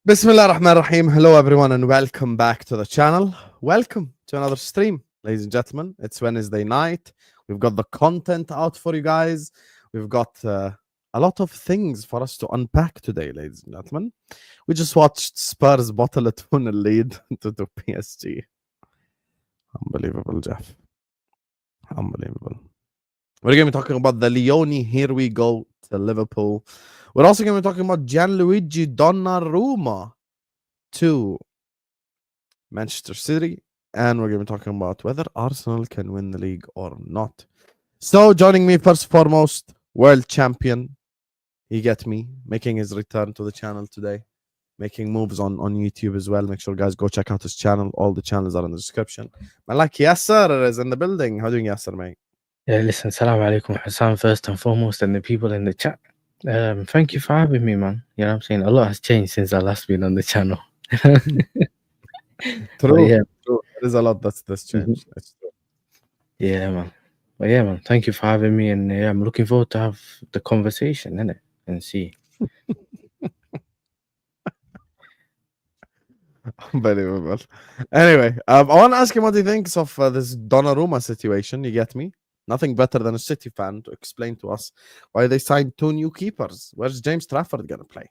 Bismillah ar-Rahman ar-Rahim. Hello everyone and welcome back to the channel. Welcome to another stream, ladies and gentlemen. It's Wednesday night. We've got the content out for you guys. We've got a lot of things for us to unpack today, ladies and gentlemen. We just watched Spurs bottle a 2-0 lead to PSG. Unbelievable, Jeff. Unbelievable. We're going to be talking about the Leoni. Here we go to Liverpool. We're also going to be talking about Gianluigi Donnarumma to Manchester City. And we're going to be talking about whether Arsenal can win the league or not. So joining me first and foremost, world champion. You get me, making his return to the channel today. Making moves on YouTube as well. Make sure guys go check out his channel. All the channels are in the description. I like Yasser is in the building. How are you doing, Yasser, mate? Yeah, listen, salam alaikum Hassan first and foremost, and the people in the chat. Thank you for having me, man. You know what I'm saying? A lot has changed since I last been on the channel. True. Yeah. True. There's a lot that's changed. That's true. Yeah, man. But yeah, man, thank you for having me, and yeah, I'm looking forward to have the conversation, innit? And see. Unbelievable. Anyway, I want to ask him what he thinks of this Donnarumma situation. You get me? Nothing better than a City fan to explain to us why they signed 2 new keepers. Where's James Trafford going to play?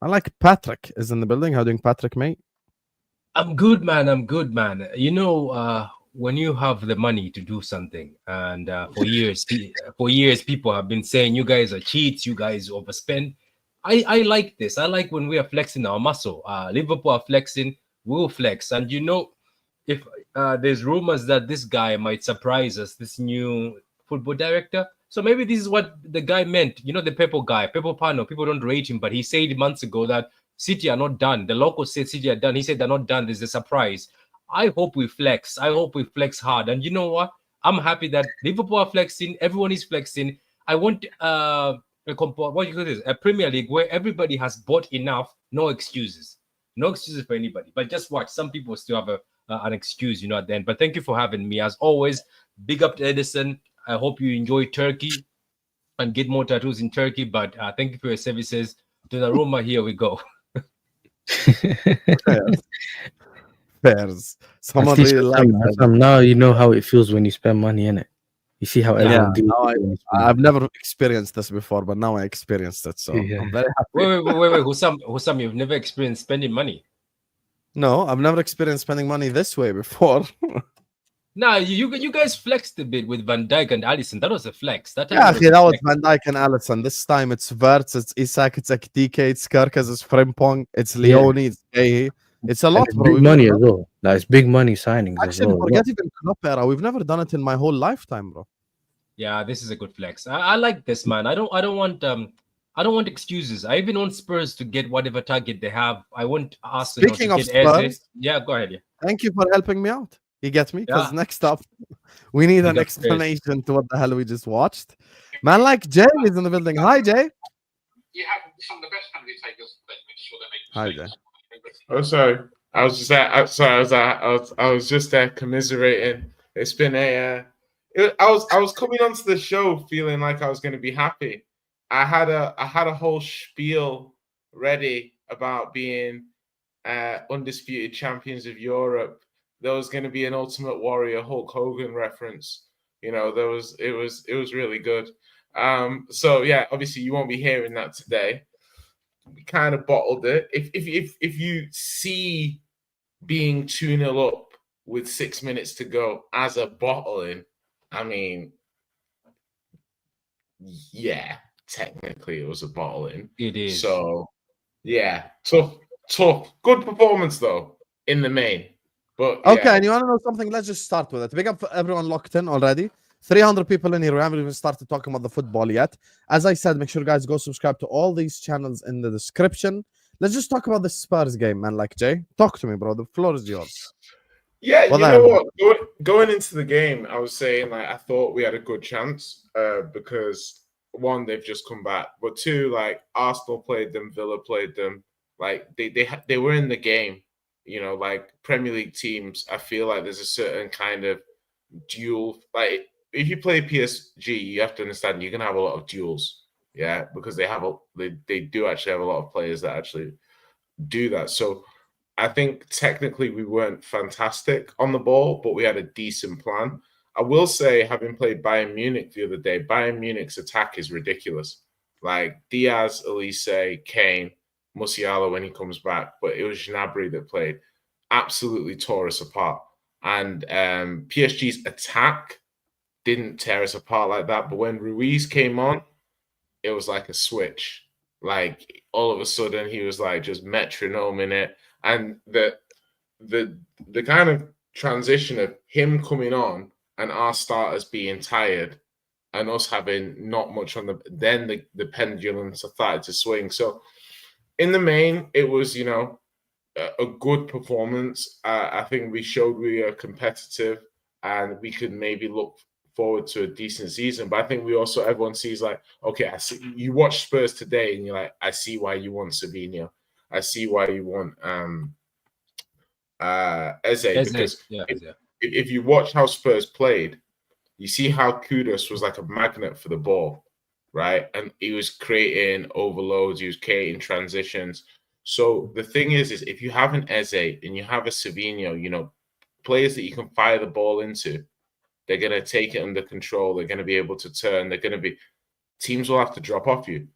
I like Patrick is in the building. How doing, Patrick, mate? I'm good, man. I'm good, man. You know, when you have the money to do something, and for years, people have been saying you guys are cheats, you guys overspend. I like this. I like when we are flexing our muscle. Liverpool are flexing, we'll flex. And you know, if there's rumors that this guy might surprise us, this new football director. So maybe this is what the guy meant. You know, the Pepo guy, Pepo Pano. People don't rate him, but he said months ago that City are not done. The locals said City are done. He said they're not done. There's a surprise. I hope we flex. I hope we flex hard. And you know what? I'm happy that Liverpool are flexing. Everyone is flexing. I want what you call this? A Premier League where everybody has bought enough. No excuses. No excuses for anybody. But just watch. Some people still have an excuse, you know, at the end. But thank you for having me. As always, big up to Edison. I hope you enjoy Turkey and get more tattoos in Turkey. But thank you for your services. Donnarumma, here we go. Fairs. Someone really likes that. Now you know how it feels when you spend money, innit? You see how everyone deals. I've never experienced this before, but now I experienced it, so Yeah. I'm very happy. Wait. Hussam, you've never experienced spending money? No, I've never experienced spending money this way before. Nah, you guys flexed a bit with Van Dijk and Alisson. That was a flex. That was Van Dijk and Alisson. This time it's Wirtz, it's Isak, it's DK, it's Kerkez, it's Frimpong, it's Leoni, it's Gay. It's a lot, bro. Big money as well. It's big money signings. Actually, as well. forget even Klopp era. We've never done it in my whole lifetime, bro. Yeah, this is a good flex. I like this, man. I don't want excuses. I even want Spurs to get whatever target they have. I want Arsenal Speaking to of get Spurs, yeah, go ahead. Yeah. Thank you for helping me out. You get me? Because Yeah. next up, we need an explanation to what the hell we just watched. Man like Jay is in the building. Hi, Jay. You have some of the best penalty takers that make sure they make Hi, mistakes. Jay. Oh, sorry. I was just commiserating. It's been I was coming onto the show feeling like I was going to be happy. I had a whole spiel ready about being undisputed champions of Europe. There was going to be an Ultimate Warrior Hulk Hogan reference. You know, it was really good. So yeah, obviously you won't be hearing that today. We kind of bottled it. If you see being 2-0 up with 6 minutes to go as a bottling, I mean, yeah, technically it was a bottling. It is. So yeah, tough. Good performance though in the main. But Okay, yeah. and you want to know something? Let's just start with it. Big up for everyone locked in already. 300 people in here. We haven't even started talking about the football yet. As I said, make sure guys go subscribe to all these channels in the description. Let's just talk about the Spurs game, man. Like Jay, talk to me, bro. The floor is yours. Yeah, you know what? Going into the game, I was saying like I thought we had a good chance because one, they've just come back, but two, like Arsenal played them, Villa played them, like they were in the game. You know, like Premier League teams, I feel like there's a certain kind of duel. Like if you play PSG, you have to understand you're gonna have a lot of duels, yeah, because they do actually have a lot of players that actually do that. So I think technically we weren't fantastic on the ball, but we had a decent plan. I will say, having played Bayern Munich the other day, Bayern Munich's attack is ridiculous. Like Diaz, Elise, Kane, Musiala when he comes back, but it was Gnabry that played. Absolutely tore us apart. And PSG's attack didn't tear us apart like that. But when Ruiz came on, it was like a switch. Like all of a sudden, he was like just metronome in it, and the kind of transition of him coming on and our starters being tired and us having not much on then the pendulum started to swing. So in the main, it was, you know, a good performance. I think we showed we are competitive and we could maybe look forward to a decent season. But I think we also, everyone sees like, okay, I see, you watch Spurs today and you're like, I see why you want Savinho. I see why you want Eze. Because if you watch how Spurs played, you see how Kudus was like a magnet for the ball, right? And he was creating overloads, he was creating transitions. So the thing is if you have an Eze and you have a Savinho, you know, players that you can fire the ball into, they're going to take it under control. They're going to be able to turn. They're going to be, teams will have to drop off you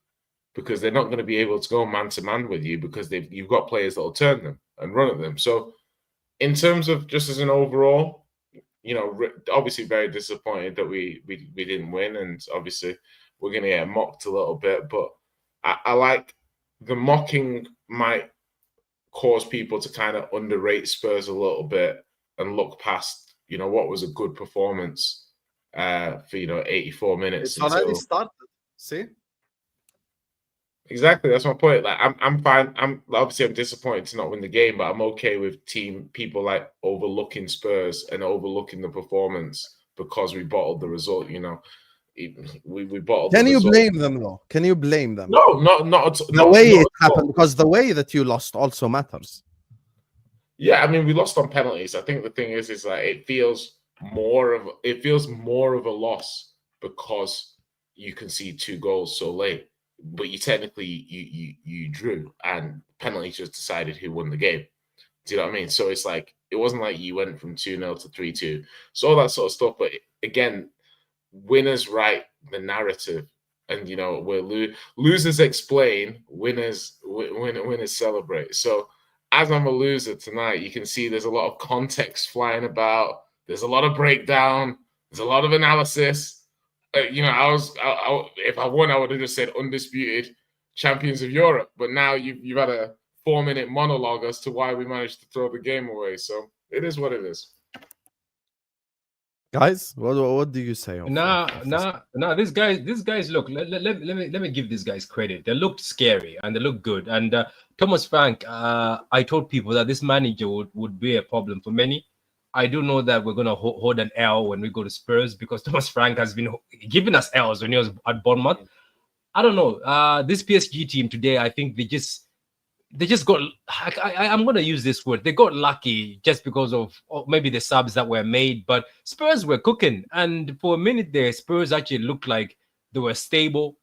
because they're not going to be able to go man to man with you because you've got players that will turn them and run at them. So in terms of just as an overall, you know, obviously very disappointed that we didn't win, and obviously we're going to get mocked a little bit. But I like the mocking might cause people to kind of underrate Spurs a little bit and look past, you know, what was a good performance for, you know, 84 minutes. It's already started. See? Exactly, that's my point. Like, I'm fine. I'm disappointed to not win the game, but I'm okay with people like overlooking Spurs and overlooking the performance because we bottled the result. You know, we bottled. Can you blame them though? Can you blame them? No, not the way it happened, because the way that you lost also matters. Yeah, I mean, we lost on penalties. I think the thing is like it feels more of a loss because you concede 2 goals so late. But you technically you drew, and penalties just decided who won the game. Do you know what I mean? So it's like it wasn't like you went from 2-0 to 3-2. So all that sort of stuff. But again, winners write the narrative, and you know where losers explain, winners celebrate. So as I'm a loser tonight, you can see there's a lot of context flying about. There's a lot of breakdown. There's a lot of analysis. You know, if I won, I would have just said undisputed champions of Europe. But now you've had a 4-minute monologue as to why we managed to throw the game away. So it is what it is. Guys, what do you say? Nah. These guys look. Let me give these guys credit. They looked scary and they look good. And Thomas Frank, I told people that this manager would be a problem for many. I do know that we're going to hold an L when we go to Spurs because Thomas Frank has been giving us L's when he was at Bournemouth. I don't know. This PSG team today, I think they just got. I'm going to use this word. They got lucky just because of maybe the subs that were made. But Spurs were cooking, and for a minute there, Spurs actually looked like they were stable.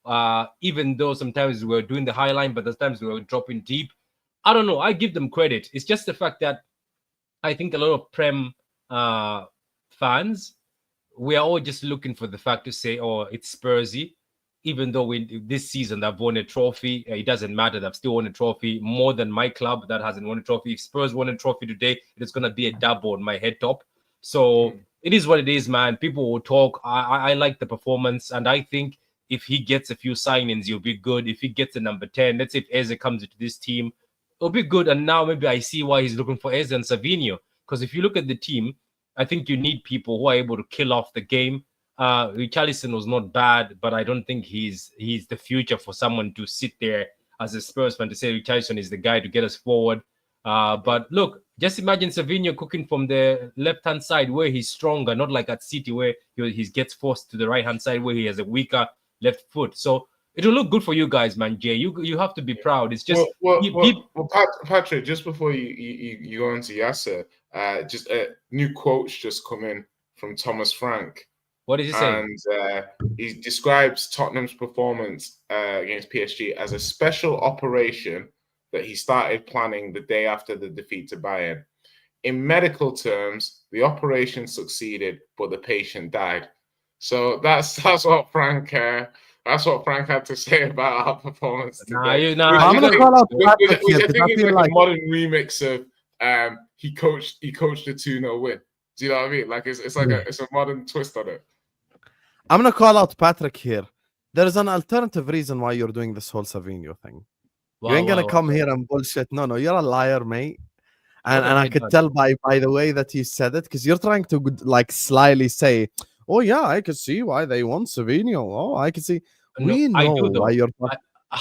Even though sometimes we were doing the high line, but sometimes we were dropping deep. I don't know. I give them credit. It's just the fact that I think a lot of Prem fans, we are all just looking for the fact to say, oh, it's Spursy. Even though this season they've won a trophy, it doesn't matter. They've still won a trophy more than my club that hasn't won a trophy. If Spurs won a trophy today, it's going to be a dab on my head top. So it is what it is, man. People will talk. I like the performance, and I think if he gets a few signings, he'll be good. If he gets a number 10, let's say if Eze comes into this team, it'll be good. And now maybe I see why he's looking for Eze and Savinho. Because if you look at the team, I think you need people who are able to kill off the game. Richarlison was not bad, but I don't think he's the future for someone to sit there as a Spurs fan to say Richarlison is the guy to get us forward. But look, just imagine Savinho cooking from the left-hand side where he's stronger, not like at City where he gets forced to the right-hand side where he has a weaker left foot. So it'll look good for you guys, man. Jay, you have to be proud. It's just Patrick. Just before you go into Yasser, just new quotes just come in from Thomas Frank. What did he say? And he describes Tottenham's performance against PSG as a special operation that he started planning the day after the defeat to Bayern. In medical terms, the operation succeeded, but the patient died. So that's what Frank had to say about our performance today. I'm gonna call out Patrick Which here I because think I is feel like like a modern remix of he coached a 2-0 win. Do you know what I mean? Like it's like it's a modern twist on it. I'm gonna call out Patrick here. There is an alternative reason why you're doing this whole Savinho thing. You ain't gonna come here and bullshit. No, you're a liar, mate. And I could tell by the way that you said it, because you're trying to like slyly say, "Oh yeah, I could see why they want Savinho. Oh, I can see." We know why you're.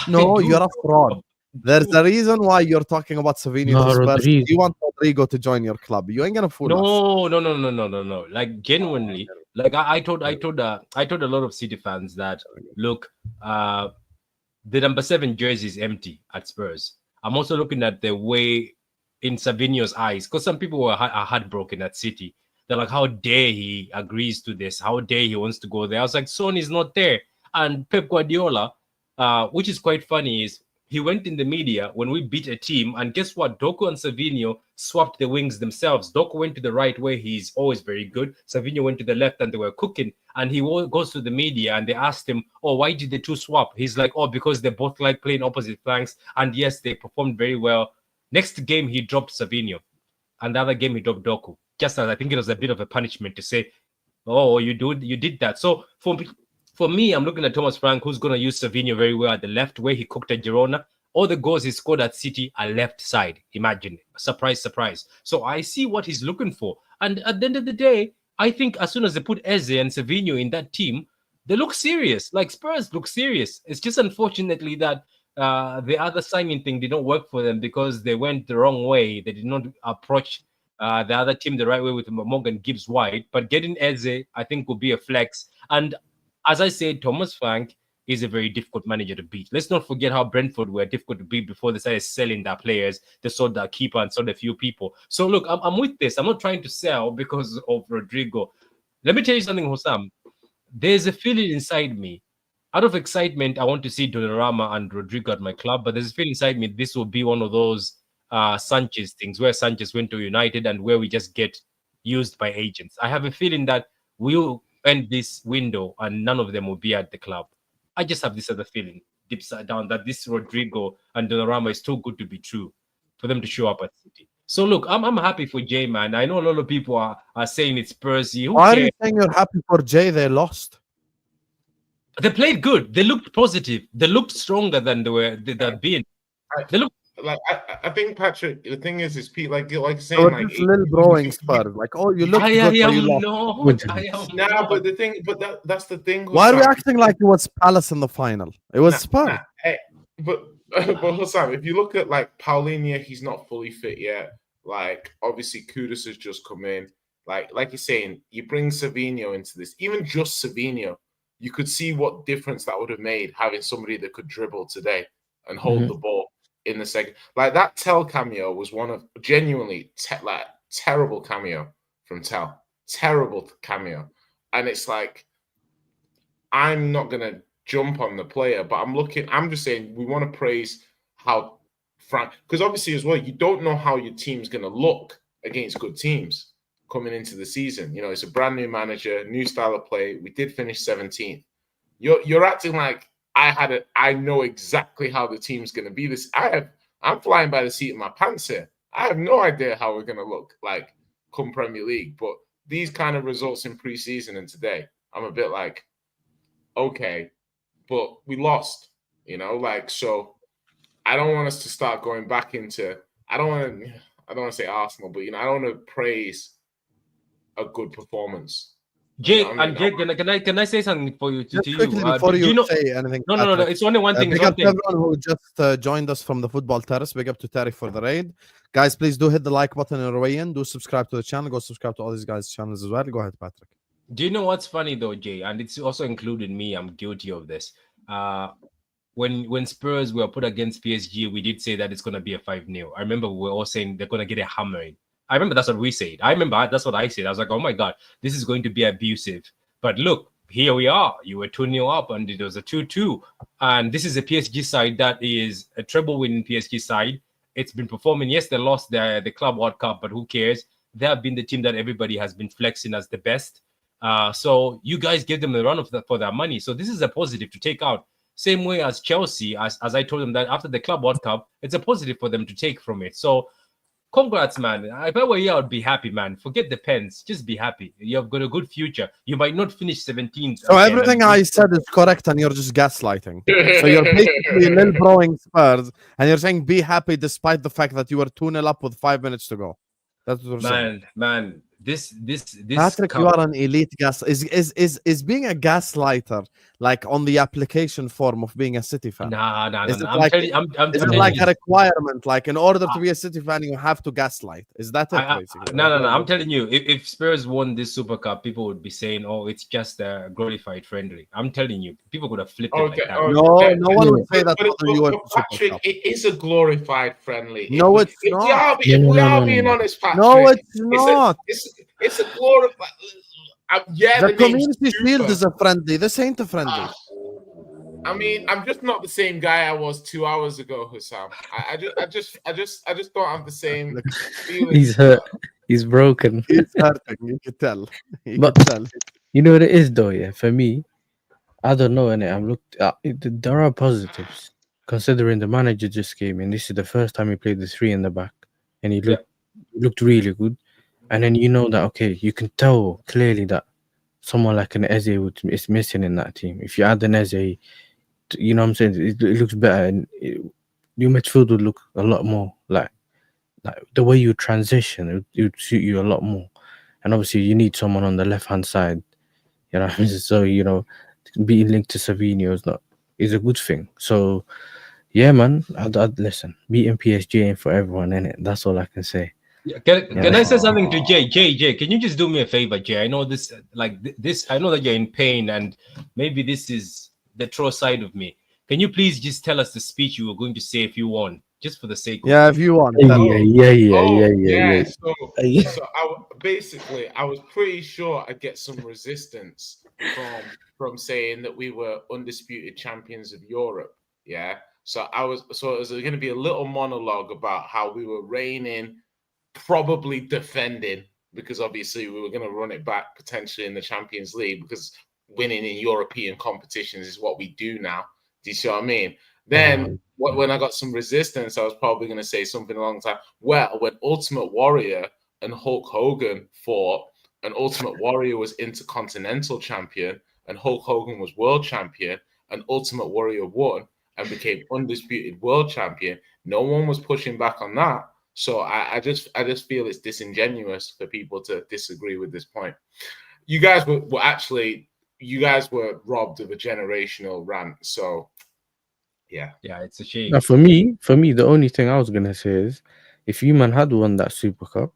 No, you're a fraud. There's a reason why you're talking about Savinho to Spurs. You want Rodrygo to join your club. You ain't gonna fool us. No. Like genuinely, like I told a lot of City fans that look, the number 7 jersey is empty at Spurs. I'm also looking at the way in Savinho's eyes, because some people are heartbroken at City. They're like, how dare he agrees to this? How dare he wants to go there? I was like, Son is not there. And Pep Guardiola, which is quite funny, is he went in the media when we beat a team, and guess what? Doku and Savinho swapped the wings themselves. Doku went to the right where he's always very good. Savinho went to the left and they were cooking. And he goes to the media and they asked him, oh, why did the two swap? He's like, oh, because they both like playing opposite flanks. And yes, they performed very well. Next game, he dropped Savinho. And the other game, he dropped Doku. Just as I think it was a bit of a punishment to say, oh, you did that. So for me, I'm looking at Thomas Frank, who's going to use Savinho very well at the left, where he cooked at Girona. All the goals he scored at City are left side. Imagine. Surprise, surprise. So I see what he's looking for. And at the end of the day, I think as soon as they put Eze and Savinho in that team, they look serious. Like Spurs look serious. It's just unfortunately that the other signing thing did not work for them because they went the wrong way. They did not approach the other team the right way with Morgan Gibbs wide. But getting Eze, I think, will be a flex. And as I said, Thomas Frank is a very difficult manager to beat. Let's not forget how Brentford were difficult to beat before they started selling their players. They sold their keeper and sold a few people. So look, I'm with this. I'm not trying to sell because of Rodrygo. Let me tell you something, Hossam. There's a feeling inside me. Out of excitement, I want to see Donnarumma and Rodrygo at my club, but there's a feeling inside me this will be one of those Sanchez things where Sanchez went to United and where we just get used by agents. I have a feeling that we'll end this window and none of them will be at the club. I just have this other feeling deep down that this Rodrygo and Donnarumma is too good to be true for them to show up at City. So look, I'm happy for Jay, man. I know a lot of people are saying it's Spursy. Why are you saying you're happy for Jay? They lost. They played good. They looked positive. They looked stronger than they've been. They look like I think Patrick. The thing is Pete like saying so like little growing Spurs. Like, oh, you look good, but you lost. But the thing, but that's the thing. Why are we acting like it was Palace in the final? It was Spurs. But Hossam, if you look at like Paulinho, he's not fully fit yet. Like obviously Kudus has just come in. Like you're saying, you bring Savinho into this. Even just Savinho, you could see what difference that would have made having somebody that could dribble today and hold the ball in the second. Like that Tell cameo was one of genuinely terrible cameo from Tell. Terrible cameo. And it's like, I'm not going to jump on the player, but I'm just saying we want to praise how Frank, because obviously as well, you don't know how your team's going to look against good teams coming into the season. You know, it's a brand new manager, new style of play. We did finish 17th. You're acting like I know exactly how the team's going to be. I'm flying by the seat of my pants here. I have no idea how we're going to look like come Premier League, but these kind of results in preseason and today, I'm a bit like, okay, but we lost, you know, like, so I don't want us to start going back into, I don't want to say Arsenal, but, you know, I don't want to praise a good performance. Jay, you know and Jay, can I say something for you? Just quickly before you say anything. No. It's only one thing. Big up to everyone who just joined us from the Football Terrace. Big up to Terry for the raid. Guys, please do hit the like button on your way in. Do subscribe to the channel. Go subscribe to all these guys' channels as well. Go ahead, Patrick. Do you know what's funny though, Jay? And it's also included me. I'm guilty of this. When Spurs were put against PSG, we did say that it's going to be a 5-0. I remember we were all saying they're going to get a hammering. I remember that's what we said. I remember that's what I said. I was like, oh my God, this is going to be abusive. But look, here we are. You were 2-0 up, and it was a 2-2. And this is a PSG side that is a treble winning PSG side. It's been performing. Yes, they lost the Club World Cup, but who cares? They have been the team that everybody has been flexing as the best. So you guys give them a run for their money. So this is a positive to take out. Same way as Chelsea, as I told them that after the Club World Cup, it's a positive for them to take from it. So congrats, man. If I were you, I'd be happy, man. Forget the pens. Just be happy. You've got a good future. You might not finish 17th. So everything I said is correct, and you're just gaslighting. So you're basically nil-broing Spurs, and you're saying be happy despite the fact that you were 2-0 up with 5 minutes to go. That's what you're saying. Man. This Patrick, you are an elite gas. Is being a gaslighter like on the application form of being a City fan? Nah. Is it I'm like, telling is it like a requirement? Like in order to be a City fan, you have to gaslight. Is that it? Basically? No. I'm telling you, if Spurs won this Super Cup, people would be saying, "Oh, it's just a glorified friendly." I'm telling you, people could have flipped it like that. No one would say that. Patrick, it is a glorified friendly. No, it's not. We are being honest, Patrick. No, it's not. It's a glorified. The community shield is a friendly. This ain't a friendly. I mean, I'm just not the same guy I was 2 hours ago, Hussam. I just don't have the same feelings. He's hurt. He's broken. He's hurting. You can tell. You know what it is, though. Yeah, for me, I don't know. And I'm looked. There are positives considering the manager just came in. This is the first time he played the 3 in the back, and he looked really good. And then you know that, okay, you can tell clearly that someone like an Eze is missing in that team. If you add an Eze, you know what I'm saying, it looks better. And your midfield would look a lot more like the way you transition, it would suit you a lot more. And obviously, you need someone on the left-hand side. You know, so, you know, being linked to Savinho is a good thing. So, yeah, man, I'd listen. Beating PSG ain't for everyone, innit? That's all I can say. Can I say something to Jay? Jay, can you just do me a favor, Jay? I know this, I know that you're in pain, and maybe this is the true side of me. Can you please just tell us the speech you were going to say if you won, just for the sake of if you want. Yeah. So I was pretty sure I'd get some resistance from saying that we were undisputed champions of Europe. Yeah. So it was going to be a little monologue about how we were reigning, probably defending, because obviously we were going to run it back potentially in the Champions League, because winning in European competitions is what we do now. Do you see what I mean? Then when I got some resistance, I was probably going to say something along the time. Well, when Ultimate Warrior and Hulk Hogan fought, and Ultimate Warrior was Intercontinental Champion, and Hulk Hogan was World Champion, and Ultimate Warrior won and became undisputed World Champion, no one was pushing back on that. So I just feel it's disingenuous for people to disagree with this point. You guys were robbed of a generational rant. So yeah, it's a shame. Now, for me, the only thing I was gonna say is, if you man had won that Super Cup,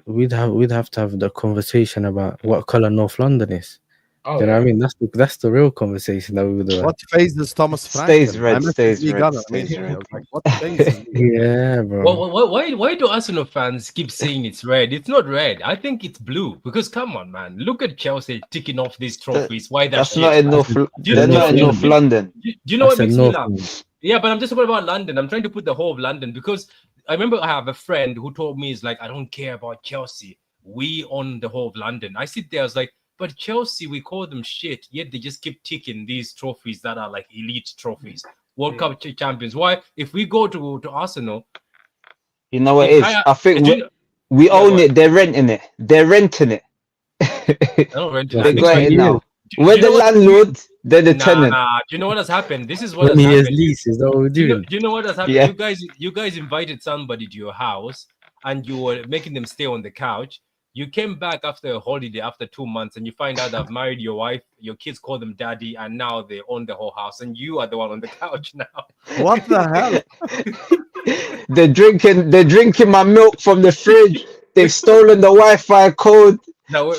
we'd have to have the conversation about what color North London is. Oh, you know what I mean? That's the real conversation that we would have. What phase is Thomas Frank? Stays red. What phase is Yeah, bro. Why do Arsenal fans keep saying it's red? It's not red. I think it's blue. Because come on, man, look at Chelsea ticking off these trophies. Why that's not in North? They're not in North London. Do you know what makes me laugh? Yeah, but I'm just talking about London. I'm trying to put the whole of London, because I remember I have a friend who told me, it's like, I don't care about Chelsea. We own the whole of London. I sit there, I was like, but Chelsea, we call them shit, yet they just keep ticking these trophies that are like elite trophies, World Cup champions. Why? If we go to Arsenal, you know what it is? I think we own it. They're renting it. They're renting it. I don't rent it. They got it now. We're the landlord. They're the tenant. Do you know what has happened? This is what has happened. Leases, that we're doing. Do you know what has happened? Yeah. You guys invited somebody to your house, and you were making them stay on the couch. You came back after a holiday after 2 months, and you find out I've married your wife. Your kids call them daddy, and now they own the whole house, and you are the one on the couch now. What the hell? They're drinking my milk from the fridge. They've stolen the Wi-Fi code.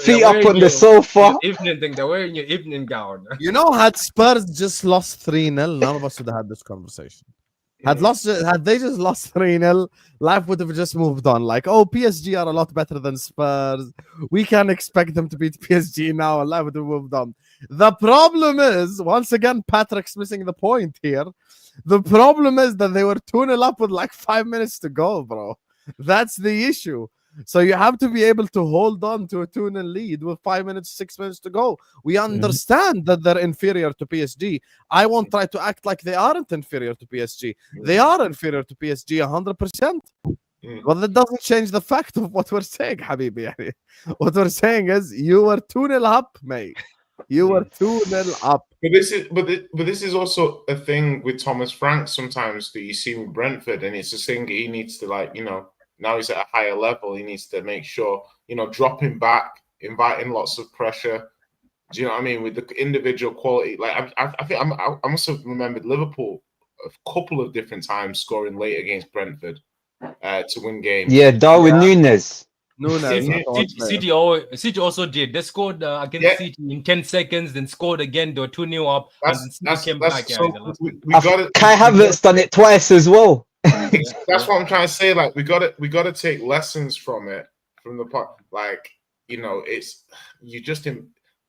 Feet up on the sofa. Evening thing. They're wearing your evening gown. You know, had Spurs just lost 3-0, none of us would have had this conversation. Had they just lost 3-0, life would have just moved on. Like, oh, PSG are a lot better than Spurs. We can't expect them to beat PSG now, and life would have moved on. The problem is, once again, Patrick's missing the point here. The problem is that they were 2-0 up with like 5 minutes to go, bro. That's the issue. So you have to be able to hold on to a 2-0 lead with 5 minutes, 6 minutes to go. We understand that they're inferior to PSG. I won't try to act like they aren't inferior to PSG. They are inferior to PSG 100%. But that doesn't change the fact of what we're saying, Habibi. What we're saying is you were 2-0 up, mate. You were 2-0 up. But this is also a thing with Thomas Frank sometimes that you see with Brentford, and it's a thing that he needs to, like, you know, now he's at a higher level. He needs to make sure, you know, dropping back, inviting lots of pressure. Do you know what I mean? With the individual quality, like I think I must have remembered Liverpool a couple of different times scoring late against Brentford to win games. Yeah, Darwin Nunes. City also did. They scored against City in 10 seconds, then scored again. They were 2-0 up, and City came back. Kai Havertz done it twice as well. That's what I'm trying to say. Like we got to take lessons from it, from the part. Like, you know,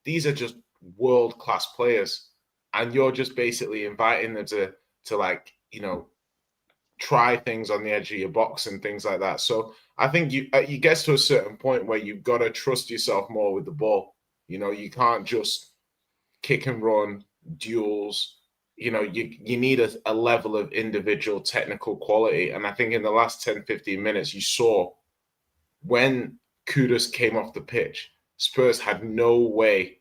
these are just world class players, and you're just basically inviting them to like, you know, try things on the edge of your box and things like that. So I think you get to a certain point where you've got to trust yourself more with the ball. You know, you can't just kick and run, duels. You know, you need a level of individual technical quality. And I think in the last 10, 15 minutes, you saw when Kudus came off the pitch, Spurs had no way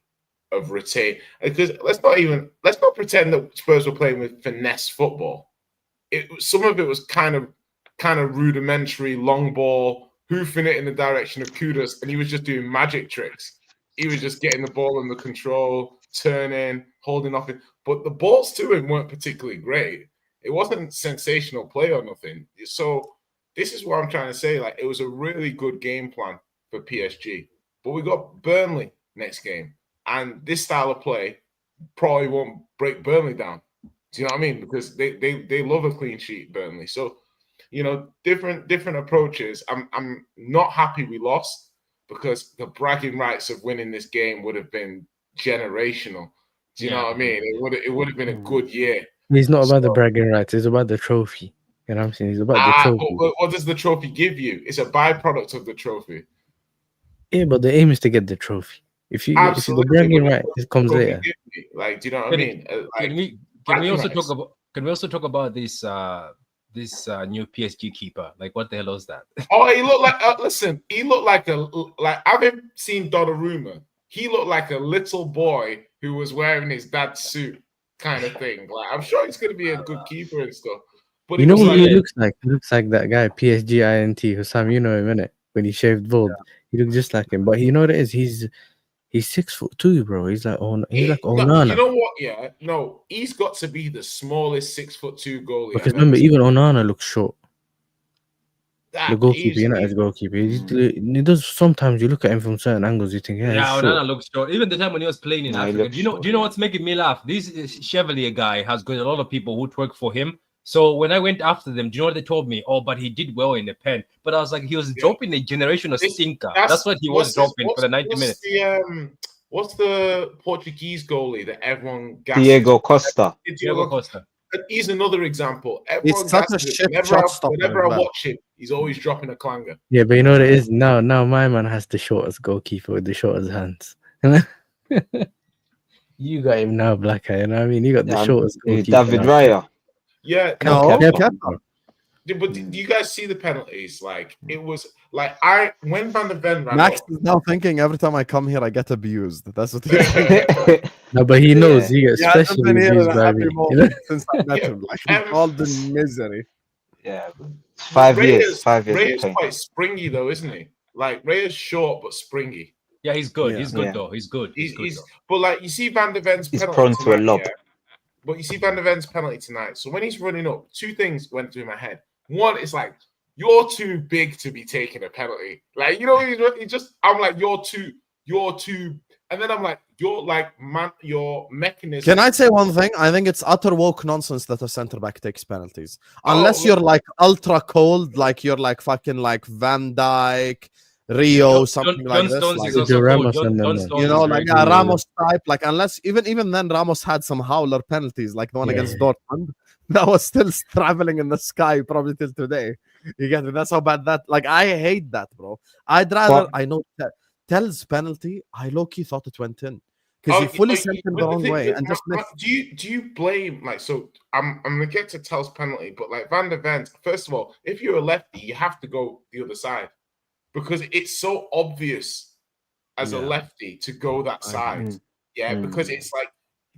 of retaining. Because let's not pretend that Spurs were playing with finesse football. Some of it was kind of rudimentary, long ball, hoofing it in the direction of Kudus, and he was just doing magic tricks. He was just getting the ball under control, turning, holding off it. But the balls to him weren't particularly great. It wasn't sensational play or nothing. So this is what I'm trying to say. Like, it was a really good game plan for PSG. But we got Burnley next game. And this style of play probably won't break Burnley down. Do you know what I mean? Because they love a clean sheet, Burnley. So, you know, different approaches. I'm not happy we lost, because the bragging rights of winning this game would have been generational. Do you know what I mean? It would have been a good year. It's not about the bragging rights. It's about the trophy. You know what I'm saying? It's about the trophy. What does the trophy give you? It's a byproduct of the trophy. Yeah, but the aim is to get the trophy. If the bragging right, it comes later. Like, do you know what I mean? Can we also talk about this new PSG keeper? Like, what the hell was that? Oh, he looked like he looked like I haven't seen Donnarumma. He looked like a little boy who was wearing his dad's suit, kind of thing. Like, I'm sure he's going to be a good keeper and stuff. But you know what he looks like? He looks like that guy, PSG INT, Hussam. You know him, innit? When he shaved bald, he looks just like him. But you know what it is? He's 6'2", bro. He's like Onana. You know what? Yeah, no, he's got to be the smallest 6'2" goalie. Because remember, even Onana looks short. The goalkeeper, United's goalkeeper. He does. Sometimes you look at him from certain angles, you think, Onana looks short. Even the time when he was playing in Africa, do you know what's making me laugh? This Chevalier guy has got a lot of people who work for him. So when I went after them, do you know what they told me? Oh, but he did well in the pen. But I was like, he was dropping a generational stinker. That's what he was dropping for the 90 minutes. What's the Portuguese goalie that everyone gasses? Diego Costa. Diego Costa. He's another example. It's such a shit shot stopper. Whenever I watch him, he's always dropping a clanger. Yeah, but you know what it is? Now my man has the shortest goalkeeper with the shortest hands. You got him now, Black Eye. You know what I mean? You got the shortest goalkeeper. David Raya. Yeah, but do you guys see the penalties? Like, it was like when Van der Ven ran Max up, is now thinking every time I come here I get abused. That's what he's thinking. No, but he knows he gets especially abused by me. Since I met him, like, he's all the misery. Yeah, 5 years. 5 years. Raya's quite springy though, isn't he? Like, Raya's short but springy. Yeah, he's good. He's good though. He's good. But like, you see Van der Ven's penalty. He's prone to a lob. Yeah? But you see Van der Ven's penalty tonight. So when he's running up, two things went through my head. One is like, you're too big to be taking a penalty. Like, you know, I'm like, you're too, and then I'm like, you're like, man, your mechanism. Can I say one thing? I think it's utter woke nonsense that a centre back takes penalties. Unless you're like ultra cold, like you're like fucking like Van Dijk, Rio, something like John this. Stones Like, is also Ramos cool. and them, John man. Stones you know, is like very a good. Ramos type. Like unless even then Ramos had some howler penalties, like the one against Dortmund. That was still traveling in the sky probably till today. You get me? That's how bad that. Like I hate that, bro. I'd rather But- I know Tell's penalty. I low key thought it went in because he fully sent him the wrong way and just missed. Do you blame like so? I'm gonna get to Tell's penalty, but like Van der Ven. First of all, if you're a lefty, you have to go the other side because it's so obvious as a lefty to go that side. Because it's like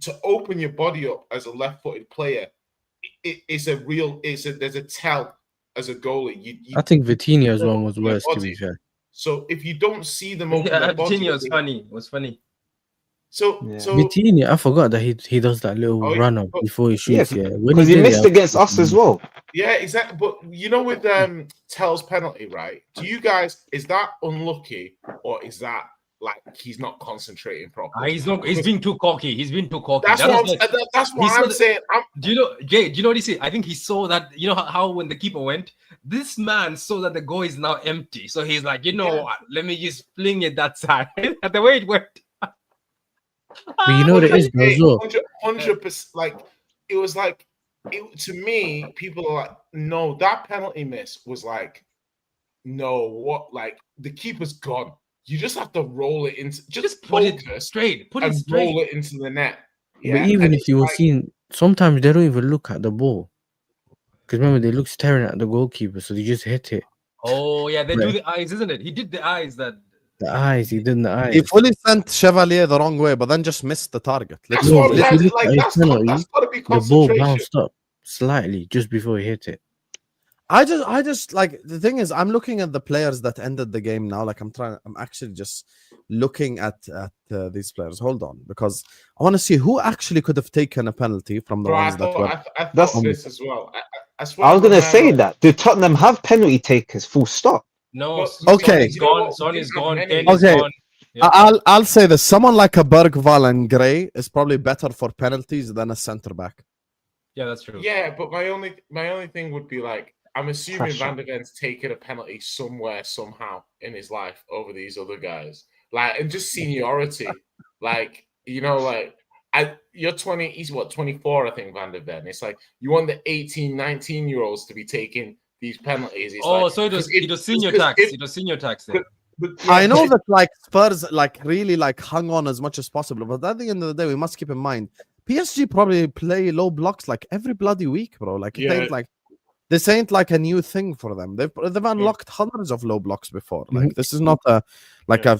to open your body up as a left-footed player. There's a tell as a goalie. I think Vitinha's one was worse, to be fair. So if you don't see them open their body, Vitinha was funny. It was funny. So Vitinha, I forgot that he does that little run up before he shoots. Yeah, When because he did missed against us as well. yeah, exactly. But you know, with Tell's penalty, right? Do you guys is that unlucky or is that like he's not concentrating properly? He's not. He's been too cocky. He's been too cocky. That's what I'm saying. Do you know, Jay? Do you know what he said? I think he saw that. You know how when the keeper went, this man saw that the goal is now empty. So he's like, you know what? Let me just fling it that side. And the way it went. But you know what it is, though. 100%. Like it was like to me. People are like, no, that penalty miss was like, no, what? Like the keeper's gone. You just have to roll it into just put it straight. Put it straight. Roll it into the net. Yeah? But even if you were seeing, sometimes they don't even look at the ball. Because remember, they look staring at the goalkeeper, so they just hit it. Oh yeah, they do the eyes, isn't it? He did the eyes that. The eyes, he did the eyes. He fully sent Chevalier the wrong way, but then just missed the target. That's No, what I'm if saying. you look Like, at his that's penalty, got to be the ball concentration. bounced up slightly just before he hit it. I just like the thing is, I'm looking at the players that ended the game now. Like I'm actually just looking at these players. Hold on, because I want to see who actually could have taken a penalty from the Bro, ones that were. I thought this as well. I I was gonna say that. Do Tottenham have penalty takers? Full stop. No. Okay. Son is gone. Ken Okay. is gone. Yeah. I'll say this: someone like a Bergvall and Gray is probably better for penalties than a centre back. Yeah, that's true. Yeah, but my only thing would be like, I'm assuming Pressure. Van der Ven's taken a penalty somewhere, somehow in his life over these other guys. Like, and just seniority. Like, you know, like, you're 20, he's what, 24, I think, Van der Ven. It's like, you want the 18, 19-year-olds to be taking these penalties. It's like, so it was senior tax. It was senior tax then. I know that like Spurs like really like hung on as much as possible, but at the end of the day, we must keep in mind PSG probably play low blocks like every bloody week, bro. Like it ain't like this ain't like a new thing for them. They've unlocked hundreds of low blocks before. Like this is not a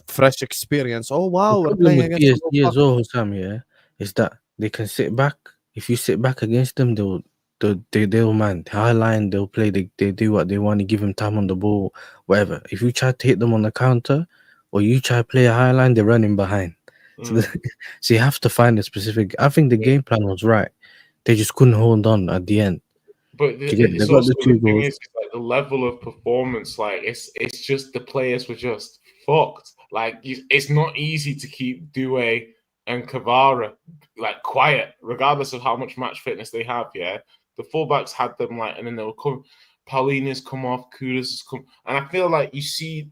fresh experience. Oh wow, we're playing against PSG as well, Sam. Yeah, is that they can sit back. If you sit back against them, they'll man high line. They'll play. They do what they want. To give them time on the ball, whatever. If you try to hit them on the counter, or you try to play a high line, they're running behind. So you have to find a specific. I think the game plan was right. They just couldn't hold on at the end. But the thing is, like the level of performance, like it's just the players were just fucked. Like it's not easy to keep Doué and Kvara like quiet, regardless of how much match fitness they have. Yeah, the fullbacks had them like, and then they'll come. Paulina's come off, Kudus has come, and I feel like you see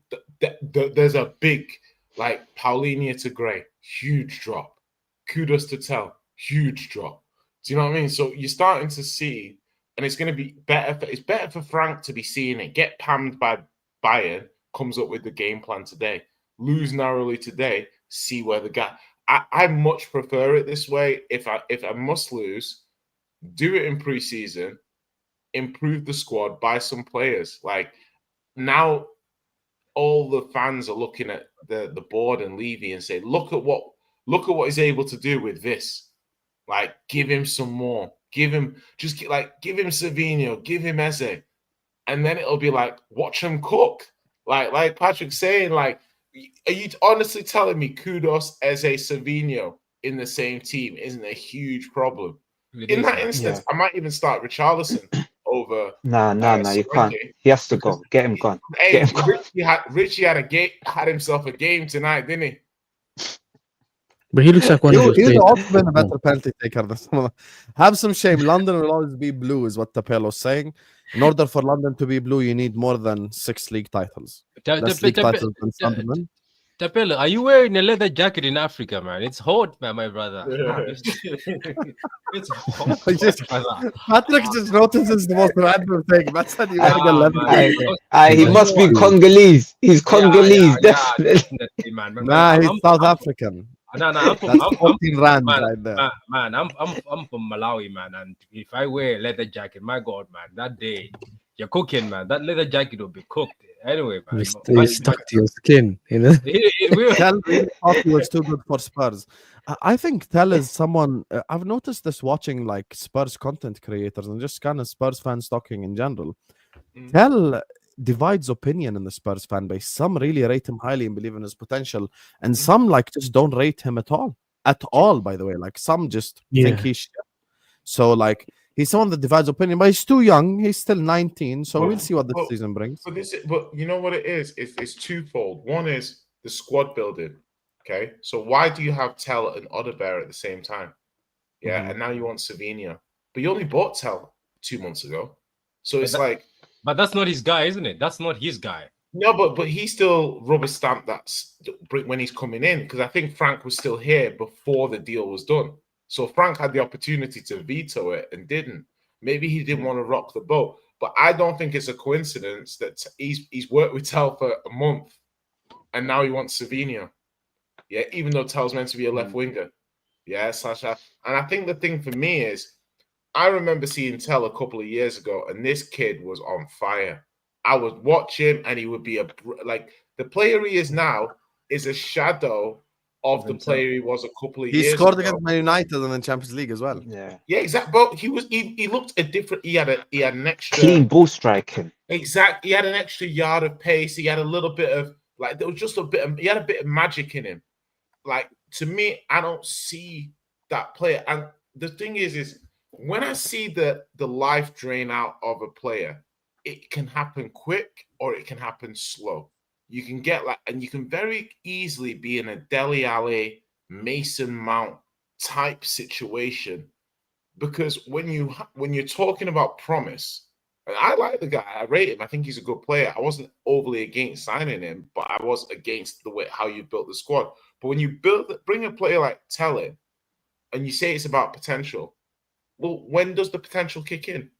there's a big like Paulinia to Gray, huge drop. Kudus to Tell, huge drop. Do you know what I mean? So you're starting to see, and it's going to be better. It's better for Frank to be seeing it get pammed by Bayern. Comes up with the game plan today. Lose narrowly today. See where the gap. I much prefer it this way. If I must lose, do it in preseason. Improve the squad. Buy some players. Like now, all the fans are looking at the board and Levy and say, look at what he's able to do with this. Like, give him some more. Give him Savinho, give him Eze. And then it'll be like, watch him cook. Like Patrick's saying, like, are you honestly telling me Kudus, Eze, Savinho in the same team isn't a huge problem? In that instance, I might even start Richarlison over. Nah, you can't. He has to go. Get him gone. Hey, Richie had himself a game tonight, didn't he? But he looks like one of those He's players. also been a better penalty taker than some of them. Have some shame. London will always be blue, is what Tapello's saying. In order for London to be blue, you need more than 6 league titles. Less league titles than Sunderland. Tapello, are you wearing a leather jacket in Africa, man? It's hot, man, my brother. It's hot, brother. Patrick just notices the most random thing. That's how you wearing a leather man. jacket. He must be Congolese. He's Congolese, Yeah, definitely. man. Nah, he's South African. I'm That's from 14 rand man, right there. man, I'm from Malawi, man, and if I wear a leather jacket, my God, man, that day you're cooking, man. That leather jacket will be cooked anyway, man. It's stuck to your skin, you know. It will. Tell really thought he was too good for Spurs. I think Tell is someone I've noticed this watching like Spurs content creators and just kind of Spurs fans talking in general. Tell divides opinion in the Spurs fan base. Some really rate him highly and believe in his potential, and some like just don't rate him at all. At all, by the way. Like some just think he's shit. So like he's someone that divides opinion, but he's too young. He's still 19, so we'll see what this season brings. But you know what it is? It's twofold. One is the squad building. Okay, so why do you have Tell and Odebear at the same time? Yeah, and now you want Savinho, but you only bought Tell 2 months ago, so it's like. But that's not his guy, isn't it? That's not his guy. No, but he still rubber stamped that when he's coming in, because I think Frank was still here before the deal was done. So Frank had the opportunity to veto it and didn't. Maybe he didn't want to rock the boat. But I don't think it's a coincidence that he's worked with Tell for a month and now he wants Savinho. Yeah, even though Tell's meant to be a left winger. Yeah, Sasha. And I think the thing for me is, I remember seeing Tell a couple of years ago, and this kid was on fire. I would watch him, and he would be the player he is now is a shadow of the player he was a couple of years ago. He scored against Man United and in Champions League as well. Yeah, exactly. But he looked a different. He had an extra clean ball striking. Exactly. He had an extra yard of pace. He had a little bit of there was just a bit of. He had a bit of magic in him. Like, to me, I don't see that player. And the thing is when I see the life drain out of a player, it can happen quick or it can happen slow. You can get and you can very easily be in a Dele Alli, Mason Mount type situation, because when you're talking about promise, and I like the guy, I rate him, I think he's a good player. I wasn't overly against signing him, but I was against the way how you built the squad. But when you bring a player like Tell in, and you say it's about potential, well, when does the potential kick in?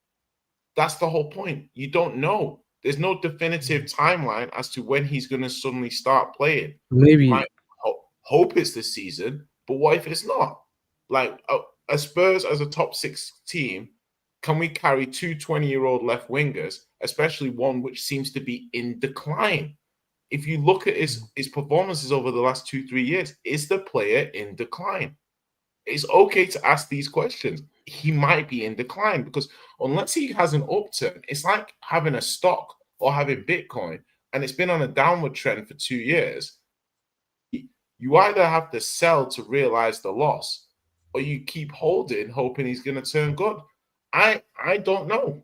That's the whole point. You don't know. There's no definitive timeline as to when he's going to suddenly start playing. Maybe hope it's this season, but what if it's not? Like a Spurs as a top 6 team, can we carry 2 20-year-old left wingers, especially one which seems to be in decline? If you look at his performances over the last 2-3 years, is the player in decline? It's okay to ask these questions. He might be in decline, because unless he has an upturn, it's like having a stock or having Bitcoin, and it's been on a downward trend for 2 years. You either have to sell to realize the loss, or you keep holding, hoping he's going to turn good. I don't know.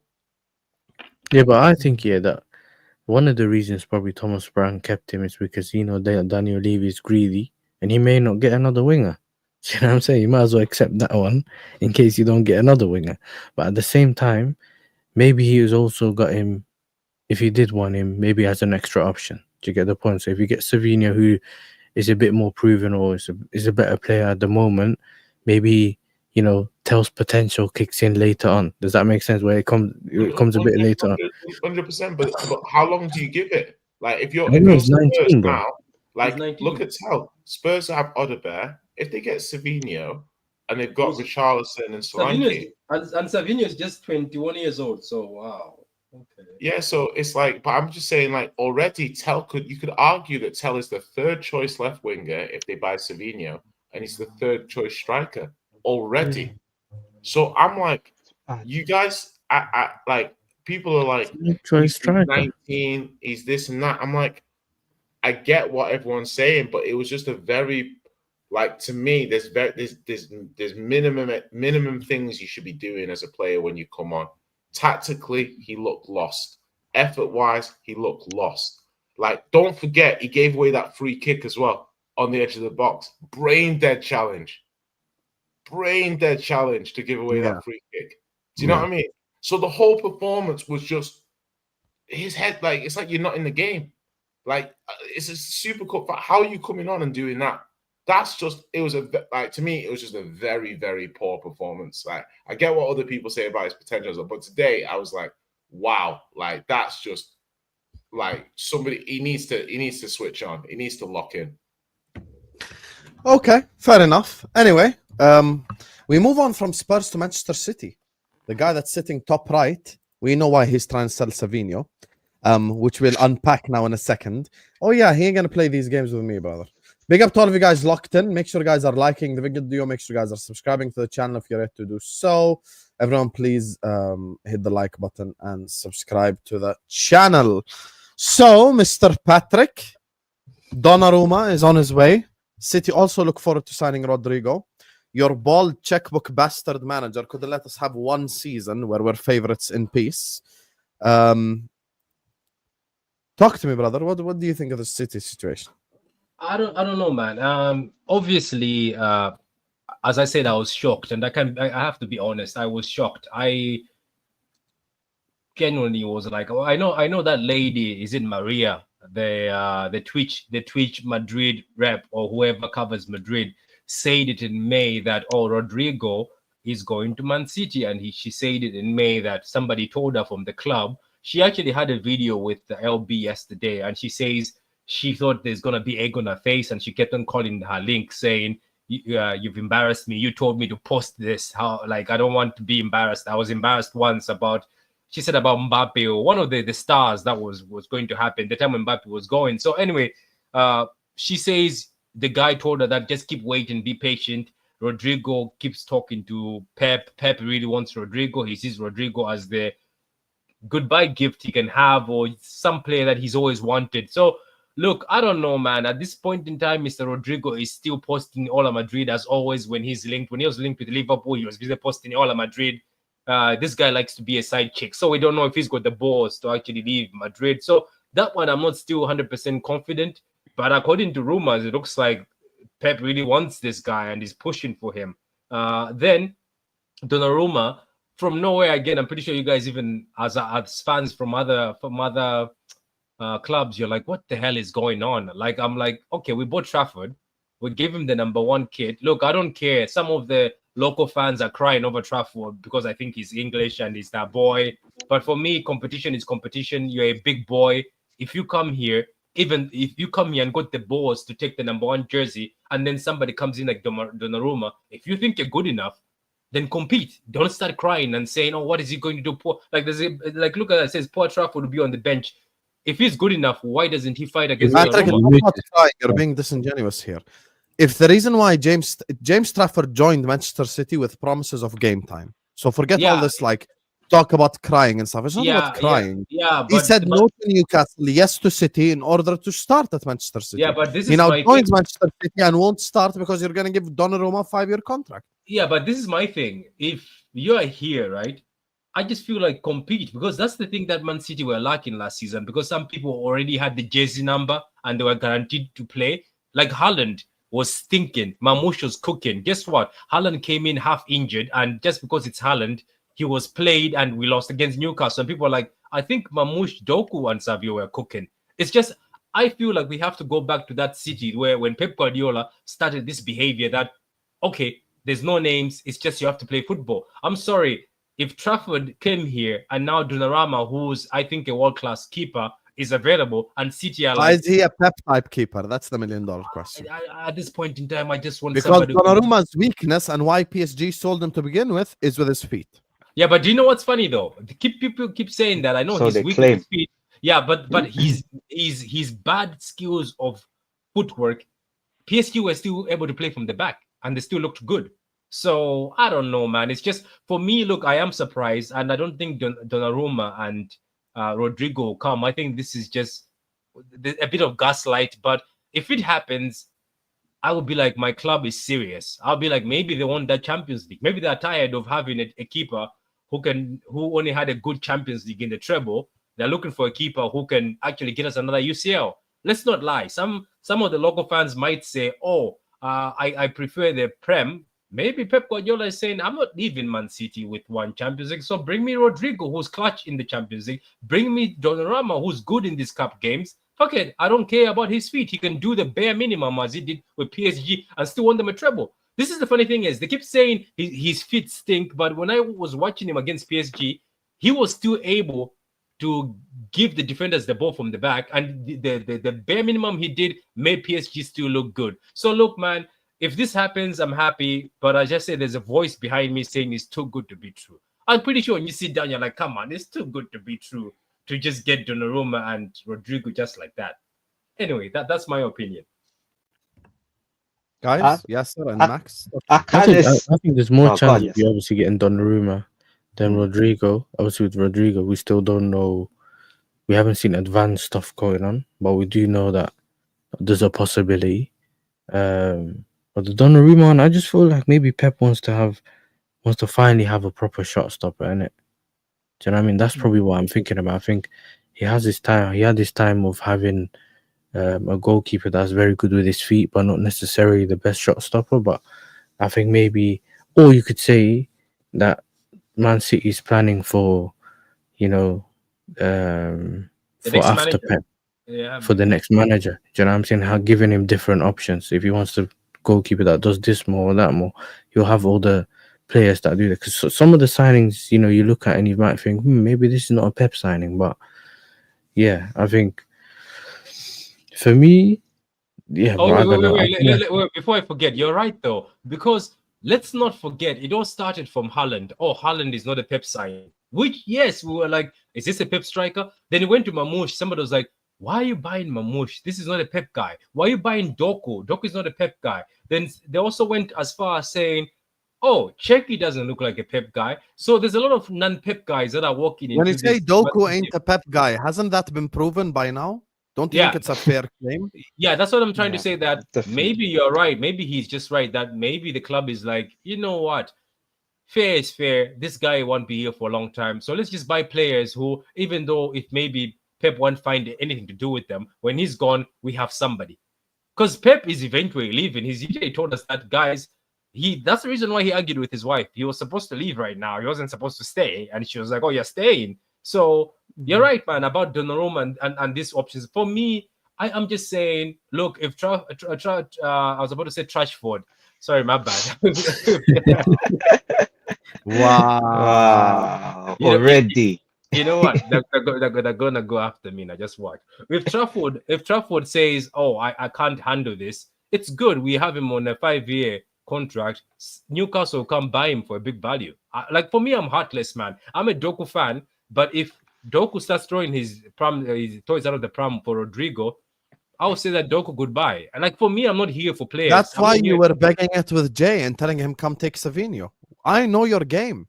Yeah, but I think that one of the reasons probably Thomas Brown kept him is because Daniel Levy is greedy and he may not get another winger. You know what I'm saying? You might as well accept that one in case you don't get another winger. But at the same time, maybe he has also got him, if he did want him, maybe as an extra option. Do you get the point? So if you get Savinho, who is a bit more proven or is a better player at the moment, maybe, Tell's potential kicks in later on. Does that make sense? Where it comes a bit later on. 100%. But how long do you give it? Like, if you're 19, bro. now, like, look at Tell. Spurs have Odebear. If they get Savinho and they've got Richarlison and Solanke. And Savinho is just 21 years old. So, wow. Okay. Yeah, so it's like, but I'm just saying, like, already you could argue that Tell is the 3rd choice left winger if they buy Savinho, and he's the 3rd choice striker already. So I'm like, you guys, I like, people are like, he's 19, he's this and that. I'm like, I get what everyone's saying, but it was just a very, like, to me, there's minimum things you should be doing as a player when you come on. Tactically, he looked lost. Effort-wise, he looked lost. Like, don't forget, he gave away that free kick as well. on the edge of the box. Brain dead challenge to give away Yeah. that free kick. Do you know what I mean? So the whole performance was just his head, like, it's like you're not in the game. Like, it's a super cup. How are you coming on and doing that? That's just, it was to me, it was just a very, very poor performance. Like, I get what other people say about his potential, but today I was like, wow, like, that's just like somebody, he needs to switch on. He needs to lock in. Okay, fair enough. Anyway, we move on from Spurs to Manchester City. The guy that's sitting top right, we know why he's trying to sell Savinho, which we'll unpack now in a second. Oh yeah, he ain't gonna play these games with me, brother. Big up to all of you guys locked in. Make sure you guys are liking the video. Make sure you guys are subscribing to the channel if you're ready to do so. Everyone, please hit the like button and subscribe to the channel. So, Mr. Patrick, Donnarumma is on his way. City also look forward to signing Rodrygo. Your bald checkbook bastard manager could let us have one season where we're favorites in peace. Talk to me, brother. What do you think of the City situation? I don't know, man. Obviously, as I said, I was shocked, and I have to be honest. I was shocked. I genuinely was like, oh, I know that lady, is it Maria, the Twitch Madrid rep, or whoever covers Madrid, said it in May that, oh, Rodrygo is going to Man City, and she said it in May that somebody told her from the club. She actually had a video with the LB yesterday, and she says she thought there's gonna be egg on her face, and she kept on calling her link, saying, "You've embarrassed me. You told me to post this. How, like, I don't want to be embarrassed. I was embarrassed once about." She said about Mbappe, or one of the stars that was going to happen the time Mbappe was going. So anyway, she says the guy told her that just keep waiting, be patient. Rodrygo keeps talking to Pep. Pep really wants Rodrygo. He sees Rodrygo as the goodbye gift he can have, or some player that he's always wanted. So look, I don't know, man. At this point in time, Mr. Rodrygo is still posting Ola Madrid as always. When he was linked with Liverpool, he was busy posting Ola Madrid. This guy likes to be a side chick, so we don't know if he's got the balls to actually leave Madrid. So that one, I'm not still 100% confident. But according to rumors, it looks like Pep really wants this guy and is pushing for him. Then Donnarumma, from nowhere again. I'm pretty sure you guys, even as fans from other clubs, you're like, what the hell is going on? Like, I'm like, okay, we bought Trafford, we gave him the #1 kid. Look, I don't care. Some of the local fans are crying over Trafford because I think he's English and he's that boy. But for me, competition is competition. You're a big boy. If you come here, even if you come here and got the balls to take the #1 jersey, and then somebody comes in like Donnarumma, if you think you're good enough, then compete. Don't start crying and saying, "Oh, what is he going to do?" Poor, like look at that. It says poor Trafford will be on the bench. If he's good enough, why doesn't he fight against Patrick, Donnarumma? you're being disingenuous here. If the reason why James Trafford joined Manchester City with promises of game time, so forget all this like talk about crying and stuff. It's not about crying. He said no to Newcastle, yes to City in order to start at Manchester City. Yeah, but this he is now my joins thing. Manchester City and won't start because you're going to give Donnarumma a 5-year contract. Yeah, but this is my thing. If you are here, right, I just feel like compete, because that's the thing that Man City were lacking last season, because some people already had the jersey number and they were guaranteed to play. Like Haaland was thinking, Mamouche was cooking. Guess what? Haaland came in half injured, and just because it's Haaland, he was played and we lost against Newcastle. And people are like, I think Mamouche, Doku, and Savio were cooking. It's just, I feel like we have to go back to that City where when Pep Guardiola started this behavior that, okay, there's no names, it's just you have to play football. I'm sorry, if Trafford came here and now Donnarumma, who's I think a world-class keeper, is available, and City are like, why is he a Pep type keeper? That's the $1 million question. At this point in time, I just want because somebody. Donnarumma's weakness and why PSG sold him to begin with is with his feet. Yeah, but do you know what's funny though? People keep saying that. I know So he's they weak claim. with his feet. Yeah, but his bad skills of footwork, PSG were still able to play from the back and they still looked good. So I don't know, man. It's just, for me, look, I am surprised, and I don't think Donnarumma and Rodrygo will come. I think this is just a bit of gaslight. But if it happens, I would be like, my club is serious. I'll be like, maybe they won that Champions League. Maybe they're tired of having a keeper who only had a good Champions League in the treble. They're looking for a keeper who can actually get us another UCL. let's not lie. Some of the local fans might say, "Oh, I prefer the Prem." Maybe Pep Guardiola is saying, "I'm not leaving Man City with one Champions League, so bring me Rodrygo, who's clutch in the Champions League. Bring me Donnarumma, who's good in these cup games. Fuck it, I don't care about his feet. He can do the bare minimum as he did with PSG and still won them a treble." This is the funny thing is they keep saying his feet stink, but when I was watching him against PSG, he was still able to give the defenders the ball from the back, and the bare minimum he did made PSG still look good. So look, man, if this happens, I'm happy, but I just say there's a voice behind me saying it's too good to be true. I'm pretty sure when you sit down, you're like, come on, it's too good to be true to just get Donnarumma and Rodrygo just like that. Anyway, that's my opinion. Guys, Yasser and I- Max. I I kind think, of. I think there's more Oh, chance God, of yes. you obviously getting Donnarumma than Rodrygo. Obviously, with Rodrygo, we still don't know. We haven't seen advanced stuff going on, but we do know that there's a possibility. But the Donnarumma one, I just feel like maybe Pep wants to finally have a proper shot stopper, innit? Do you know what I mean? That's probably what I'm thinking about. I think he has this time. He had this time of having a goalkeeper that's very good with his feet, but not necessarily the best shot stopper. But I think maybe, or you could say that Man City is planning for, you know, The for next after manager. Pep, Yeah, for the next manager. Do you know what I'm saying? How giving him different options. If he wants to goalkeeper that does this more or that more, you'll have all the players that do that. Because some of the signings, you know, you look at and you might think, maybe this is not a Pep signing. But yeah, I think for me, yeah, Oh, bro, I don't know. wait, before I forget, you're right though, because let's not forget it all started from Haaland. Oh, Haaland is not a Pep signing. Which, yes, we were like, is this a Pep striker? Then it went to Mamouche. Somebody was like, why are you buying Mamouche? This is not a Pep guy. Why are you buying Doku? Doku is not a Pep guy. Then they also went as far as saying, oh, Cheki doesn't look like a Pep guy. So there's a lot of non-Pep guys that are walking into When you say this. Doku ain't a Pep guy, hasn't that been proven by now? Don't you think Yeah. it's a fair claim? Yeah, that's what I'm trying to Yeah, say. That definitely. maybe you're right. Maybe he's just right. That maybe the club is like, you know what? Fair is fair. This guy won't be here for a long time. So let's just buy players who, even though if maybe Pep won't find anything to do with them, when he's gone, we have somebody. Because Pep is eventually leaving. He's usually told us that, guys, that's the reason why he argued with his wife. He was supposed to leave right now. He wasn't supposed to stay. And she was like, oh, you're staying. So you're right, man, about Donnarumma and these options. For me, I'm just saying, look, if I was about to say Trashford. Sorry, my bad. Wow. You know, Already. you know what? They're gonna go after me now. Just watch. If Trafford says, "Oh, I can't handle this," it's good. We have him on a 5-year contract. Newcastle will come buy him for a big value. Like for me, I'm heartless, man. I'm a Doku fan, but if Doku starts throwing his toys out of the pram for Rodrygo, I would say that Doku goodbye. And like for me, I'm not here for players. That's I'm why not you here- were begging it with Jay and telling him, come take Savinho. I know your game.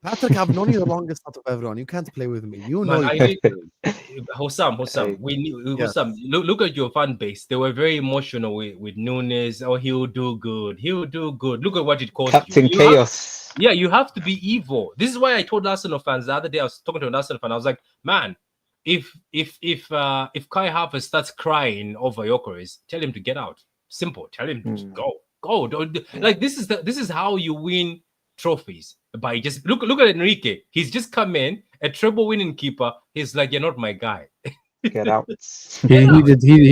Patrick, I've known you the longest out of everyone. You can't play with me. You know Man, you I can't need Hossam. We knew Yeah. Hossam. Look at your fan base. They were very emotional with Nunes. Oh, he'll do good. He'll do good. Look at what it cost Captain you. Chaos. You have to be evil. This is why I told Arsenal fans the other day. I was talking to an Arsenal fan. I was like, man, if Kai Havertz starts crying over Gyökeres, tell him to get out. Simple. Tell him to go. Like this is how you win trophies, by just look at Enrique. He's just come in, a treble winning keeper. He's like, you're not my guy. Get out. He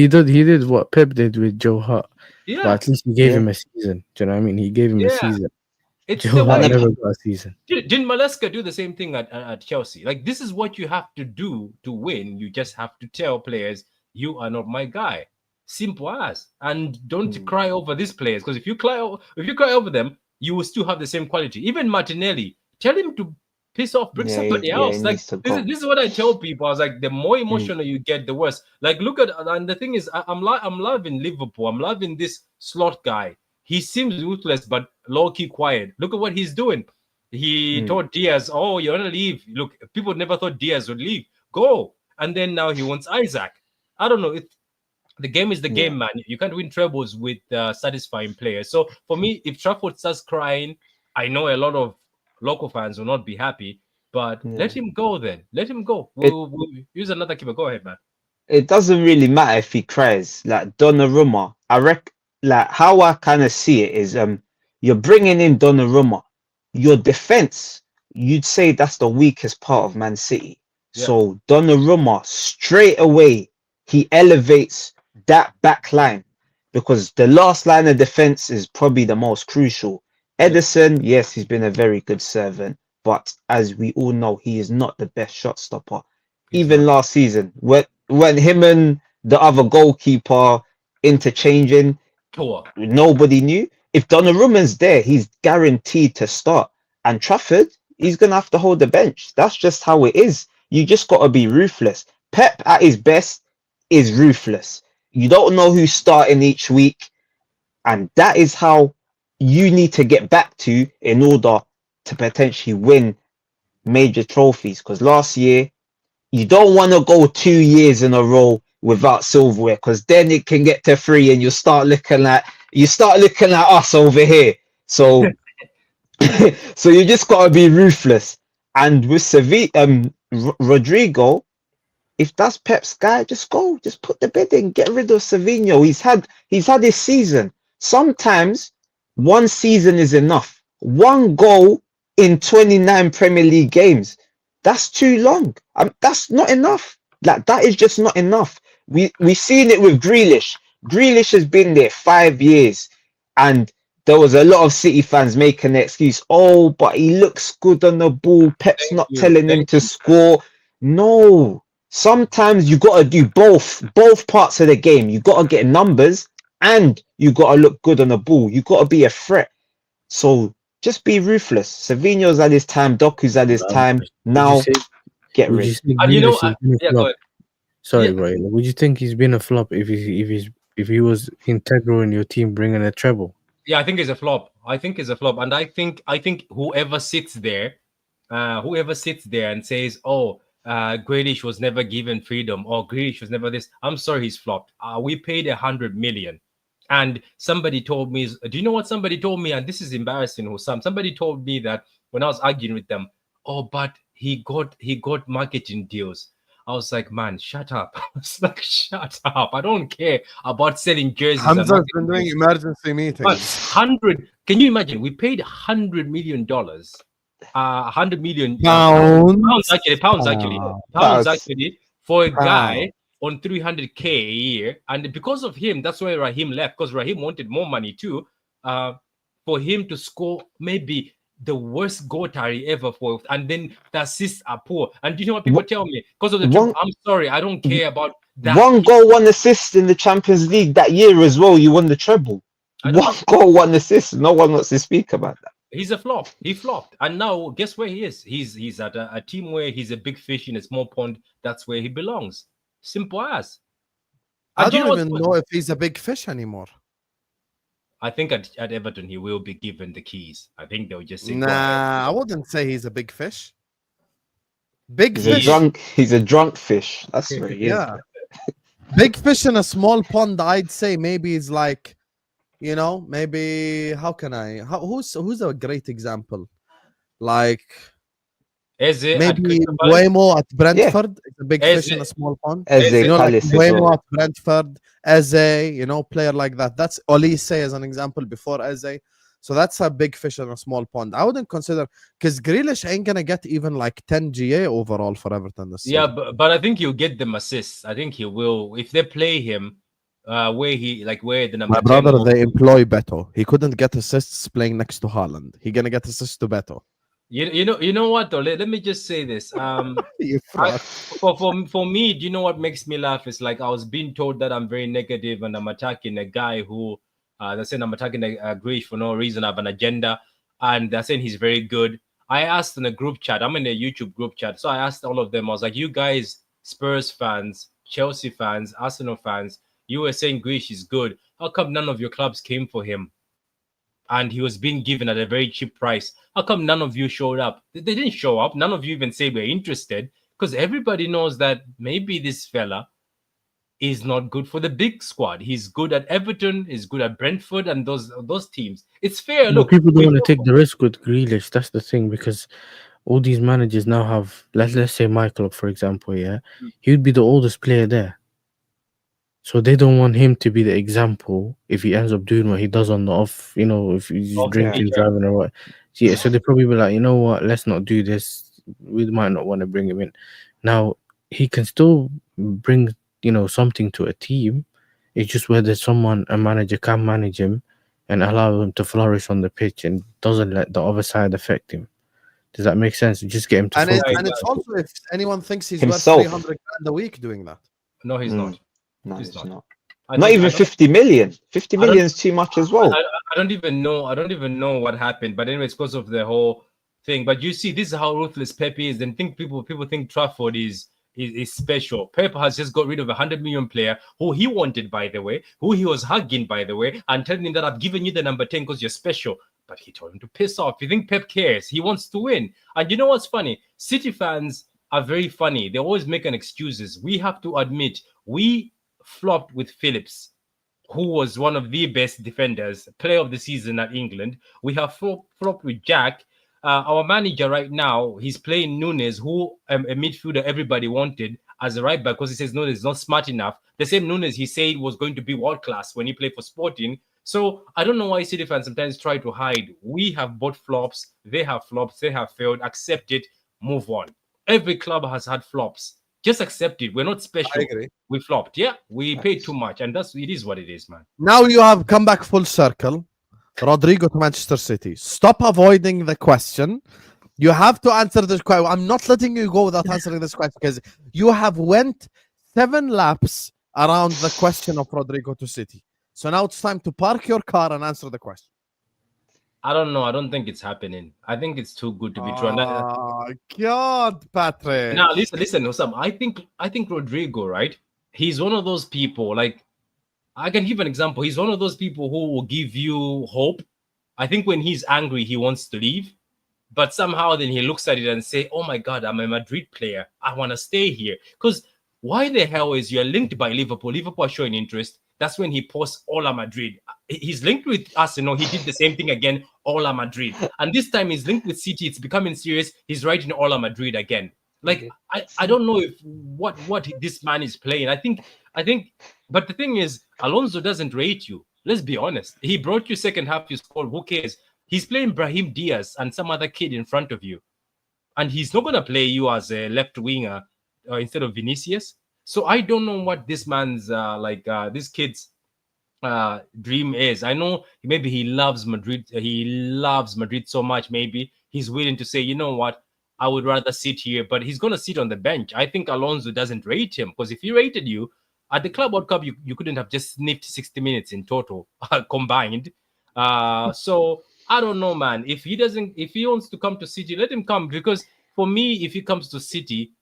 did what Pep did with Joe Hart. But Yeah, at least he gave Yeah. him a season. Do you know what I mean? He gave him a Yeah. season. it's Joe the Hart way. never got a season. Didn't Maleska do the same thing at Chelsea? Like, this is what you have to do to win. You just have to tell players, you are not my guy. Simple as. And don't cry over these players, because if you cry over them, you will still have the same quality. Even Martinelli, tell him to piss off, bring somebody else. he Like, needs to this go. is what I tell people. I was like, the more emotional you get, the worse. Like, look at, and the thing is, I'm loving Liverpool. I'm loving this Slot guy. He seems ruthless, but low-key quiet. Look at what he's doing. He told Diaz, oh, you're going to leave. Look, people never thought Diaz would leave. Go. And then now he wants Isak. I don't know. The game is the game, man. You can't win trebles with satisfying players. So for me, if Trafford starts crying, I know a lot of local fans will not be happy, but let him go then. Let him go. We'll use another keeper. Go ahead, man. it doesn't really matter if he cries. Like Donnarumma, like how I kind of see it is you're bringing in Donnarumma. Your defense, you'd say that's the weakest part of Man City. Yeah. So Donnarumma straight away he elevates that back line because the last line of defense is probably the most crucial. Edison, yes, he's been a very good servant, but as we all know, he is not the best shot stopper. Even last season, when him and the other goalkeeper interchanging, nobody knew. If Donnarumma's there, he's guaranteed to start. And Trafford, he's gonna have to hold the bench. That's just how it is. You just gotta be ruthless. Pep at his best is ruthless. You don't know who's starting each week, and that is how you need to get back to in order to potentially win major trophies. Because last year, you don't want to go 2 years in a row without silverware, because then it can get to 3 and you start looking at us over here. So so you just gotta be ruthless. And with Rodrygo, if that's Pep's guy, just put the bid in, get rid of Savinho. He's had his season. Sometimes one season is enough. 1 goal in 29 Premier League games. That's too long. That's not enough. Like, that is just not enough. We've seen it with Grealish. Grealish has been there 5 years, and there was a lot of City fans making the excuse, oh, but he looks good on the ball. Pep's not telling him to score. No. Sometimes you got to do both parts of the game. You got to get numbers and you got to look good on the ball. You got to be a threat. So just be ruthless. Savinho's at his time. Doku's at his time. Now, get rid. And you know, sorry, bro. Would you think he's been a flop if he was integral in your team bringing a treble? Yeah, I think it's a flop. And I think whoever sits there and says, "Oh, Grealish was never given freedom," or Grealish was never this, I'm sorry, he's flopped. We paid 100 million. And somebody told me, do you know what somebody told me? And this is embarrassing, Hussam. Somebody told me that when I was arguing with them, oh, but he got marketing deals. I was like, man, shut up. I was like, shut up. I don't care about selling jerseys. Hamza's been doing emergency meetings. Can you imagine? We paid $100 million. 100 million pounds actually for a guy on 300k a year, and because of him, that's why Raheem left, because Raheem wanted more money too, for him to score maybe the worst goal tally ever for, and then the assists are poor. And do you know what people tell me? Because of the I'm sorry, I don't care about that. 1 goal, 1 assist in the Champions League that year as well. You won the treble. 1 goal, 1 assist. No one wants to speak about that. He's a flop. He flopped, and now guess where he is? He's at a team where he's a big fish in a small pond. That's where he belongs. Simple as. I don't even know if he's a big fish anymore. I think at Everton he will be given the keys. I think they'll just say, nah, I wouldn't say he's a big fish. Big he's fish. He's a drunk fish. That's what he is. Yeah. Big fish in a small pond. I'd say maybe he's like, you know, maybe who's a great example? Like maybe Buemo at Brentford. It's a big fish in a small pond. You know, like Buemo at Brentford, Eze, you know, player like that. That's Olise as an example before Eze. So that's a big fish in a small pond. I wouldn't consider, because Grealish ain't gonna get even like 10 GA overall for Everton this season. Yeah, but I think he'll get them assists. I think he will, if they play him where the number. My brother, they employ Beto. He couldn't get assists playing next to Haaland. He gonna get assists to Beto. You know what though? Let me just say this. For me, do you know what makes me laugh? Is like I was being told that I'm very negative and I'm attacking a guy who they're saying I'm attacking a Grealish for no reason. I have an agenda, and they're saying he's very good. I asked in a group chat. I'm in a YouTube group chat, so I asked all of them. I was like, you guys, Spurs fans, Chelsea fans, Arsenal fans, you were saying Grealish is good. How come none of your clubs came for him? And he was being given at a very cheap price. How come none of you showed up? They didn't show up. None of you even say we're interested, because everybody knows that maybe this fella is not good for the big squad. He's good at Everton, he's good at Brentford, and those teams. It's fair. Look, people don't want to take the risk with Grealish. That's the thing, because all these managers now have, let's say Michael, for example, yeah, he would be the oldest player there. So they don't want him to be the example if he ends up doing what he does on the off, if he's Off the drinking, pitch, driving, or what. Yeah, so they probably be like, you know what, let's not do this. We might not want to bring him in. Now, he can still bring, something to a team. It's just whether a manager can manage him and allow him to flourish on the pitch and doesn't let the other side affect him. Does that make sense? Just get him to And, focus. it's also if anyone thinks he's Himself. worth 300 grand a week doing that. No, he's not. No, He's it's not. not. I Not don't- even I don't- 50 million. 50 I don't- million is too much as well. I don't even know. I don't even know what happened. But anyway, it's because of the whole thing. But you see, this is how ruthless Pep is. And people think Trafford is special. Pep has just got rid of a 100 million player who he wanted, by the way, who he was hugging, by the way, and telling him that I've given you the number 10 because you're special. But he told him to piss off. You think Pep cares? He wants to win. And you know what's funny? City fans are very funny. They always make an excuses. We have to admit we flopped with Phillips, who was one of the best defenders, player of the season at England. We have flopped with Jack. Our manager right now, he's playing Nunes, who a midfielder everybody wanted as a right back because he says Nunes is not smart enough. The same Nunes he said was going to be world class when he played for Sporting. So I don't know why City fans sometimes try to hide. We have both flops. They have flops. They have failed. Accept it. Move on. Every club has had flops. Just accept it. We're not special. I agree. We flopped. Yeah, we paid too much, and it is what it is, man. Now you have come back full circle. Rodrygo to Manchester City. Stop avoiding the question. You have to answer this question. I'm not letting you go without answering this question because you have went 7 laps around the question of Rodrygo to City. So now it's time to park your car and answer the question. I don't know. I don't think it's happening. I think it's too good to be true. Oh, God, Patrick. Now, listen, Osam. I think Rodrygo, right? He's one of those people. Like, I can give an example. He's one of those people who will give you hope. I think when he's angry, he wants to leave, but somehow then he looks at it and say, "Oh my God, I'm a Madrid player. I want to stay here." Because why the hell is you're linked by Liverpool? Liverpool are showing interest. That's when he posts Hola Madrid. He's linked with Arsenal. He did the same thing again, Hola Madrid. And this time he's linked with City. It's becoming serious. He's writing Hola Madrid again. Like, I don't know if what this man is playing. I think, but the thing is, Alonso doesn't rate you. Let's be honest. He brought you second half, you scored. Who cares? He's playing Brahim Diaz and some other kid in front of you. And he's not going to play you as a left winger instead of Vinicius. So I don't know what this man's this kid's dream is. I know maybe he loves Madrid. He loves Madrid so much. Maybe he's willing to say, you know what, I would rather sit here, but he's going to sit on the bench. I think Alonso doesn't rate him because if he rated you at the Club World Cup, you couldn't have just sniffed 60 minutes in total combined. So I don't know, man. If he wants to come to City, let him come, because for me, if he comes to City,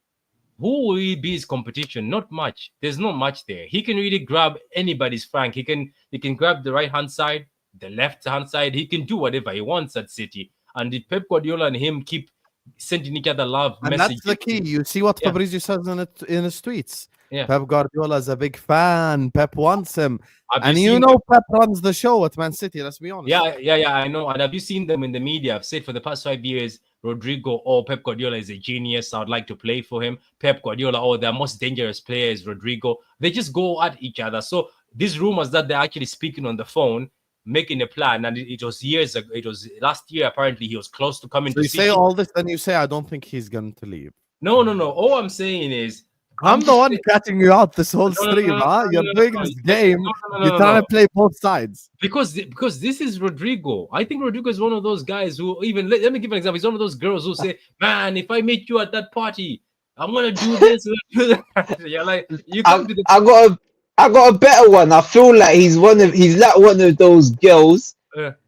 who will he be his competition? Not much. There's not much there. He can really grab anybody's flank. He can grab the right hand side, the left hand side. He can do whatever he wants at City. And if Pep Guardiola and him keep sending each other love And messages, that's the key. You see what Yeah. Fabrizio says in his tweets. Yeah. Pep Guardiola is a big fan. Pep wants him. Have And you you seen know Pep runs the show at Man City. Let's be honest. Yeah, I know. And have you seen them in the media? I've said for the past 5 years, Rodrygo, Pep Guardiola is a genius. I would like to play for him. Pep Guardiola, their most dangerous player is Rodrygo. They just go at each other. So these rumors that they're actually speaking on the phone, making a plan, and it was years ago. It was last year. Apparently, he was close to coming So to you City. say all this, then you say, I don't think he's going to leave. No. All I'm saying is, I'm the one catching you out this whole stream, huh? You're doing this game. You're trying to play both sides. Because this is Rodrygo. I think Rodrygo is one of those guys who even let me give an example. He's one of those girls who say, "Man, if I meet you at that party, I'm gonna do this." You're like, you come to the I got a better one. I feel like he's like one of those girls.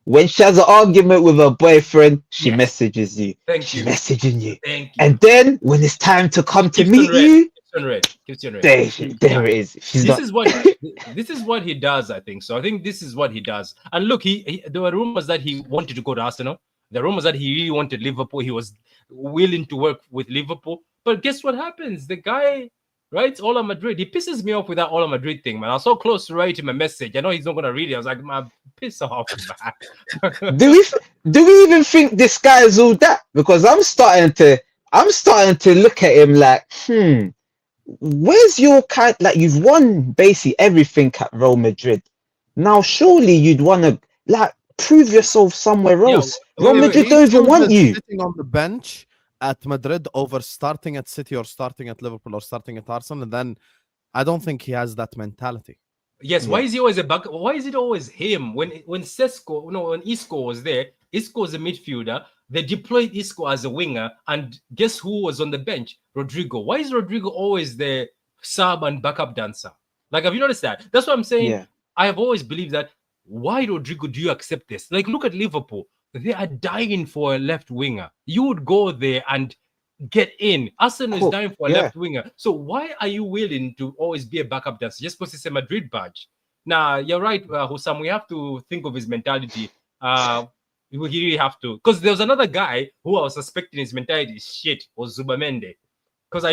When she has an argument with her boyfriend, she messages you. She's messaging you. Thank you. And then when it's time to come to meet you, there it is. This is what he does, I think. So I think this is what he does. And look, there were rumors that he wanted to go to Arsenal. There were rumors that he really wanted Liverpool. He was willing to work with Liverpool. But guess what happens? The guy writes Hola Madrid. He pisses me off with that Hola Madrid thing, man. I was so close to write him a message. I know he's not going to read it. I was like, man, piss off, man. do we even think this guy is all that? Because I'm starting to look at him like, where's your kind? Like you've won basically everything at Real Madrid. Now surely you'd want to like prove yourself somewhere Yeah, else. Real wait, wait, Madrid He don't even want chooses you. sitting on the bench at Madrid over starting at City or starting at Liverpool or starting at Arsenal, and then I don't think he has that mentality. Yes, why Yeah. is he always a back? Why is it always him? When Sesko, no, when Isco was there, Isco was a midfielder. They deployed Isco as a winger, and guess who was on the bench? Rodrygo. Why is Rodrygo always the sub and backup dancer? Like, have you noticed that? That's what I'm saying. Yeah. I have always believed that. Why, Rodrygo, do you accept this? Like, look at Liverpool. They are dying for a left winger. You would go there and get in. Arsenal is Cool. dying for a Yeah. left winger. So why are you willing to always be a backup dancer just because it's a Madrid badge? Nah, you're right, Hussam. We have to think of his mentality. We really have to. Because there was another guy who I was suspecting his mentality is shit was Zubamende. Because I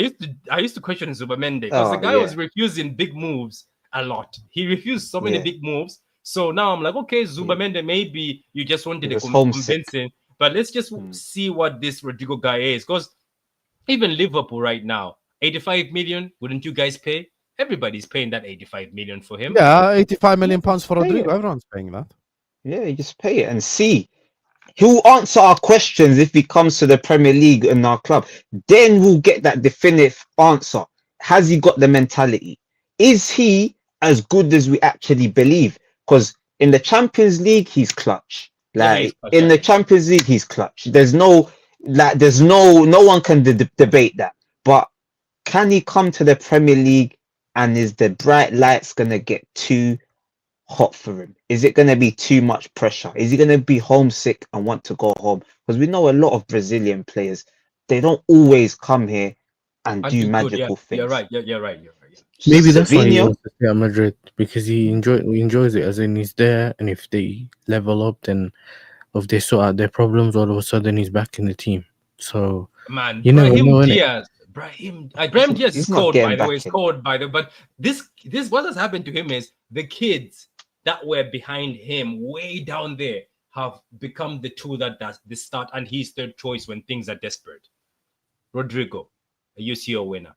used to question Zubamende because the Oh, guy yeah. was refusing big moves a lot. He refused so many Yeah. big moves. So now I'm like, okay, Zubamende, maybe you just wanted He to was homesick. convince him. But let's just Hmm. see what this Rodrygo guy is. Because even Liverpool right now, 85 million, wouldn't you guys pay? Everybody's paying that 85 million for him. Yeah, 85 million pounds for Pay Rodrigo. it. Everyone's paying that. Yeah, you just pay it and see. He'll answer our questions if he comes to the Premier League in our club. Then we'll get that definitive answer. Has he got the mentality? Is he as good as we actually believe? Because in the Champions League, he's clutch. Yeah, he's Like in the clutch. Champions League, he's clutch. There's no one can debate that. But can he come to the Premier League and is the bright lights gonna get too hot for him? Is it going to be too much pressure? Is he going to be homesick and want to go home? Because we know a lot of Brazilian players, they don't always come here and And do do good. Yeah, magical things. you're right. You're right. Yeah. Maybe that's why he Savinho, wants to stay at Madrid because he enjoys it. As in, he's there, and if they level up, then if they sort out their problems, all of a sudden he's back in the team. So Man, you never Brahim know, innit? Diaz. Brahim Diaz he's is not cold, getting by the way. back It's in. cold, by the way. But this what has happened to him is the kids that were behind him, way down there, have become the two that does the start, and he's third choice when things are desperate. Rodrygo, a UCO winner.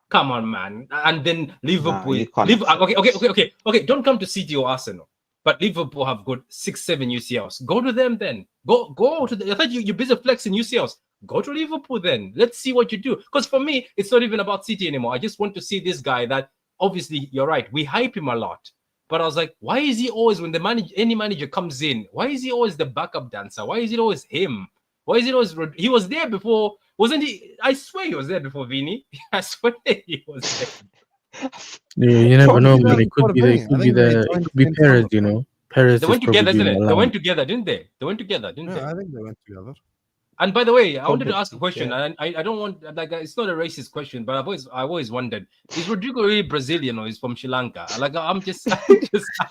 Come on, man. And then Liverpool. you can't accept Okay. Don't come to City or Arsenal. But Liverpool have got 6-7 UCLs. Go to them then. Go to the. I thought you're busy flexing UCLs. Go to Liverpool then. Let's see what you do. Because for me, it's not even about City anymore. I just want to see this guy that obviously you're right. We hype him a lot. But I was like, why is he always when any manager comes in? Why is he always the backup dancer? Why is it always him? Why is it always he was there before? Wasn't he? I swear he was there before Vini. I swear he was there. You never know, Probably man. It before could be Vini. it could I be think they it joined could be the same Perez. summer. You know, Perez They is went probably together, isn't doing it? They Milan. went together, didn't they? They went together, didn't they? Yeah, I think they went together. And by the way, I wanted to ask a Probably, question, yeah. and I don't want like it's not a racist question, but I've always wondered: is Rodrygo really Brazilian or is from Sri Lanka? Like I'm just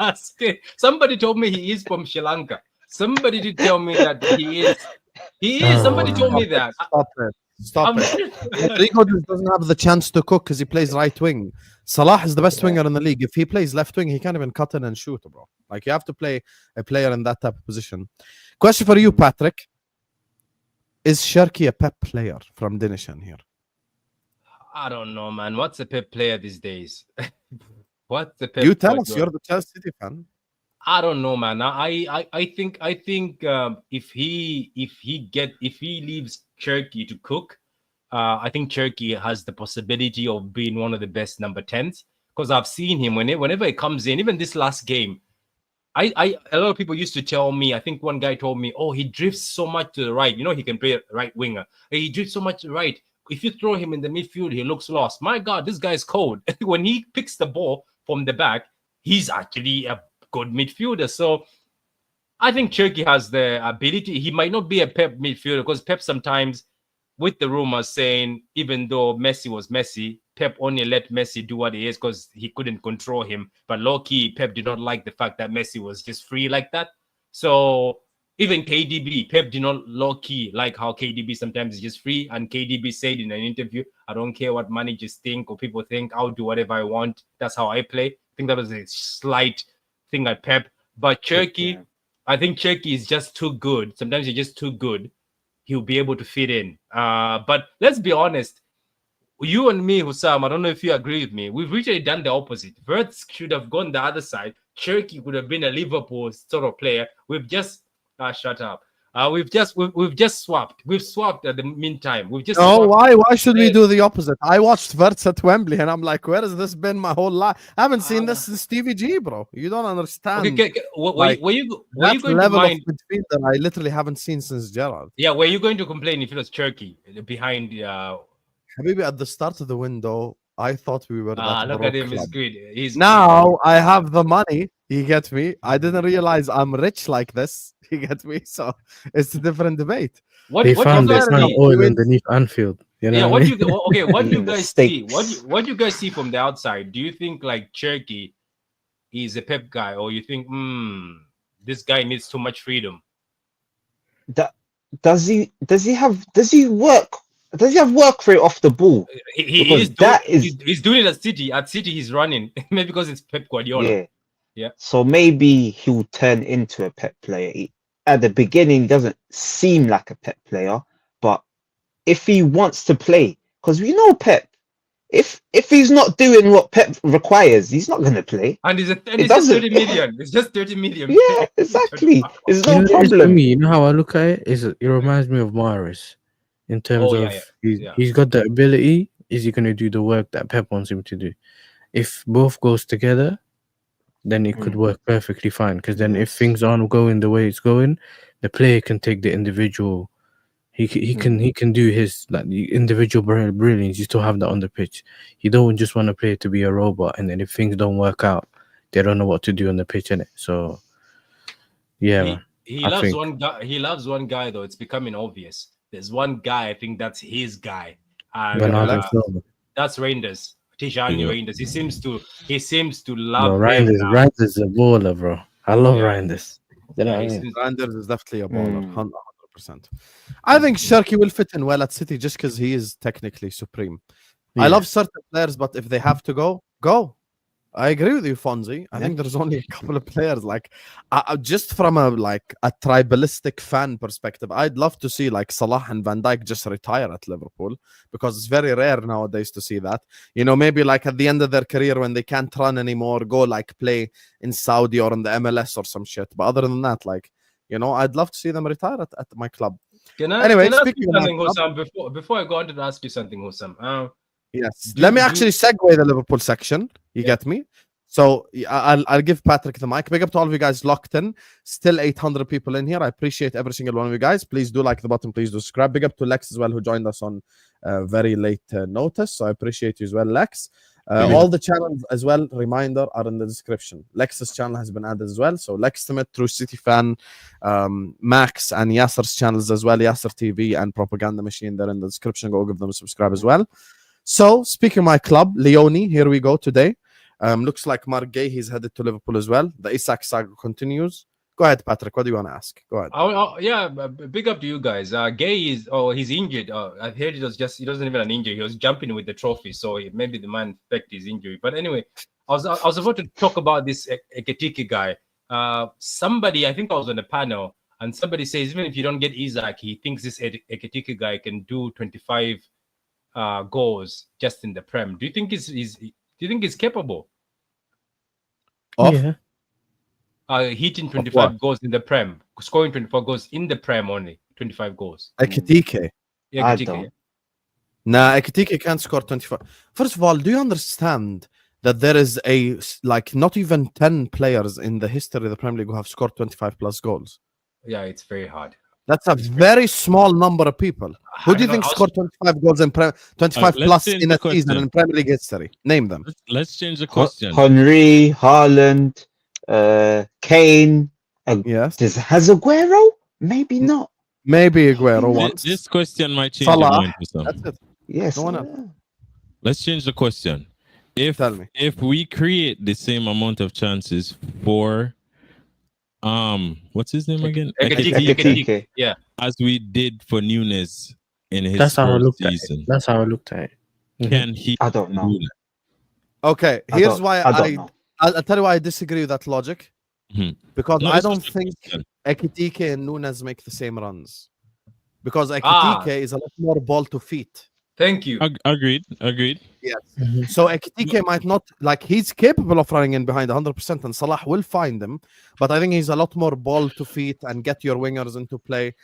asking. Somebody told me he is from Sri Lanka. Somebody did tell me that he is. He is. Somebody told me that. Stop it. Rodrigo just doesn't have the chance to cook because he plays right wing. Salah is the best Yeah. winger in the league. If he plays left wing, he can't even cut in and shoot, bro. Like you have to play a player in that type of position. Question for you, Patrick. Is Sharky a Pep player from Dinishan here? I don't know, man. What's a Pep player these days? What's the Pep? You tell coach? us. You're the Chelsea City fan. I don't know, man. I think if he leaves Turkey to cook, I think Turkey has the possibility of being one of the best number 10s because I've seen him whenever he comes in. Even this last game, a lot of people used to tell me. I think one guy told me, "Oh, he drifts so much to the right. You know, he can play right winger. He drifts so much to the right. If you throw him in the midfield, he looks lost. My God, this guy's cold. When he picks the ball from the back, he's actually a good midfielder. So I think Turkey has the ability. He might not be a Pep midfielder because Pep sometimes, with the rumors saying, even though Messi was Messi, Pep only let Messi do what he is because he couldn't control him. But low-key, Pep did not like the fact that Messi was just free like that. So even KDB, Pep did not low-key like how KDB sometimes is just free. And KDB said in an interview, I don't care what managers think or people think. I'll do whatever I want. That's how I play. I think that was a slight thing at Pep. But Turkey, Yeah. I think Turkey is just too good. Sometimes you're just too good. He'll be able to fit in. But let's be honest. you and me, Hussam, I don't know if you agree with me. We've really done the opposite. Wirtz should have gone the other side. Cherky could have been a Liverpool sort of player. We've just shut up. We've just swapped. We've swapped at the meantime. We've just Oh, swapped. why should we do the opposite? I watched Wirtz at Wembley and I'm like, where has this been my whole life? I haven't seen this since Stevie G, bro. You don't understand. Okay. Like, Were you that going to level of mind? midfielder I literally haven't seen since Gerrard. Yeah, were you going to complain if it was Cherky behind? Maybe at the start of the window, I thought we were that Look broke at him. He's club. good. He's Now I have the money. You get me? I didn't realize I'm rich like this. You get me? So it's a different debate. What They you found guys see? oil underneath Anfield. You know Yeah, what I mean? what do you The guys see? stakes. What do you guys see from the outside? Do you think like Cherky is a Pep guy, or you think this guy needs too much freedom? Does he have work rate off the ball? Because He's doing it at City. At City, he's running. Maybe because it's Pep Guardiola. Yeah. So maybe he'll turn into a Pep player. At the beginning, doesn't seem like a Pep player, but if he wants to play, because we know Pep, if he's not doing what Pep requires, he's not going to play. And it's just 30 million. It's just 30 million. Yeah, exactly. There's no You know, for problem. me, you know how I look at it? It reminds me of Mahrez in terms of he's got the ability. Is he going to do the work that Pep wants him to do? If both goes together, then it could work perfectly fine. Because then if things aren't going the way it's going, the player can take the individual. He can do his like the individual brilliance. You still have that on the pitch. You don't just want to play to be a robot, and then if things don't work out, they don't know what to do on the pitch, innit? So yeah, he loves one guy. He loves one guy though. It's becoming obvious. There's one guy. I think that's his guy, and that's Reinders. Tijani Reinders. He seems to love. Reinders a baller, bro. I love Reinders. You know what I mean? Reinders is definitely a baller, 100%. I think Cherky will fit in well at City just because he is technically supreme. I love certain players, but if they have to go, go. I agree with you, Fonzie. I think there's only a couple of players. Like, just from a tribalistic fan perspective, I'd love to see like Salah and Van Dijk just retire at Liverpool, because it's very rare nowadays to see that. You know, maybe like at the end of their career when they can't run anymore, go like play in Saudi or in the MLS or some shit. But other than that, like, you know, I'd love to see them retire at my club. Anyway, speaking of something, Hussam, before I go on to ask you something, Hussam. Yes. Let me actually segue the Liverpool section. You get me? So I'll give Patrick the mic. Big up to all of you guys locked in. Still 800 people in here. I appreciate every single one of you guys. Please do like the button. Please do subscribe. Big up to Lex as well, who joined us on very late notice. So I appreciate you as well, Lex. All the channels as well, reminder, are in the description. Lex's channel has been added as well. So Lextimate, True City Fan, Max and Yasser's channels as well. Yasser TV and Propaganda Machine, they're in the description. Go give them a subscribe as well. So, speaking of my club, Leoni, here we go today. Looks like Mark Gay, he's headed to Liverpool as well. The Isak saga continues. Go ahead, Patrick. What do you want to ask? Go ahead. Big up to you guys. Gay is, he's injured. I heard it wasn't even an injury. He was jumping with the trophy, so maybe the man faked his injury. But anyway, I was about to talk about this Ekitike guy. Somebody, I think I was on the panel, and somebody says even if you don't get Isak, he thinks this Ekitike guy can do 25 goals just in the Prem. Do you think he's capable of hitting 25 goals in the Prem, scoring 24 goals in the Prem only, 25 goals? Ekitike. Yeah, Ekitike. Nah, Ekitike can't score 25. First of all, do you understand that there is not even 10 players in the history of the Premier League who have scored 25 plus goals? Yeah, it's very hard. That's a very small number of people. Who do you think scored 25 goals in 25 plus in a season in Premier League history? Name them. Let's change the question. Henry, Haaland, Kane. Yes. Has Aguero? Maybe not. Maybe Aguero once. This question might change Salah. your mind for some. That's it. Yes. No one else. Let's change the question. Tell me. If we create the same amount of chances for what's his name again? Ekitike. Yeah. As we did for Nunes in his That's how I first looked at season. it. That's how I looked at it. Can he? I don't know. do that? Okay, here's why I'll tell you why I disagree with that logic. Mhm. Because No, I it's don't just a think question. Ekitike and Nunes make the same runs. Because Ekitike is a lot more ball to feet. Thank you. Agreed. Yes. Mhm. So Ekitike might not, like, he's capable of running in behind 100%, and Salah will find him. But I think he's a lot more ball to feet and get your wingers into play.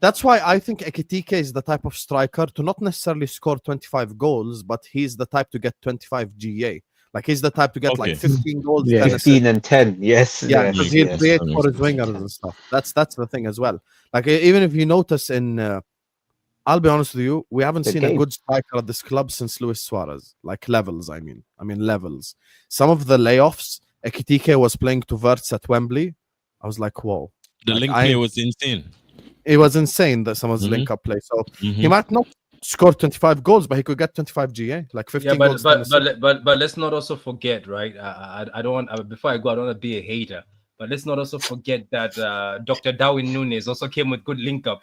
That's why I think Ekitike is the type of striker to not necessarily score 25 goals, but he's the type to get 25 GA. Like, he's the type to get like Okay. 15 goals, Yeah. 10 assists. 15 and 10. Yes, Yeah, yes, because Yeah, he'll yes. create that for his makes wingers 10. and stuff. That's the thing as well. Like, even if you notice I'll be honest with you, we haven't The seen a game. good striker at this club since Luis Suarez. Like, levels, I mean levels. Some of the layoffs, Ekitike was playing to Wirtz at Wembley. I was like, whoa. The Like, link play was insane. it was insane, that some of his Mhm. link-up play. So he Mhm. might not score 25 goals, but he could get 25 GA, like 15 Yeah, but goals. 10 assists. but let's not also forget, right? I don't want before I go, I don't want to be a hater, but let's not also forget that Dr. Darwin Nunes also came with good link up.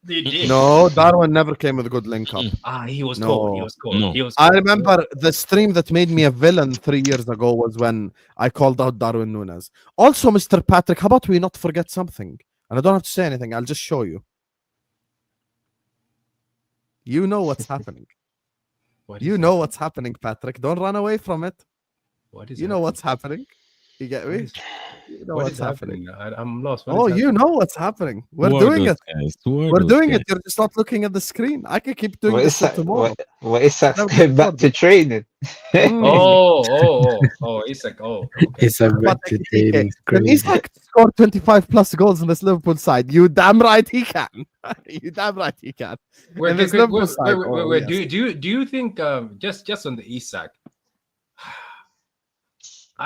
He did. No, Darwin never came with a good link-up. He was No. cold. He was cold. No. He was I cold. remember the stream that made me a villain 3 years ago was when I called out Darwin Nunes. Also, Mr. Patrick, how about we not forget something? And I don't have to say anything, I'll just show you. You know what's happening. What is You know what's happening, Patrick. Don't run away from it. What is You know what's happening. You get What me? is, You know what what's is happening. I'm lost. What Oh, is you know what's happening. We're Who are doing those it. guys? Who are We're those doing guys? it. You're just not looking at the screen. I can keep doing What this is till that? tomorrow. What Isak's Never going back to recorded. training? Isak. Oh, okay. It's a But bit Ekitike, training. can Isak score 25 plus goals in this Liverpool side? You damn right he can. You damn right he can. In this Liverpool side. Oh, yes. Do you think just on the Isak?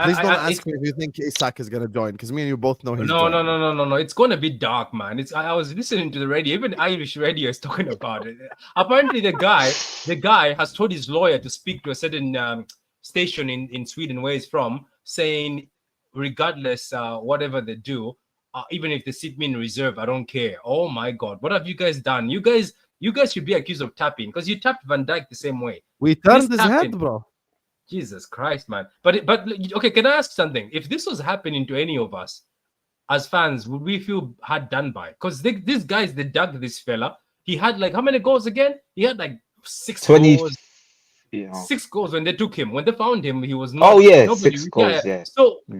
Please don't ask me if you think Isak is going to join, because me and you both know he's No. joining. It's gonna be dark, man. I was listening to the radio. Even Irish radio is talking about it. Apparently, the guy has told his lawyer to speak to a certain station in Sweden where he's from, saying, regardless whatever they do, even if they sit me in reserve, I don't care. Oh my God, what have you guys done? You guys should be accused of tapping, because you tapped Van Dijk the same way. We turned his tapping. head, bro. Jesus Christ, man. But okay, can I ask something? If this was happening to any of us as fans, would we feel hard done by? Because these guys, they dug this fella. He had like how many goals again? He had like 20. goals. Yeah. 6 goals when they took him. When they found him, he was not. Oh yeah, nobody, 6 goals. Yeah.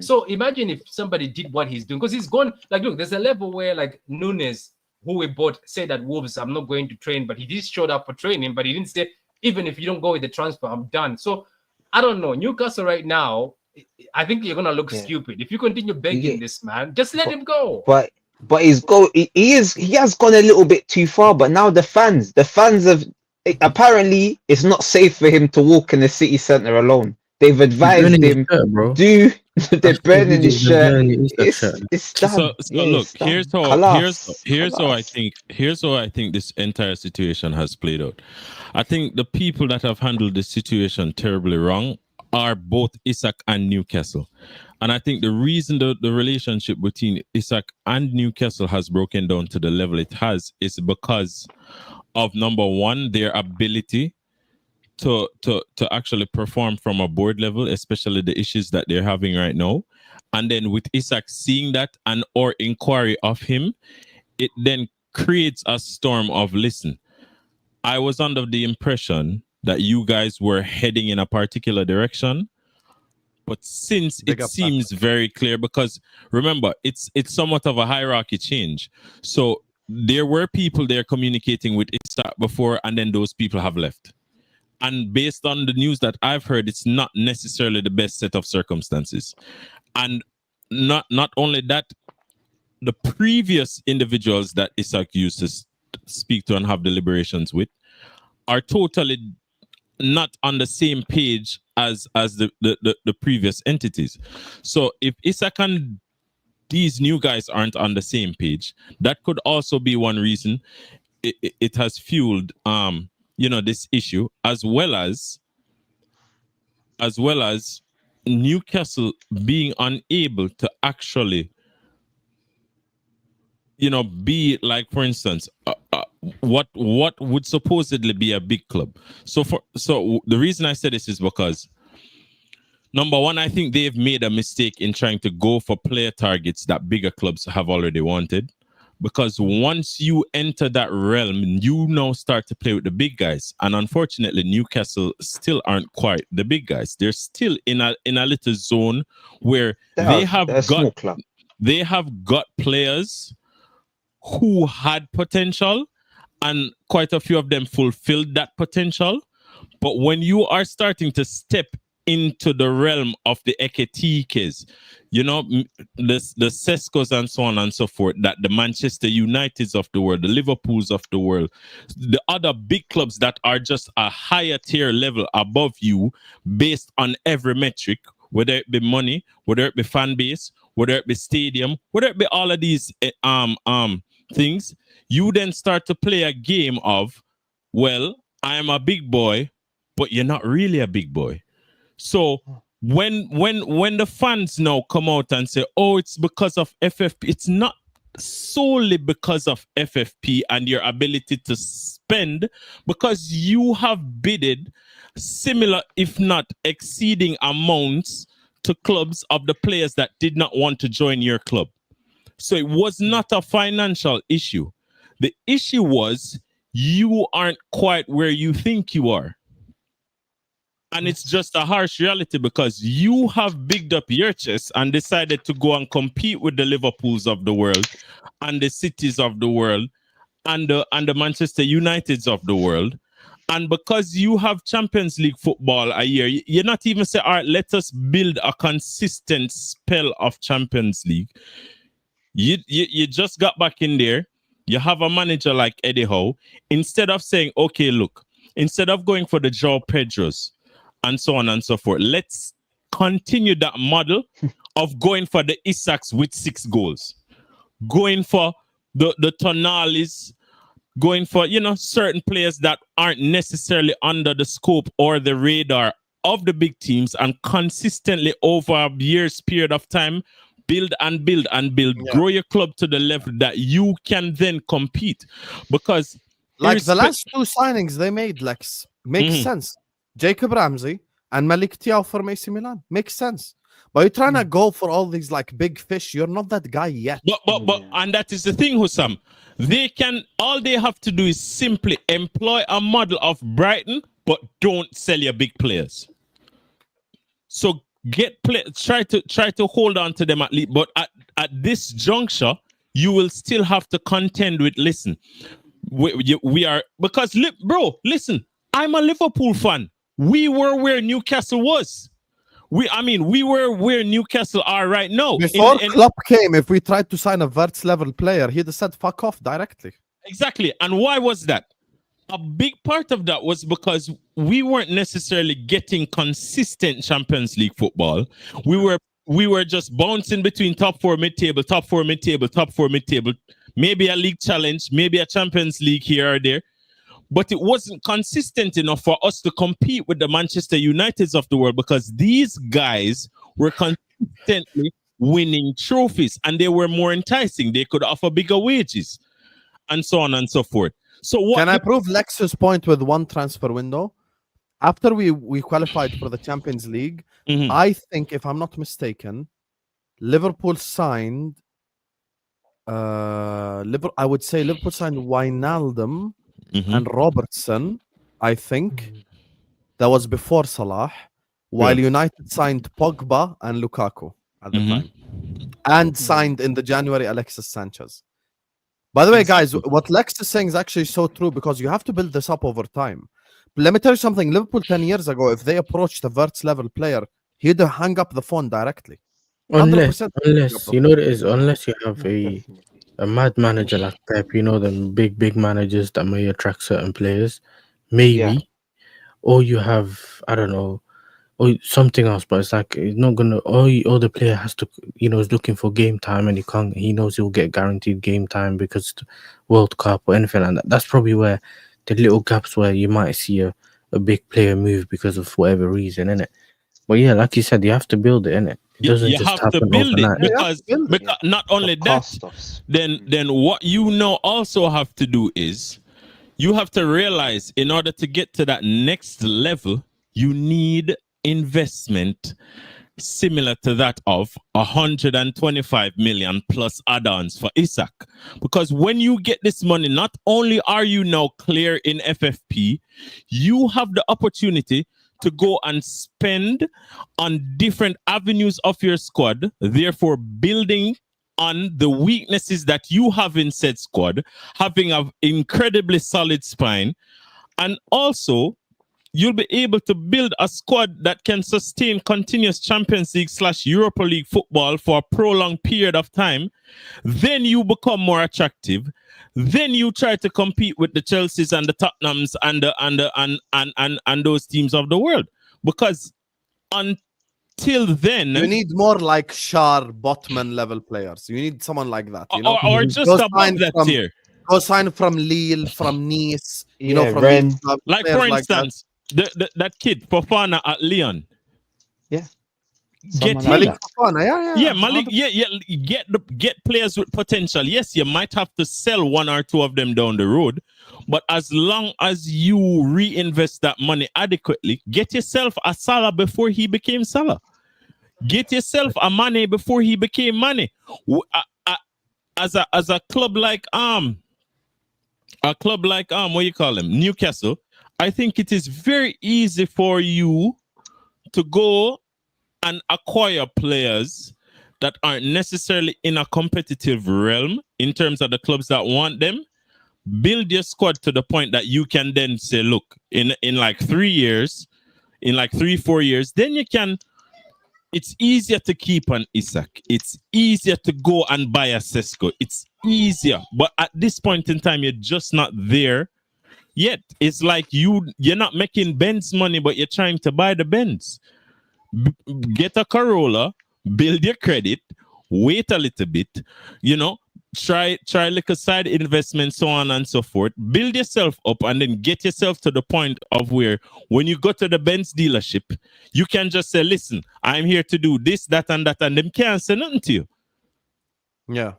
So imagine if somebody did what he's doing, because he's gone. Like, look, there's a level where like Nunes, who we bought, said at Wolves, I'm not going to train, but he did showed up for training, but he didn't say, even if you don't go with the transfer, I'm done. So I don't know. Newcastle right now, I think you're gonna look stupid if you continue begging this man. Just let him go. But he has gone a little bit too far. But now the fans have apparently it's not safe for him to walk in the city centre alone. They've advised him bro. they're burning his shirt. Shirt. It's done. So Yeah, look, it's done. here's how I think this entire situation has played out. I think the people that have handled the situation terribly wrong are both Isak and Newcastle. And I think the reason the relationship between Isak and Newcastle has broken down to the level it has is because of, number one, their ability to actually perform from a board level, especially the issues that they're having right now. And then with Isak seeing that and or inquiry of him, it then creates a storm of, listen, I was under the impression that you guys were heading in a particular direction, but since it seems very clear, because remember, it's somewhat of a hierarchy change. So there were people there communicating with Isak before, and then those people have left. And based on the news that I've heard, it's not necessarily the best set of circumstances. And not only that, the previous individuals that Isak used to speak to and have deliberations with are totally not on the same page as the previous entities. So if Isak and these new guys aren't on the same page, that could also be one reason it has fueled this issue, as well as Newcastle being unable to actually be like, for instance, what would supposedly be a big club. So the reason I said this is because, number one, I think they've made a mistake in trying to go for player targets that bigger clubs have already wanted, because once you enter that realm, you now start to play with the big guys. And unfortunately, Newcastle still aren't quite the big guys. They're still in a little zone where They're a small club. they have got players who had potential, and quite a few of them fulfilled that potential. But when you are starting to step into the realm of the Eketikes, you know, the Seskos and so on and so forth, that the Manchester Uniteds of the world, the Liverpools of the world, the other big clubs that are just a higher tier level above you based on every metric, whether it be money, whether it be fan base, whether it be stadium, whether it be all of these things, you then start to play a game of, well, I am a big boy, but you're not really a big boy. So when the fans now come out and say, oh, it's because of FFP, it's not solely because of FFP and your ability to spend, because you have bidded similar, if not exceeding amounts to clubs of the players that did not want to join your club. So it was not a financial issue. The issue was you aren't quite where you think you are. And it's just a harsh reality because you have bigged up your chest and decided to go and compete with the Liverpools of the world and the cities of the world and the Manchester Uniteds of the world. And because you have Champions League football a year, you're not even say, all right, let us build a consistent spell of Champions League. You just got back in there. You have a manager like Eddie Howe. Instead of saying, okay, look, instead of going for the João Pedros and so on and so forth, let's continue that model of going for the Isaks with 6 goals, going for the Tonalis, going for, you know, certain players that aren't necessarily under the scope or the radar of the big teams, and consistently over a year's period of time, build and build and build, grow your club to the level that you can then compete. Because like the last 2 signings they made, Lex, makes sense. Jacob Ramsey and Malik Thiaw for AC Milan makes sense. But you're trying to go for all these like big fish. You're not that guy yet. But and that is the thing, Hussam. All they have to do is simply employ a model of Brighton, but don't sell your big players. So try to hold on to them at least. But at this juncture, you will still have to contend with. Listen, we are, because listen, I'm a Liverpool fan. We were where Newcastle was. We were where Newcastle are right now. Before Klopp came, if we tried to sign a Wirtz level player, he'd have said fuck off directly. Exactly. And why was that? A big part of that was because we weren't necessarily getting consistent Champions League football. We were just bouncing between top 4 mid-table, top 4 mid-table, top 4 mid-table, maybe a league challenge, maybe a Champions League here or there. But it wasn't consistent enough for us to compete with the Manchester Uniteds of the world, because these guys were consistently winning trophies and they were more enticing. They could offer bigger wages and so on and so forth. So what can I prove Lex's point with one transfer window? After we qualified for the Champions League, I think, if I'm not mistaken, Liverpool signed I would say Liverpool signed Wijnaldum and Robertson. I think that was before Salah, while United signed Pogba and Lukaku at the time, and signed in the January Alexis Sanchez. By the way, guys, what Lex is saying is actually so true, because you have to build this up over time. But let me tell you something. Liverpool 10 years ago, if they approached a Wirtz level player, he'd hang up the phone directly. Unless you know what it is, unless you have a mad manager like Pep, you know, them big managers that may attract certain players, maybe, or you have, I don't know, or something else. But it's like, it's not gonna. All the player has to, you know, is looking for game time, and he knows he'll get guaranteed game time because the World Cup or anything like that. That's probably where the little gaps where you might see a big player move because of whatever reason, innit? But yeah, like you said, you have to build it, innit? It doesn't you just have happen to build overnight. it, because not only that, then what you now also have to do is you have to realize, in order to get to that next level, you need investment similar to that of 125 million plus add-ons for Isak. Because when you get this money, not only are you now clear in FFP, you have the opportunity to go and spend on different avenues of your squad, therefore building on the weaknesses that you have in said squad, having an incredibly solid spine, and also you'll be able to build a squad that can sustain continuous Champions League / Europa League football for a prolonged period of time. Then you become more attractive. Then you try to compete with the Chelseas and the Tottenhams and those teams of the world. Because until then, You need more like Shar, Botman level players. You need someone like that, you know, or just Go above sign that from- tier. Go sign from Lille, from Nice, you know, Yeah, from Rennes. these clubs, Like players for like that. instance, that kid Fofana at Leon. Yeah. Get Someone him. like Malik that. Fofana, yeah. Yeah, Malik. Yeah. Get players with potential. Yes, you might have to sell one or two of them down the road, but as long as you reinvest that money adequately, get yourself a Salah before he became Salah. Get yourself a Mane before he became Mane. As a club like what you call them, Newcastle, I think it is very easy for you to go and acquire players that aren't necessarily in a competitive realm in terms of the clubs that want them. Build your squad to the point that you can then say, look, in like 3 years, in like 3-4 years, then you can. It's easier to keep an Isak. It's easier to go and buy a Sesko. It's easier. But at this point in time, you're just not there yet. It's like you're not making Benz money, but you're trying to buy the Benz. Get a Corolla, build your credit, wait a little bit, try like a side investment, so on and so forth. Build yourself up and then get yourself to the point of where when you go to the Benz dealership, you can just say, listen, I'm here to do this, that, and them can't say nothing to you. Yeah.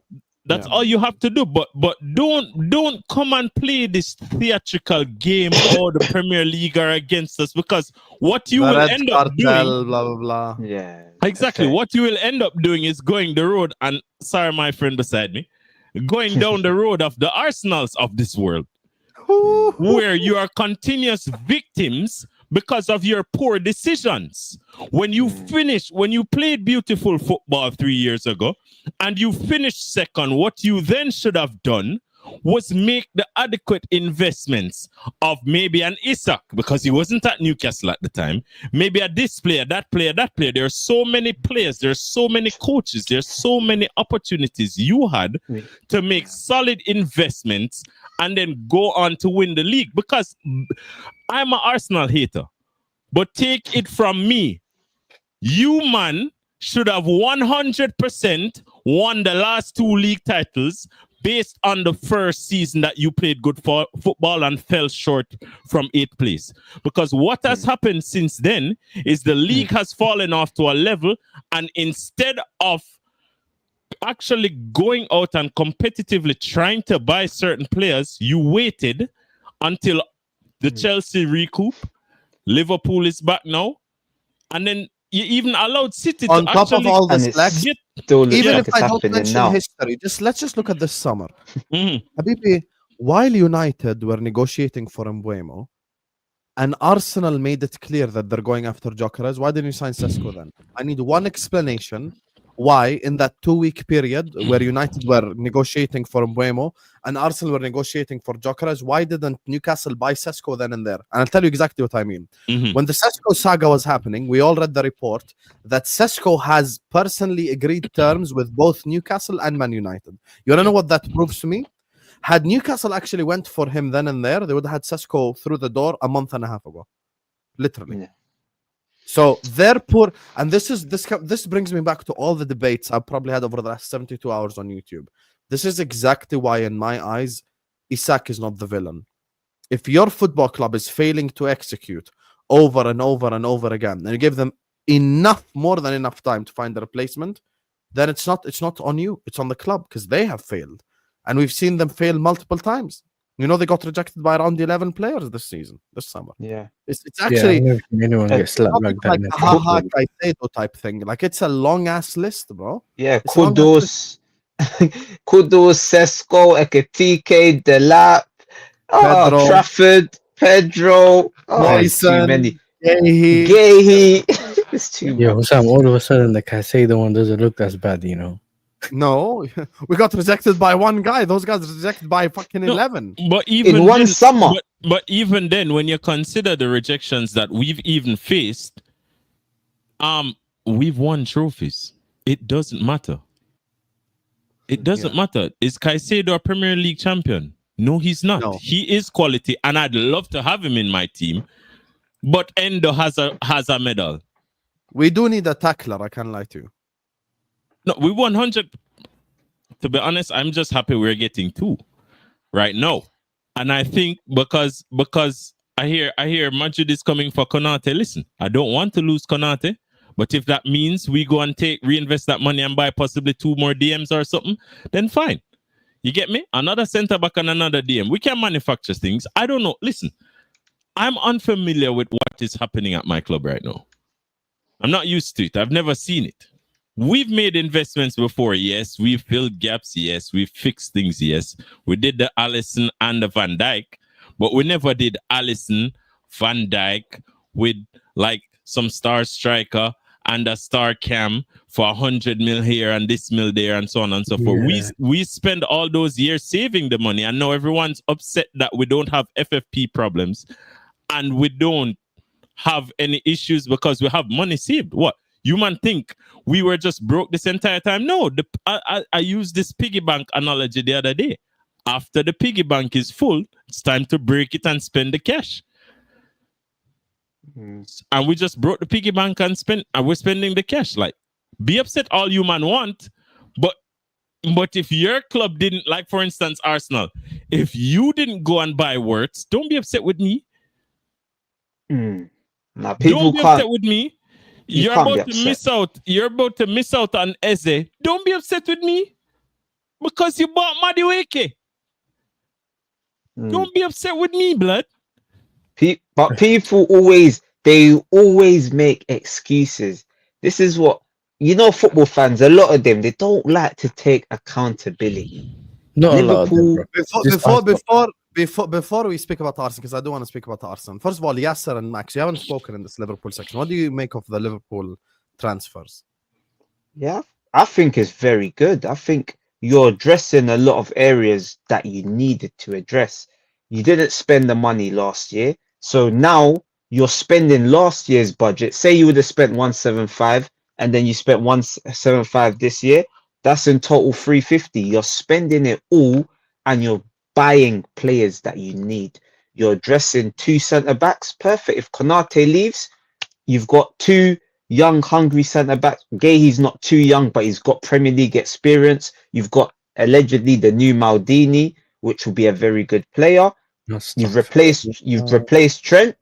That's all you have to do. But don't come and play this theatrical game or the Premier League are against us, because what you The will Red end up Cartel, doing, blah blah blah. Yeah. exactly, fair. what you will end up doing is going the road, and sorry, my friend beside me, going down the road of the Arsenals of this world, where you are continuous victims because of your poor decisions. When you played beautiful football 3 years ago and you finished second, what you then should have done was make the adequate investments of maybe an Isak, because he wasn't at Newcastle at the time, maybe a this player, that player. There are so many players, there's so many coaches, there's so many opportunities you had to make solid investments and then go on to win the league. Because I'm an Arsenal hater, but take it from me, you man should have 100% won the last 2 league titles based on the first season that you played good football and fell short from 8th place. Because what has happened since then is the league has fallen off to a level, and instead of actually going out and competitively trying to buy certain players, you waited until the Chelsea recoup, Liverpool is back now, and then you even allowed City On to top actually of all And this, it's Lex, still looks even like if it's I don't happening mention now. history, let's just look at this summer. Mhm. Habibi, while United were negotiating for Mbuemo and Arsenal made it clear that they're going after Gyökeres, why didn't you sign Sesko then? I need one explanation why in that 2-week period where United were negotiating for Mbuemo and Arsenal were negotiating for Gyökeres, why didn't Newcastle buy Sesko then and there? And I'll tell you exactly what I mean. Mhm. When the Sesko saga was happening, we all read the report that Sesko has personally agreed terms with both Newcastle and Man United. You want to know what that proves to me? Had Newcastle actually went for him then and there, they would have had Sesko through the door a month and a half ago. Literally. Yeah. So they're poor, and this brings me back to all the debates I've probably had over the last 72 hours on YouTube. This is exactly why, in my eyes, Isak is not the villain. If your football club is failing to execute over and over and over again, and you give them more than enough time to find a replacement, then it's not on you, it's on the club, because they have failed. And we've seen them fail multiple times. You know, they got rejected by around 11 players this season, this summer. Yeah. It's Yeah, I've actually never seen anyone get slapped not like that. like in a a ha-ha football. Caicedo type thing. Like, it's a long-ass list, bro. Yeah, It's a long-ass list. Kudus, Sesko, Ekitike, Delap, Pedro. Trafford, Pedro. Oh, it's too Morrison, many. Gahey. Gay. It's too Yo, much. Sam, all of a sudden the Caicedo one doesn't look as bad, you know. No, we got rejected by one guy. Those guys rejected by fucking No. 11. But even In one then, summer. but even then, when you consider the rejections that we've even faced, we've won trophies. It doesn't matter. It doesn't matter. Is Caicedo a Premier League champion? No, he's not. No. He is quality, and I'd love to have him in my team. But Endo has a medal. We do need a tackler, I can't lie to you. No, we 100. To be honest, I'm just happy we're getting 2 right now, and I think because I hear Madrid is coming for Konate. Listen, I don't want to lose Konate, but if that means we go and reinvest that money and buy possibly 2 more DMs or something, then fine. You get me? Another centre back and another DM. We can manufacture things. I don't know. Listen, I'm unfamiliar with what is happening at my club right now. I'm not used to it. I've never seen it. We've made investments before, yes. We've filled gaps, yes. We've fixed things, yes. We did the Alisson and the Van Dijk, but we never did Alisson, Van Dijk with like some star striker and a star cam for 100 mil here and this mil there and so on and so forth. We spend all those years saving the money, and now everyone's upset that we don't have FFP problems and we don't have any issues because we have money saved. What? You man think we were just broke this entire time? No, I used this piggy bank analogy the other day. After the piggy bank is full, it's time to break it and spend the cash. And we just broke the piggy bank and we're spending the cash. Like, be upset all you man want, but if your club didn't, like for instance Arsenal, if you didn't go and buy Wirtz, don't be upset with me. Now people Don't be can't. upset with me. You're can't be about to upset. miss out. You're about to miss out on Eze. Don't be upset with me because you bought Madueke. Don't be upset with me, blood. But people always make excuses. This is what, you know, football fans, a lot of them, they don't like to take accountability. Not a lot of them, bro. Before we speak about Arsenal, because I do want to speak about Arsenal. First of all, Yasser and Max, you haven't spoken in this Liverpool section. What do you make of the Liverpool transfers? Yeah, I think it's very good. I think you're addressing a lot of areas that you needed to address. You didn't spend the money last year, so now you're spending last year's budget. Say you would have spent 175 and then you spent 175 this year. That's in total 350. You're spending it all and you're buying players that you need. You're addressing 2 centre backs. Perfect. If Konate leaves, you've got 2 young, hungry centre backs. He's not too young, but he's got Premier League experience. You've got allegedly the new Maldini, which will be a very good player. You've replaced Trent.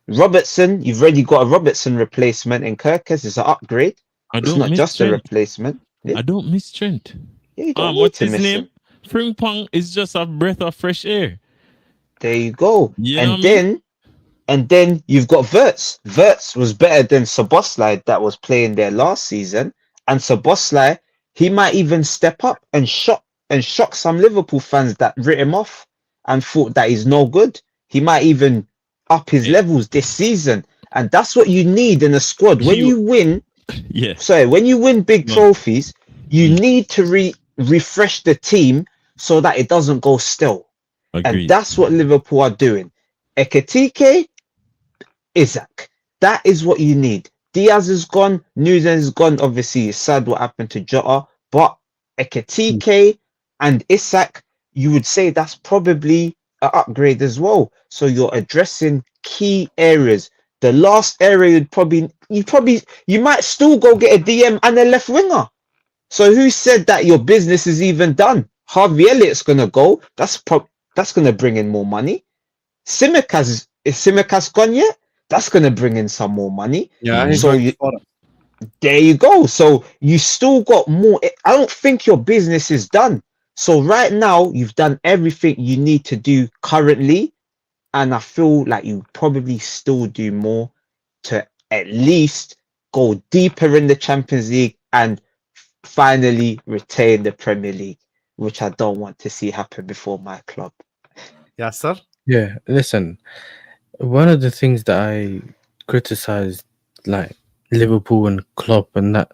Robertson, you've already got a Robertson replacement in Kirkes. It's an upgrade. It's not just a replacement. Yeah. I don't miss Trent. Yeah, you don't need what's to his miss name? him. Frimpong is just a breath of fresh air. There you go. You know what I And then you've got Wirtz. Wirtz was better than Szoboszlai that was playing there last season. And Szoboszlai, he might even step up and shock some Liverpool fans that writ him off and thought that he's no good. He might even up his levels this season. And that's what you need in a squad. When you win, when you win big trophies, you need to refresh the team so that it doesn't go stale. Agreed. And that's what Liverpool are doing. Ekitike, Isak. That is what you need. Diaz is gone. Nunez is gone. Obviously, it's sad what happened to Jota. But Ekitike and Isak, you would say that's probably an upgrade as well. So you're addressing key areas. The last area you might still go get a DM and a left winger. So who said that your business is even done? Harvey Elliott's gonna go. That's gonna bring in more money. Is Simicas gone yet? That's gonna bring in some more money. Yeah. So there you go. So you still got more. I don't think your business is done. So right now, you've done everything you need to do currently, and I feel like you probably still do more to at least go deeper in the Champions League and finally retain the Premier League, which I don't want to see happen before my club. Yes, sir. Yeah, listen, one of the things that I criticized, like Liverpool and Klopp and that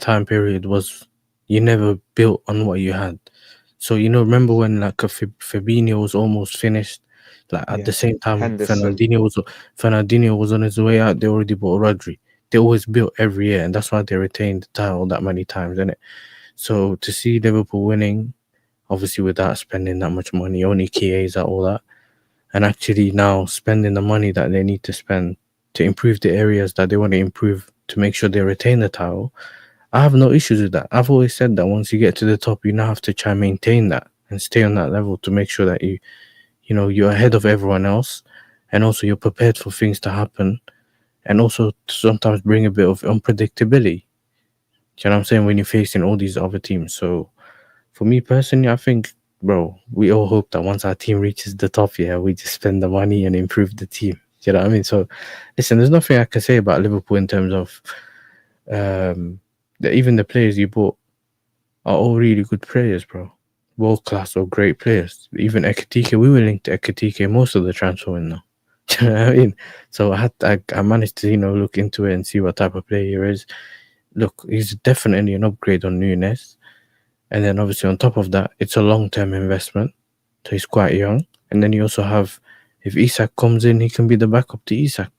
time period, was you never built on what you had. So remember when like Fabinho was almost finished, like at Yeah. the same time Henderson. Fernandinho was on his way out. They already bought Rodri. They always built every year, and that's why they retained the title that many times, innit? So to see Liverpool winning, obviously without spending that much money, only Chiesa, all that, and actually now spending the money that they need to spend to improve the areas that they want to improve to make sure they retain the title, I have no issues with that. I've always said that once you get to the top, you now have to try and maintain that and stay on that level to make sure that you're ahead of everyone else, and also you're prepared for things to happen, and also to sometimes bring a bit of unpredictability. Do you know what I'm saying? When you're facing all these other teams. So for me personally, I think, bro, we all hope that once our team reaches the top, we just spend the money and improve the team. Do you know what I mean? So listen, there's nothing I can say about Liverpool in terms of even the players you bought are all really good players, bro. World class or great players. Even Ekitike, we were linked to Ekitike most of the transfer window. Do you know what I mean? So I managed to look into it and see what type of player he is. Look, he's definitely an upgrade on Nunes. And then obviously on top of that, it's a long-term investment. So he's quite young. And then you also have, if Isak comes in, he can be the backup to Isak.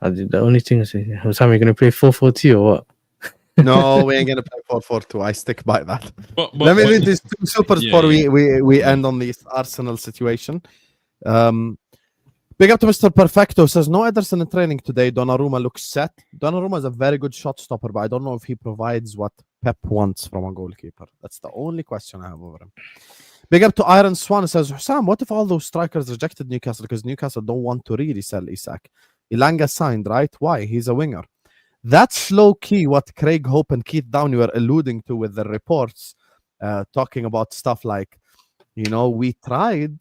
The only thing is, Sam, you going to play 4-4-2 or what? No, we ain't gonna play 4-4-2. I stick by that. But Let me read these two supers Yeah, before yeah. we end on this Arsenal situation. Big up to Mr. Perfecto. Says no Ederson in training today. Donnarumma looks set. Donnarumma is a very good shot stopper, but I don't know if he provides what Pep wants from a goalkeeper. That's the only question I have over him. Big up to Iron Swan. Says Sam, what if all those strikers rejected Newcastle because Newcastle don't want to really sell Isak? Ilanga signed, right? Why? He's a winger. That's low key what Craig Hope and Keith Downey were alluding to with the reports, talking about stuff like, we tried,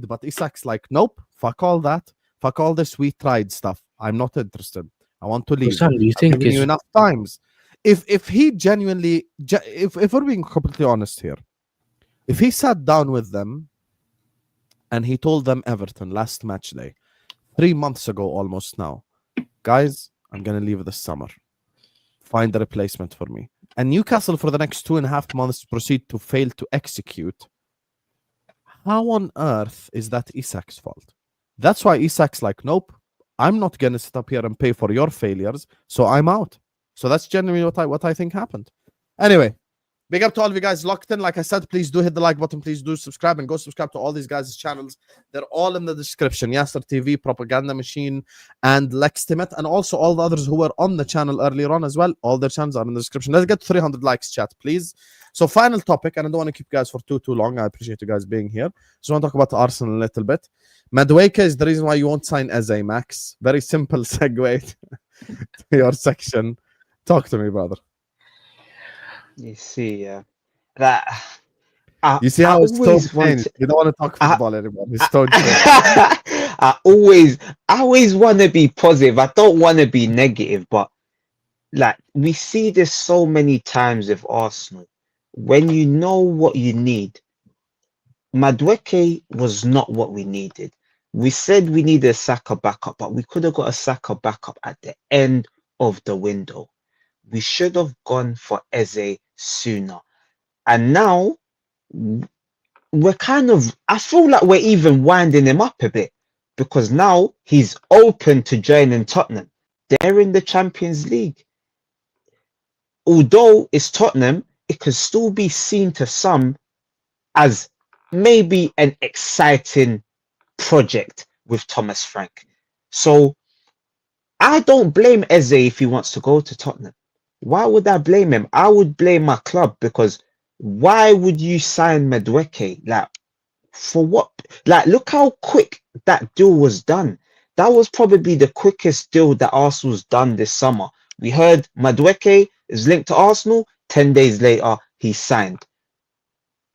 but Isak's like, nope, fuck all that, fuck all this, we tried stuff. I'm not interested. I want to leave. Sam, do you I've think given you enough times. If he genuinely, if we're being completely honest here, if he sat down with them and he told them Everton last match day, 3 months ago almost now, guys, I'm going to leave this summer. Find a replacement for me. And Newcastle for the next 2.5 months proceed to fail to execute. How on earth is that Isak's fault? That's why Isak's like, nope, I'm not going to sit up here and pay for your failures, so I'm out. So that's genuinely what I think happened. Anyway, big up to all of you guys locked in. Like I said, please do hit the like button. Please do subscribe and go subscribe to all these guys' channels. They're all in the description. Yasser TV, Propaganda Machine, and Lextimate, and also all the others who were on the channel earlier on as well. All their channels are in the description. Let's get 300 likes, chat, please. So final topic, and I don't want to keep you guys for too long. I appreciate you guys being here. Just want to talk about Arsenal a little bit. Madueke is the reason why you won't sign Eze, Max. Very simple segue to your section. Talk to me, brother. You see, that You see how it's always tone changed? You don't want to talk football anymore. It's tone changed. I always want to be positive. I don't want to be negative, but like we see this so many times with Arsenal. When you know what you need, Madueke was not what we needed. We said we needed a Saka backup, but we could have got a Saka backup at the end of the window. We should have gone for Eze sooner. And now we're I feel like we're even winding him up a bit, because now he's open to joining Tottenham. They're in the Champions League. Although it's Tottenham, it could still be seen to some as maybe an exciting project with Thomas Frank. So I don't blame Eze if he wants to go to Tottenham. Why would I blame him? I would blame my club, because why would you sign Madueke? Like, for what? Like, look how quick that deal was done. That was probably the quickest deal that Arsenal's done this summer. We heard Madueke is linked to Arsenal. 10 days later, he signed.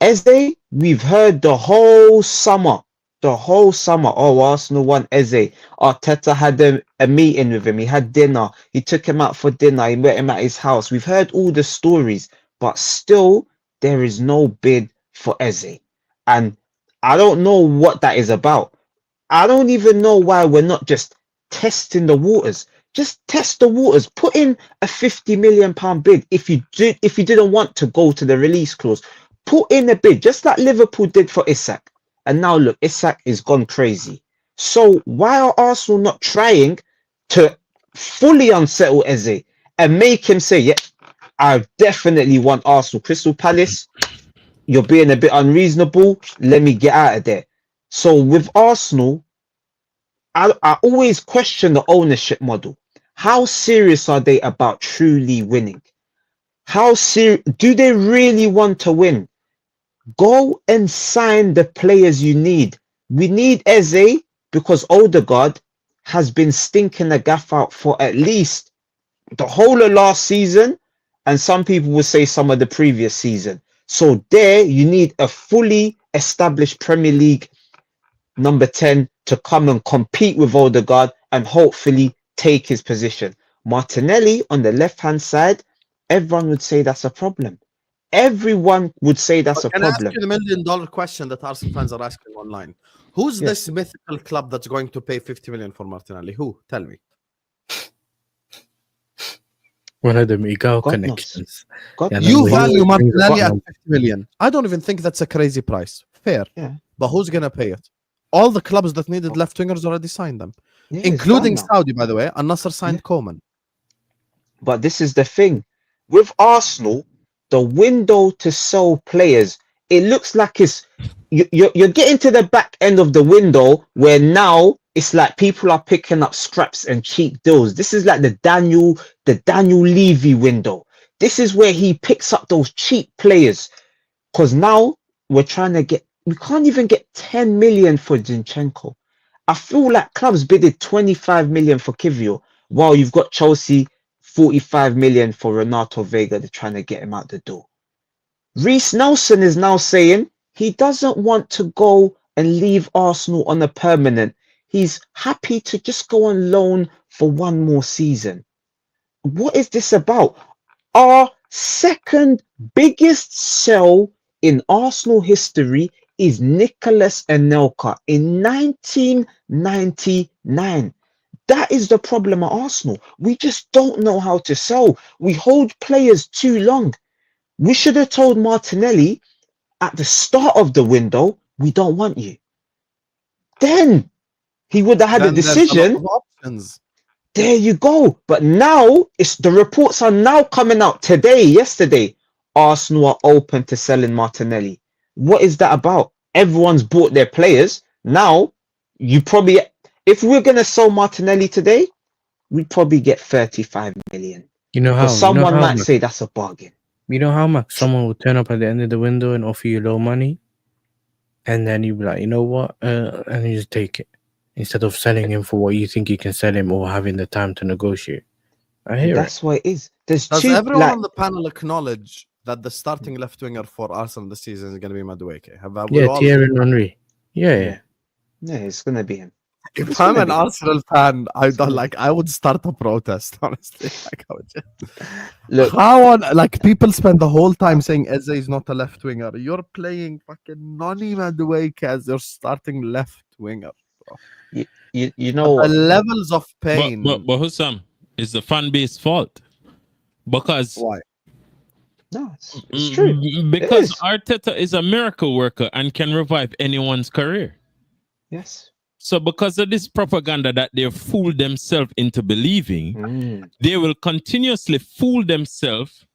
Eze, we've heard the whole summer. Oh, Arsenal want Eze. Arteta had a meeting with him. He had dinner. He took him out for dinner. He met him at his house. We've heard all the stories, but still, there is no bid for Eze. And I don't know what that is about. I don't even know why we're not just testing the waters. Just test the waters. Put in a £50 million bid if you didn't want to go to the release clause. Put in a bid, just like Liverpool did for Isak. And now look, Isak is gone crazy. So why are Arsenal not trying to fully unsettle Eze and make him say, yeah, I definitely want Arsenal. Crystal Palace, you're being a bit unreasonable. Let me get out of there. So with Arsenal, I always question the ownership model. How serious are they about truly winning? How serious do they really want to win? Go and sign the players you need. We need Eze because Odegaard has been stinking the gaff out for at least the whole of last season, and some people would say some of the previous season. So there you need a fully established Premier League number 10 to come and compete with Odegaard and hopefully take his position. Martinelli on the left-hand side, everyone would say that's a problem. Everyone would say that's a Can I ask problem. you the $1 million question that Arsenal fans are asking online? Who's this mythical club that's going to pay 50 million for Martinelli? Who? Tell me. One of the Miguel God connections. God Yeah, knows. You he value always brings the Martinelli at bottom. 50 million. I don't even think that's a crazy price. Fair. Yeah. But who's going to pay it? All the clubs that needed left wingers already signed them, Yeah, it's including done now. Saudi, by the way. Al Nassr signed Coman. But this is the thing. With Arsenal, the window to sell players, it looks like you're getting to the back end of the window where now it's like people are picking up scraps and cheap deals. This is like the Daniel Levy window. This is where he picks up those cheap players. Because now we can't even get 10 million for Zinchenko. I feel like clubs bidded 25 million for Kivio, while you've got Chelsea 45 million for Renato Vega. They're trying to get him out the door. Reece Nelson is now saying he doesn't want to go and leave Arsenal on a permanent. He's happy to just go on loan for one more season. What is this about? Our second biggest sell in Arsenal history is Nicolas Anelka in 1999. That is the problem at Arsenal. We just don't know how to sell. We hold players too long. We should have told Martinelli at the start of the window, we don't want you. Then he would have had a Then there's lot decision. of options. There you go. But now the reports are now coming out today, yesterday. Arsenal are open to selling Martinelli. What is that about? Everyone's bought their players. Now, if we're going to sell Martinelli today, we'd probably get 35 million. You know how? But someone might Max? say that's a bargain. You know how, Max? Someone will turn up at the end of the window and offer you low money, and then you be like, you know what? And you just take it instead of selling him for what you think you can sell him or having the time to negotiate. I hear That's what it is. Does everyone on the panel acknowledge that the starting left winger for Arsenal this season is going to be Madueke? Yeah, Thierry Henry. Yeah. Yeah, it's going to be him. If I'm an Arsenal fan, I would start a protest, honestly. Look, people spend the whole time saying Eze is not a left winger. You're playing fucking Noni Madueke as your starting left winger. Bro. You know the levels of pain. But Hussam, it's the fan base fault. Because why? No, it's true. Because Arteta is a miracle worker and can revive anyone's career. Yes. So because of this propaganda that they fooled themselves into believing, they will continuously fool themselves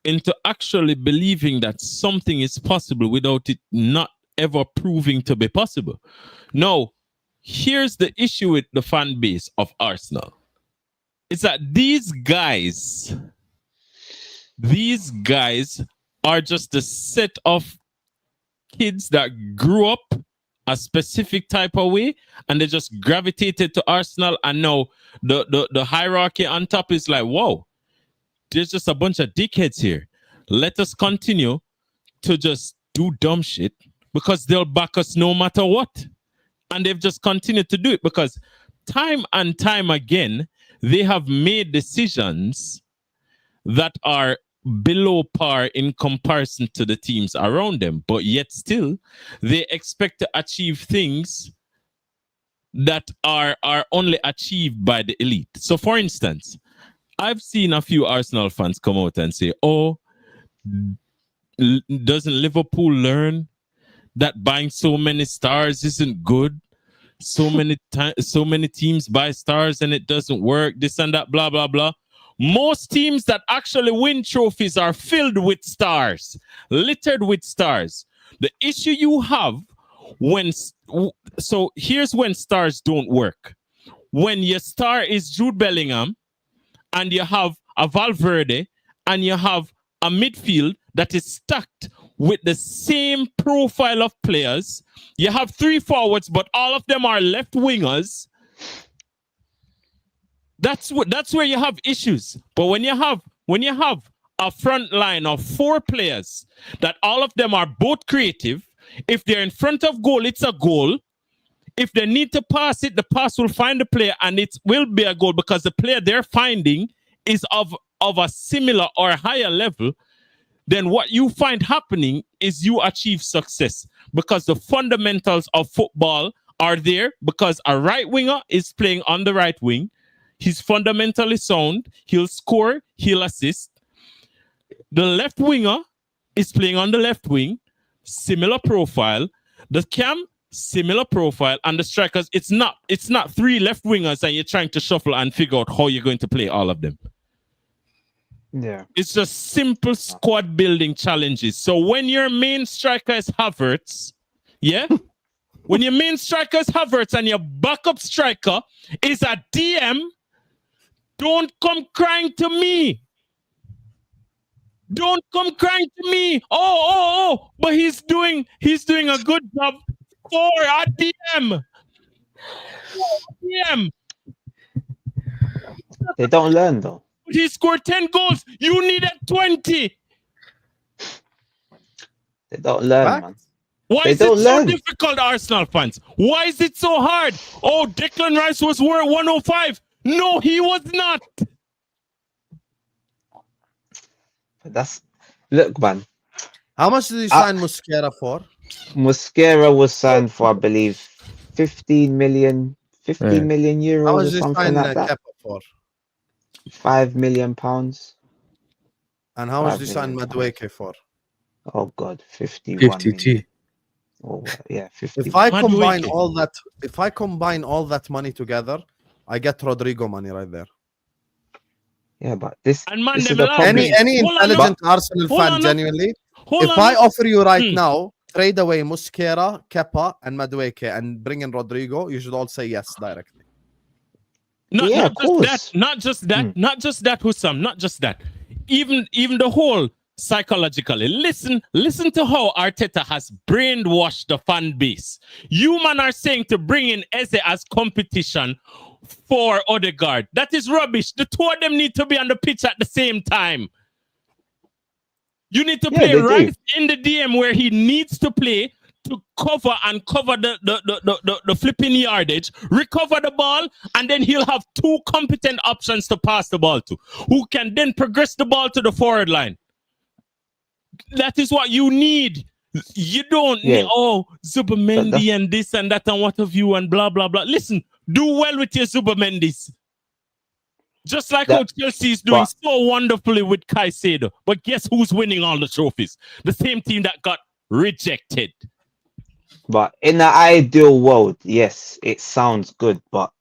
into actually believing that something is possible without it not ever proving to be possible. Now, here's the issue with the fan base of Arsenal. It's that these guys are just a set of kids that grew up a specific type of way and they just gravitated to Arsenal, and now the hierarchy on top is like, whoa, there's just a bunch of dickheads here. Let us continue to just do dumb shit because they'll back us no matter what. And they've just continued to do it because time and time again, they have made decisions that are below par in comparison to the teams around them. But yet still, they expect to achieve things that are only achieved by the elite. So for instance, I've seen a few Arsenal fans come out and say, oh, doesn't Liverpool learn that buying so many stars isn't good? So many teams buy stars and it doesn't work, this and that, blah, blah, blah. Most teams that actually win trophies are filled with stars, littered with stars. The issue you have here's when stars don't work. When your star is Jude Bellingham and you have a Valverde and you have a midfield that is stacked with the same profile of players. You have 3 forwards, but all of them are left wingers. That's where you have issues. But when you have a front line of 4 players that all of them are both creative, if they're in front of goal, it's a goal. If they need to pass it, the pass will find the player and it will be a goal because the player they're finding is of a similar or higher level. Then what you find happening is you achieve success because the fundamentals of football are there because a right winger is playing on the right wing. He's fundamentally sound. He'll score. He'll assist. The left winger is playing on the left wing. Similar profile. The cam, similar profile. And the strikers, it's not 3 left wingers and you're trying to shuffle and figure out how you're going to play all of them. Yeah. It's just simple squad building challenges. So when your main striker is Havertz, yeah? When your main striker is Havertz and your backup striker is a DM, don't come crying to me. Don't come crying to me. Oh, but he's doing a good job for a DM. DM. They don't learn though. He scored 10 goals. You needed 20. They don't learn, man. Why is it so difficult, Arsenal fans? Why is it so hard? Oh, Declan Rice was worth 105. No, he was not. Look, man. How much did you sign Mosquera for? Mosquera was signed for, I believe, 15 million euros. How or much did you something sign like that. Kepa for? £5 million. And how much did you sign Madueke for? Oh God, 51 million. Oh yeah, 50. If I combine all that money together, I get Rodrygo money right there. Yeah, but this and man, is the problem. Any intelligent Arsenal fan, genuinely, if I offer you right now, trade away Mosquera, Kepa, and Madueke, and bring in Rodrygo, you should all say yes directly. Not just that, Hussam, not just that. Even the whole psychologically. Listen to how Arteta has brainwashed the fan base. You man are saying to bring in Eze as competition for Odegaard. That is rubbish. The 2 of them need to be on the pitch at the same time. You need to play right in the DM where he needs to play to cover the flipping yardage, recover the ball, and then he'll have 2 competent options to pass the ball to, who can then progress the ball to the forward line. That is what you need. You don't need, Zubimendi and this and that and what have you and blah, blah, blah. Listen, do well with your Zubimendis. Just like how Chelsea is doing so wonderfully with Caicedo. But guess who's winning all the trophies? The same team that got rejected. But in the ideal world, yes, it sounds good, but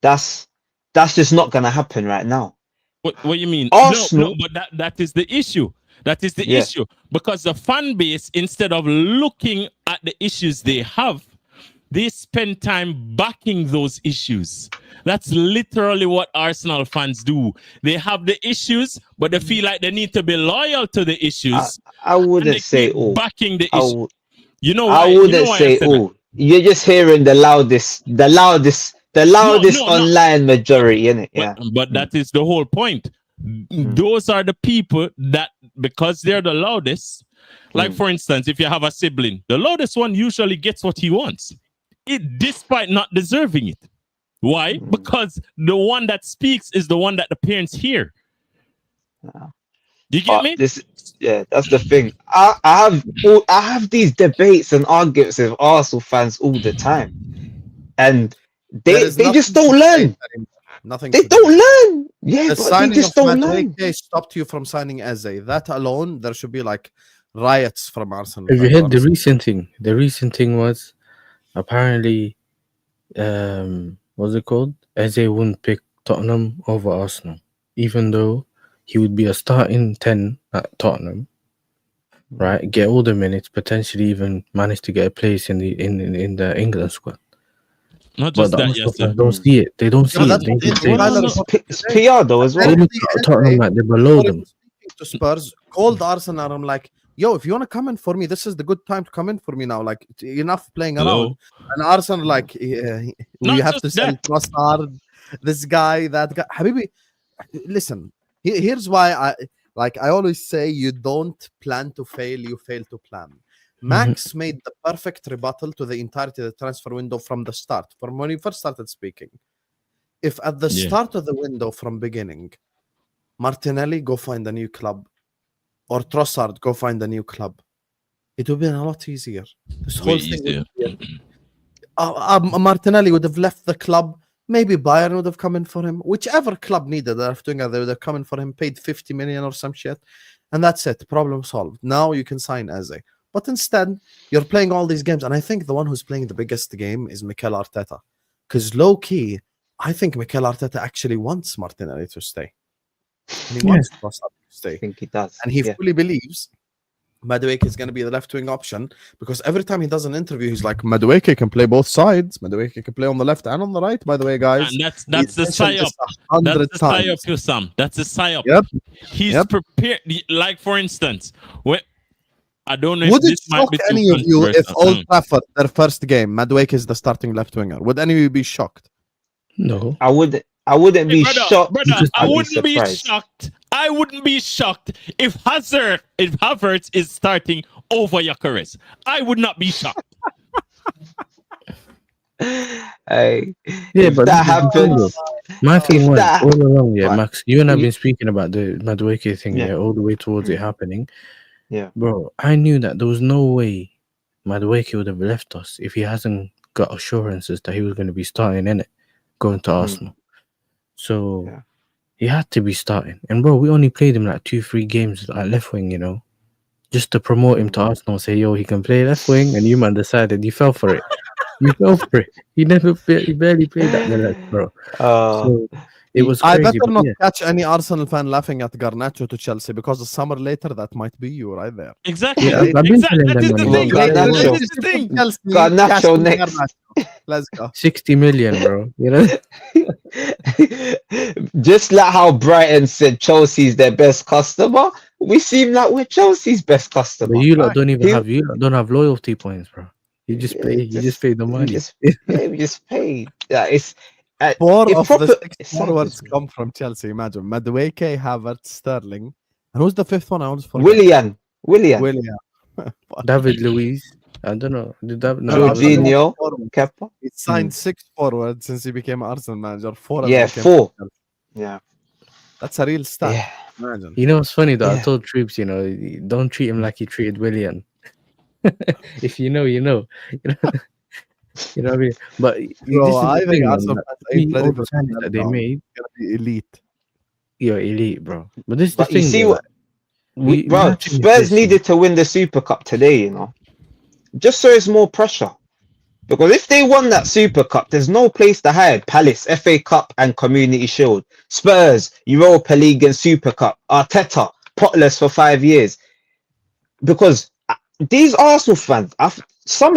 that's just not going to happen right now. What you mean? Arsenal, no, but that is the issue. That is the issue. Because the fan base, instead of looking at the issues they have, they spend time backing those issues. That's literally what Arsenal fans do. They have the issues, but they feel like they need to be loyal to the issues. I wouldn't say backing the issue. I wouldn't say You're just hearing the loudest online majority, innit? Yeah. But that is the whole point. Those are the people that, because they're the loudest, Like, for instance, if you have a sibling, the loudest one usually gets what he wants, despite not deserving it. Why? Because the one that speaks is the one that the parents hear. Do you get me? That's the thing. I have these debates and arguments with Arsenal fans all the time, and they just don't learn. Nothing. They don't learn. Yeah, the but they signing just of don't learn. Madueke stopped you from signing Eze. That alone, there should be like riots from Arsenal. Have you heard the recent thing? The recent thing was apparently, what's it called? Eze wouldn't pick Tottenham over Arsenal, even though he would be a starting 10 at Tottenham, right? Get all the minutes, potentially even manage to get a place in the England squad. Not just that, yes, they don't see it. They don't see it. It's PR though as well. They look at Tottenham like they're below them. To Spurs, called Arsenal. I'm like, yo, if you want to come in for me, this is the good time to come in for me now. Like, enough playing around. And Arsenal, like, we have to sell Trossard, this guy, that guy. Habibi, listen, here's why I always say, you don't plan to fail, you fail to plan. Max made the perfect rebuttal to the entirety of the transfer window from the start, from when he first started speaking. If at the start of the window from beginning, Martinelli, go find a new club, or Trossard, go find a new club, it would have been a lot easier. This whole thing Martinelli would have left the club. Maybe Bayern would have come in for him. Whichever club needed a left winger, they would have come in for him, paid 50 million or some shit, and that's it. Problem solved. Now you can sign Eze. But instead, you're playing all these games, and I think the one who's playing the biggest game is Mikel Arteta. Because low-key, I think Mikel Arteta actually wants Martinelli to stay. And he wants Trossard to stay. I think he does. And he fully believes Madueke is going to be the left-wing option, because every time he does an interview, he's like, Madueke can play both sides. Madueke can play on the left and on the right, by the way, guys. And that's the psyop. That's the psyop to Sam. That's the psyop. Yep. He's prepared. Like, for instance, I don't know would if it this might be shock any of you if Old Trafford, their first game, Madueke is the starting left winger? Would any of you be shocked? No. I wouldn't be shocked. Brother, I wouldn't be shocked. I wouldn't be shocked if Havertz is starting over Gyökeres. I would not be shocked. But that happens. My thing was all along, Max. You and I've been speaking about the Madueke thing, all the way towards it happening. Yeah, bro, I knew that there was no way Madueke would have left us if he hasn't got assurances that he was going to be starting in it, going to Arsenal. So he had to be starting. And bro, we only played him like 2-3 games at left wing, just to promote him to Arsenal. Say, yo, he can play left wing, and you man decided you fell for it. You fell for it. He barely played that left, bro. So it was crazy. I better not catch any Arsenal fan laughing at Garnacho to Chelsea, because a summer later that might be you right there. Exactly. I've been telling them Garnacho next. Let's go. 60 million, bro. Just like how Brighton said Chelsea's their best customer, we seem like we're Chelsea's best customer. But you lot don't even don't have loyalty points, bro. You just pay. You just pay the money. We just pay. Yeah, it's. Four of the 6 forwards come from Chelsea. Imagine Madueke, Havertz, Sterling, and who's the fifth one? I almost forgot. Willian. David Luiz. I don't know. Jorginho. Kepa. He signed 6 forwards since he became Arsenal manager. 4. Yeah. That's a real stat. Yeah. Imagine. You know what's funny though? I told Troops, don't treat him like he treated Willian. If you know, you know. You know what I mean? But I think Arsenal that they made gonna be elite. You're elite, bro. But this is the thing. You see what Spurs needed to win the Super Cup today, just so it's more pressure. Because if they won that Super Cup, there's no place to hide. Palace, FA Cup, and Community Shield. Spurs, Europa League and Super Cup. Arteta, potless for 5 years. Because these Arsenal fans,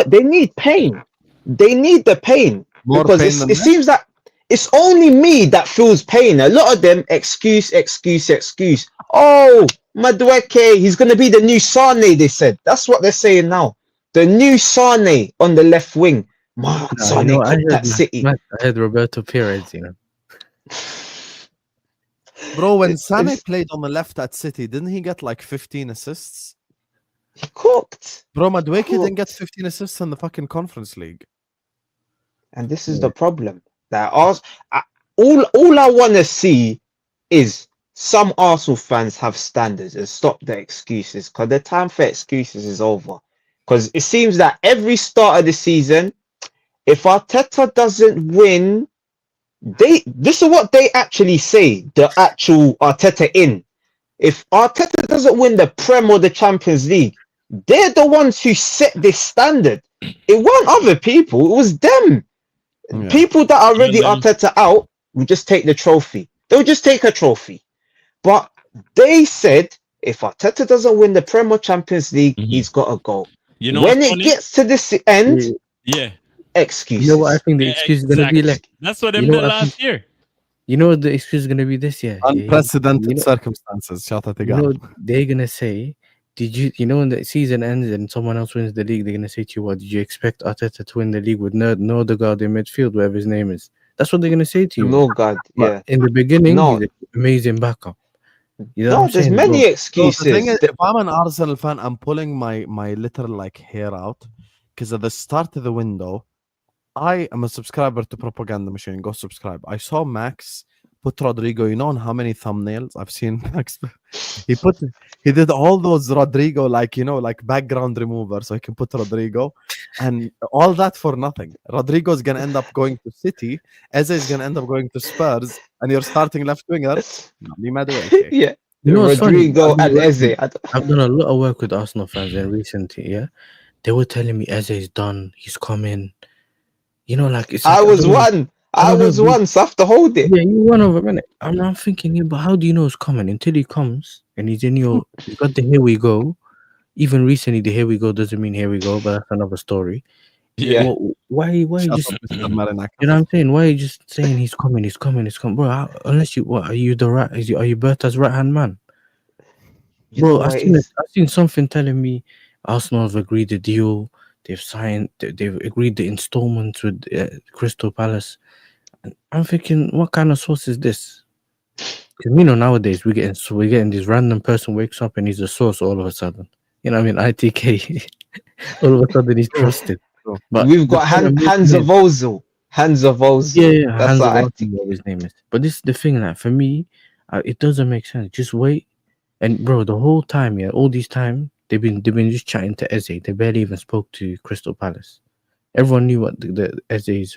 they need pain. They need the pain. Because it seems that it's only me that feels pain. A lot of them, excuse. Oh, Madueke, he's going to be the new Sane, they said. That's what they're saying now. The new Sane on the left wing. Sane kept that City. I had Roberto Perez, Bro, when Sane played on the left at City, didn't he get like 15 assists? He cooked. Bro, Madueke didn't Cooked. get 15 assists in the fucking Conference League. And this is the problem. That all I want to see is some Arsenal fans have standards and stop their excuses, because the time for excuses is over. Because it seems that every start of the season, if Arteta doesn't win, this is what they actually say, the actual Arteta in. If Arteta doesn't win the Prem or the Champions League, they're the ones who set this standard. It weren't other people, it was them. Yeah. People that are already And Arteta out will just take the trophy. They'll just take a trophy. But they said if Arteta doesn't win the Prem or Champions League, Mhm. he's got to go. You know When what's it funny? gets to this end, Yeah. excuses. You know what I think the excuse is gonna be Exactly. like? That's what them You know did what I last year. You know what the excuse is gonna be this year? Unprecedented you know- circumstances. Shout out to You God. know, they're gonna say, "Did you? You know, when the season ends and someone else wins the league, they're gonna say to you, "What did you expect Arteta to win the league with no other guard in midfield, whatever his name is?" That's what they're gonna say to you. No, God, But yeah. in the beginning, No. he's an amazing backup. You know No, what I'm there's saying, many bro? excuses. So the thing is, if I'm an Arsenal fan, I'm pulling my literal like hair out, because at the start of the window, I am a subscriber to Propaganda Machine. Go subscribe. I saw Max put Rodrygo. You know on how many thumbnails I've seen Max? He did all those Rodrygo, like, you know, like background remover, so he can put Rodrygo, and all that for nothing. Rodrigo's gonna end up going to City. Eze is gonna end up going to Spurs, and you're starting left winger. Nabi Madueke. Yeah. You know what's funny? Rodrygo and Eze. I've done a lot of work with Arsenal fans in recent year. They were telling me Eze is done. He's coming. You know, like it's. Like, I was don't know. one. I I don't know, was dude. one, so I have to hold it. Yeah, you one of them, innit? I'm thinking, yeah, but how do you know it's coming until he comes and he's in your? You got the here we go. Even recently, the here we go doesn't mean here we go, but that's another story. Yeah. Why you Shout just? out Mr. Marinakis. You know what I'm saying? Why are you just saying he's coming, bro? Unless you, what are you the right? Are you Berta's right hand man, You bro? know I've what it seen is? I've seen something telling me Arsenal have agreed the deal. They've signed. They've agreed the installments with Crystal Palace. And I'm thinking, what kind of source is this? Because you know nowadays we're getting this random person wakes up and he's a source all of a sudden. You know what I mean? ITK. All of a sudden he's trusted. True. But We've the got thing I'm Hands making of is- Ozil. Hands of Ozil. Yeah, That's hands what of I Ozil, think. what his name is. But this is the thing, like for me, it doesn't make sense. Just wait, and bro, the whole time, yeah, all this time they've been just chatting to Eze. They barely even spoke to Crystal Palace. Everyone knew what the Eze's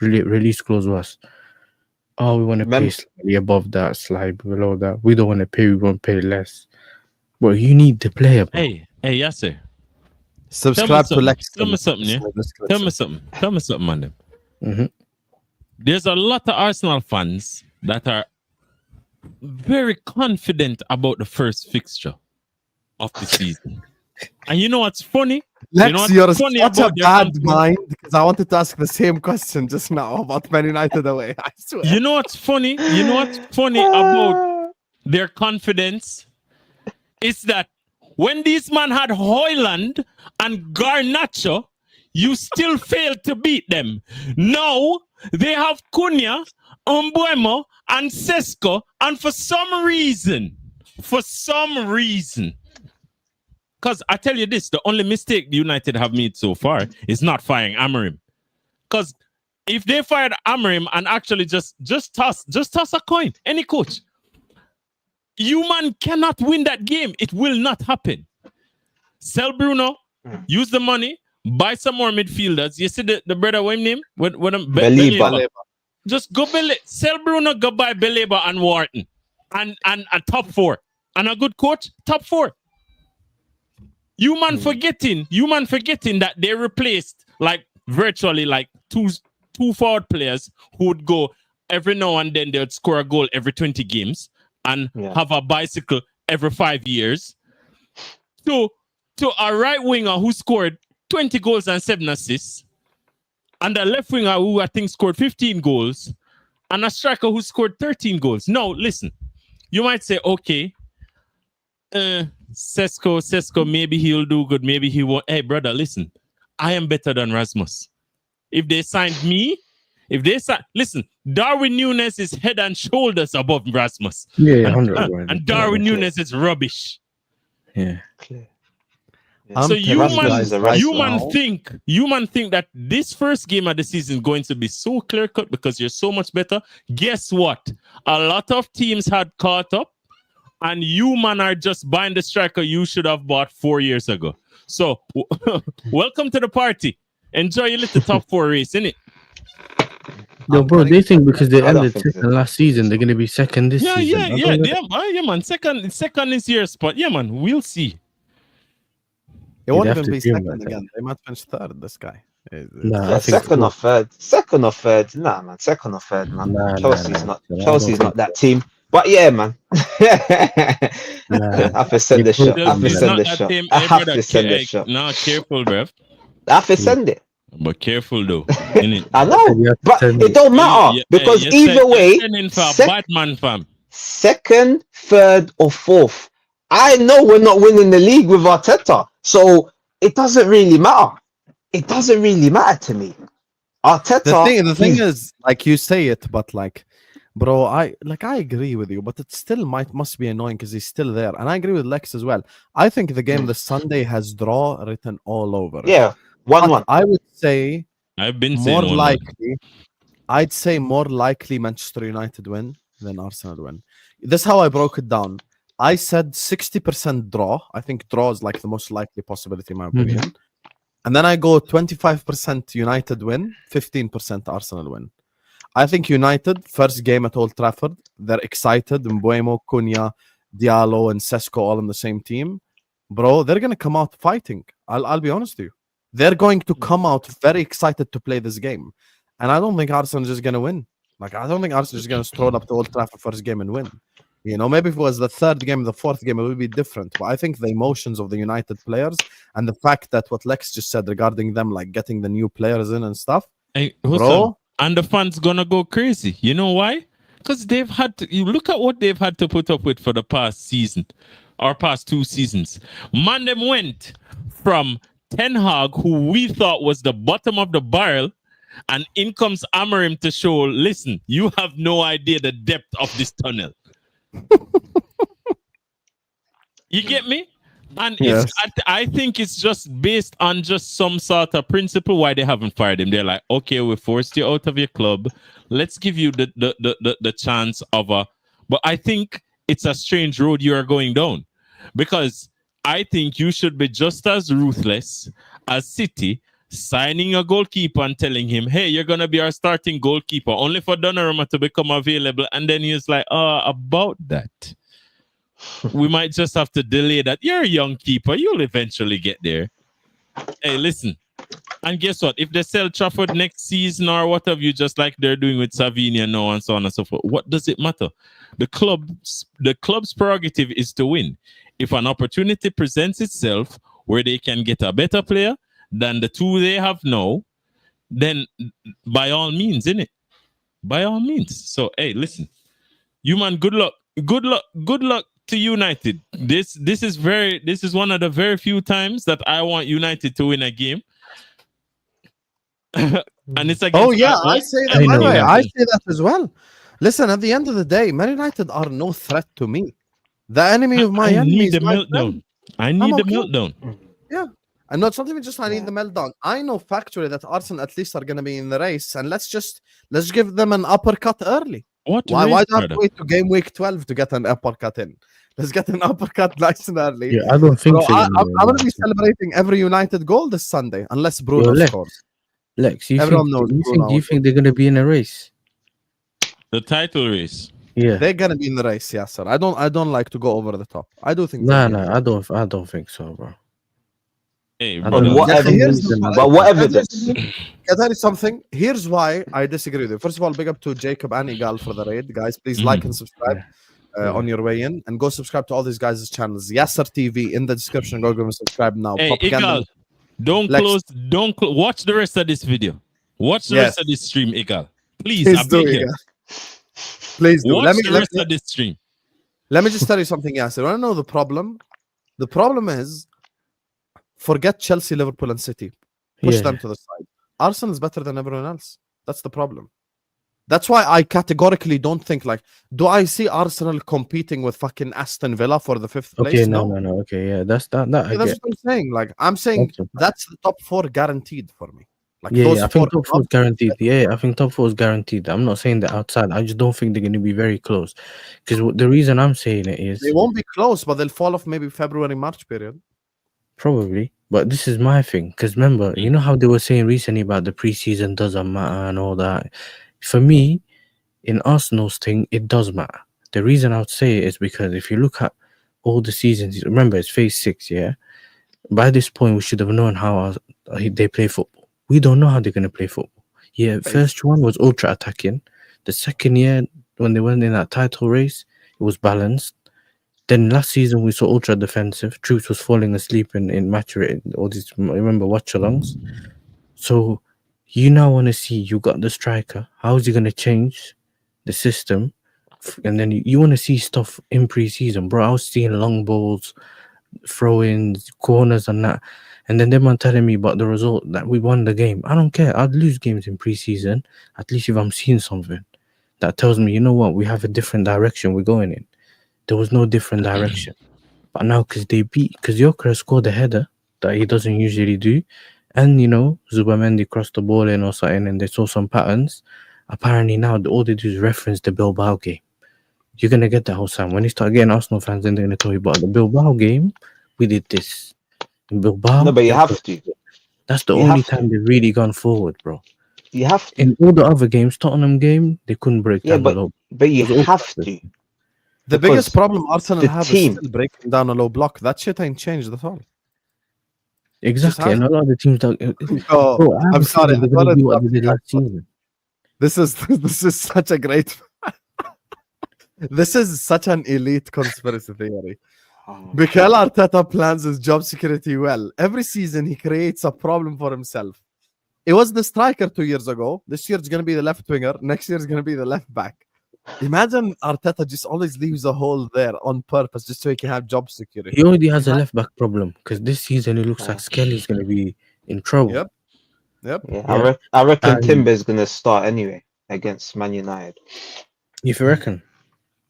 release clause was. Oh, we want to pay slightly above that, slightly below that. We don't want to pay. We won't pay less. Bro, you need the player, bro. Hey, Yasser. Subscribe to something. Lex. Tell me something, yeah? Tell me something, man. Mhm. There's a lot of Arsenal fans that are very confident about the first fixture of the season. And you know what's funny? Lex, You know what's you're funny such a about their bad confidence? mind, because I wanted to ask the same question just now about Man United away. I swear. You know what's funny? You know what's funny about their confidence? Is that when these man had Hoyland and Garnacho, you still failed to beat them. Now they have Cunha, Umbuemo, and Sesko, and for some reason, because I tell you this, the only mistake the United have made so far is not firing Amorim. Because if they fired Amorim and actually just toss a coin, any coach, you man cannot win that game. It will not happen. Sell Bruno, use the money, buy some more midfielders. You see the brother, what name? Belieber. Just go sell Bruno, go buy Belieber and Wharton. And a top four. And a good coach, top four. You man forgetting that they replaced like virtually like two forward players who would go every now and then. They would score a goal every 20 games and have a bicycle every 5 years. To a right winger who scored 20 goals and 7 assists, and a left winger who I think scored 15 goals, and a striker who scored 13 goals. Now listen, you might say, okay, Sesko, maybe he'll do good, maybe he won't. Hey, brother, listen, I am better than Rasmus. If they signed me, listen, Darwin Núñez is head and shoulders above Rasmus. Yeah, and, 100. and Darwin Núñez is rubbish. Yeah. Yeah. So telling Rasmus man, is a right wrestler. you man think that this first game of the season is going to be so clear cut because you're so much better. Guess what? A lot of teams had caught up, and you man are just buying the striker you should have bought 4 years ago. So welcome to the party. Enjoy your little top 4 race, innit? Yo, I'm bro, telling they you, think because they I don't ended think so. second last season, they're gonna be second this Yeah, season. I don't get it. yeah, man. Second is your spot. Yeah, man. We'll see. it won't You'd have even to be dream second about that. again. They might finish third. This guy. Nah, Yeah, I think second or fourth. third. Second or third. Nah, man. Second or third, man. Nah, Chelsea's nah. not. I don't Chelsea's think not that team. But yeah, man. Nah. I have to send They the shot. I have to could, It's send not the that shot. team. I Hey, have brother. to send the shot. No, careful, bruv. I have to send it. But careful though. Innit? I You know, have to but send it it. don't matter because either way, you're sending for a sec- bad man, fam. second, third, or fourth. I know we're not winning the league with Arteta, so it doesn't really matter. It doesn't really matter to me. Arteta, The thing is, like you say it, but like, bro, I agree with you, but it still must be annoying because he's still there, and I agree with Lex as well. I think the game this Sunday has draw written all over it. yeah, But 1-1. I would say I've been more saying 1-1. likely. I'd say more likely Manchester United win than Arsenal win. This is how I broke it down. I said 60% draw. I think draw is like the most likely possibility in my opinion. And then I go 25% United win, 15% Arsenal win. I think United, first game at Old Trafford, they're excited. Mbuemo, Cunha, Diallo, and Sesko all on the same team. Bro, they're going to come out fighting. I'll be honest with you. They're going to come out very excited to play this game. And I don't think Arsenal is just going to win. Like, I don't think Arsenal is going to stroll up to Old Trafford first game and win. You know, maybe if it was the third game, the fourth game, it would be different. But I think the emotions of the United players and the fact that what Lex just said regarding them, like getting the new players in and stuff, Hey, bro. And the fans gonna go crazy. You know why? Because they've had to. You look at what they've had to put up with for the past season, or past 2 seasons. Man, them went from Ten Hag, who we thought was the bottom of the barrel, and in comes Amorim to show. Listen, you have no idea the depth of this tunnel. You get me? And Yes. I think it's just based on just some sort of principle why they haven't fired him. They're like, okay, we forced you out of your club. Let's give you the chance of a. But I think it's a strange road you are going down, because I think you should be just as ruthless as City signing a goalkeeper and telling him, hey, you're gonna be our starting goalkeeper, only for Donnarumma to become available, and then he's like, about that. We might just have to delay that. You're a young keeper. You'll eventually get there. Hey, listen. And guess what? If they sell Trafford next season or whatever, you just like they're doing with Savinia now and so on and so forth, what does it matter? The club's prerogative is to win. If an opportunity presents itself where they can get a better player than the 2 they have now, then by all means, innit? By all means. So, hey, listen. You man, good luck. Good luck to United. This is one of the very few times that I want United to win a game. And it's against Oh yeah, Arsenal. I say that. I By know, the way, yeah. I say that as well. Listen, at the end of the day, Man United are no threat to me. The enemy of my I enemy need is the my meltdown. friend. I need the okay. meltdown. And it's not even just I need the meltdown. I know factually that Arsenal at least are going to be in the race, and let's give them an uppercut early. What? Why race, not brother? wait to game week 12 to get an uppercut in? Let's get an uppercut nice and early. Yeah, I don't think Bro, so. I'm going to be celebrating every United goal this Sunday, unless Bruno Lex, scores. Lex, you Everyone think, knows you Bruno. think, you think they're gonna be in a race? The title race. Yeah. They're gonna be in the race, yeah, sir. I don't like to go over the top. I do think. Nah, they'll be in nah, the I don't think so, bro. Hey, I brother. don't What know. evidence? But what evidence? Can I tell you something? Here's why I disagree with you. First of all, big up to Jacob and Igal for the raid, guys. Please like and subscribe on your way in, and go subscribe to all these guys' channels. Yasser TV in the description. Go give them subscribe now. Hey, Propaganda. Igal, don't Lex. close. Watch the rest of this video. Watch the Yes. rest of this stream, Igal. Please, Please I do, beg you. Igal. Please do. Watch the rest of this stream. Let me just tell you something, Yasser. I know the problem. The problem is, forget Chelsea, Liverpool, and City. Push Yeah. them to the side. Arsenal is better than everyone else. That's the problem. That's why I categorically don't think like. Do I see Arsenal competing with fucking Aston Villa for the 5th place? Okay, no. Okay, yeah, that's that. I Yeah, that's get. what I'm saying. Like I'm saying, That's that's the top 4 guaranteed for me. Like Yeah, those I 4 think top 4 is clubs, guaranteed. Yeah, I think top 4 is guaranteed. I'm not saying that outside. I just don't think they're going to be very close. Because the reason I'm saying it is they won't be close, but they'll fall off maybe February, March period. probably. But this is my thing. Because remember, you know how they were saying recently about the preseason doesn't matter and all that. For me, in Arsenal's thing, it does matter. The reason I would say it is because if you look at all the seasons, remember it's phase 6, yeah? By this point, we should have known how they play football. We don't know how they're going to play football. Yeah, first one was ultra attacking. The second year, when they went in that title race, it was balanced. Then last season, we saw ultra defensive. Troops was falling asleep in match rate. All these, remember, watch-alongs. So you now want to see, you got the striker. How is he going to change the system? And then you want to see stuff in pre-season. Bro, I was seeing long balls, throw-ins, corners and that. And then them telling me about the result that we won the game. I don't care. I'd lose games in pre-season. At least if I'm seeing something that tells me, you know what, we have a different direction we're going in. There was no different direction. But now because Yokra scored a header that he doesn't usually do. And, you know, Zubamendi crossed the ball in or something and they saw some patterns. Apparently now all they do is reference the Bilbao game. You're going to get that whole time. When you start getting Arsenal fans, then they're going to tell you about the Bilbao game. We did this. In Bilbao. No, but you have to. That's the You only have to. time they've really gone forward, bro. You have to. In all the other games, Tottenham game, they couldn't break down the low. But you It was all have practice. to. The Because biggest problem Arsenal the have team- is still breaking down a low block. That shit ain't changed at all. Exactly. And a lot of the teams that. Oh, Bro, I have I'm a sorry. feeling I they're going gotta to do what they interrupt did you last guys. season. This is such a great. This is such an elite conspiracy theory. Mikel Arteta plans his job security well. Every season, he creates a problem for himself. It was the striker 2 years ago. This year, it's going to be the left winger. Next year, it's going to be the left back. Imagine Arteta just always leaves a hole there on purpose just so he can have job security. He already has a left back problem because this season it looks like Skelly's going to be in trouble. Yep. Yeah, Yeah. I reckon And- Timber's gonna start anyway against Man United. If you reckon.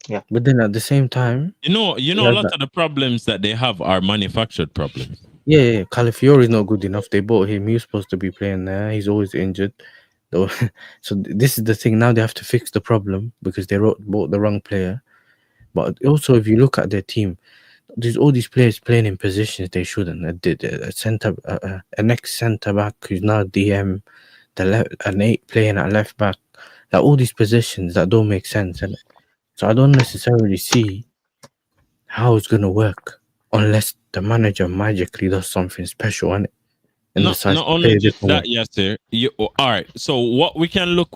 Yeah. But then at the same time, You know, He a has lot that. of the problems that they have are manufactured problems. yeah, Calafiori's not good enough. They bought him. He was supposed to be playing there. He's always injured. So this is the thing. Now they have to fix the problem because they bought the wrong player. But also, if you look at their team, there's all these players playing in positions they shouldn't. An ex centre back who's now DM, an 8 playing at left back. Like all these positions that don't make sense. And so I don't necessarily see how it's gonna work unless the manager magically does something special on it. And Not decides to play only a just different that, yes, sir. All right. So what we can look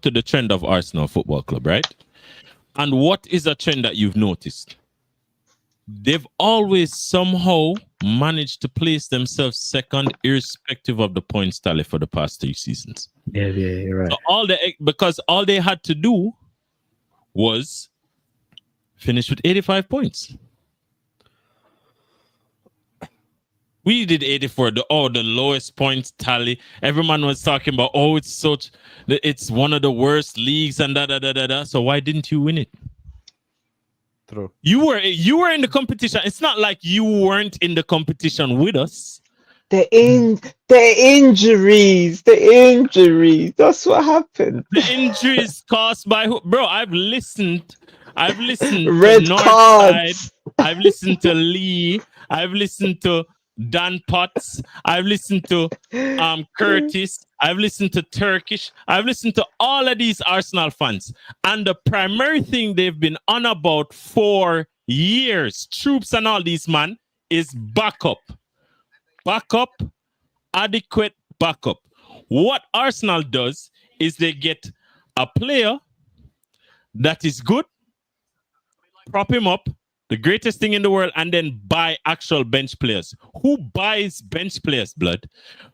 to the trend of Arsenal Football Club, right? And what is a trend that you've noticed? They've always somehow managed to place themselves second, irrespective of the points tally for the past 3 seasons. Yeah, you're right. So because all they had to do was finish with 85 points. We did 84, the lowest points tally. Everyone was talking about, it's one of the worst leagues and da. So why didn't you win it? True. You were in the competition. It's not like you weren't in the competition with us. The injuries. That's what happened. The injuries caused by who? Bro, I've listened Red to Northside. cards. I've listened to Lee. I've listened to Dan Potts. I've listened to Curtis. I've listened to Turkish. I've listened to all of these Arsenal fans. And the primary thing they've been on about for years, troops and all these, man, is backup. Backup, adequate backup. What Arsenal does is they get a player that is good, prop him up, the greatest thing in the world, and then buy actual bench players. Who buys bench players, blood?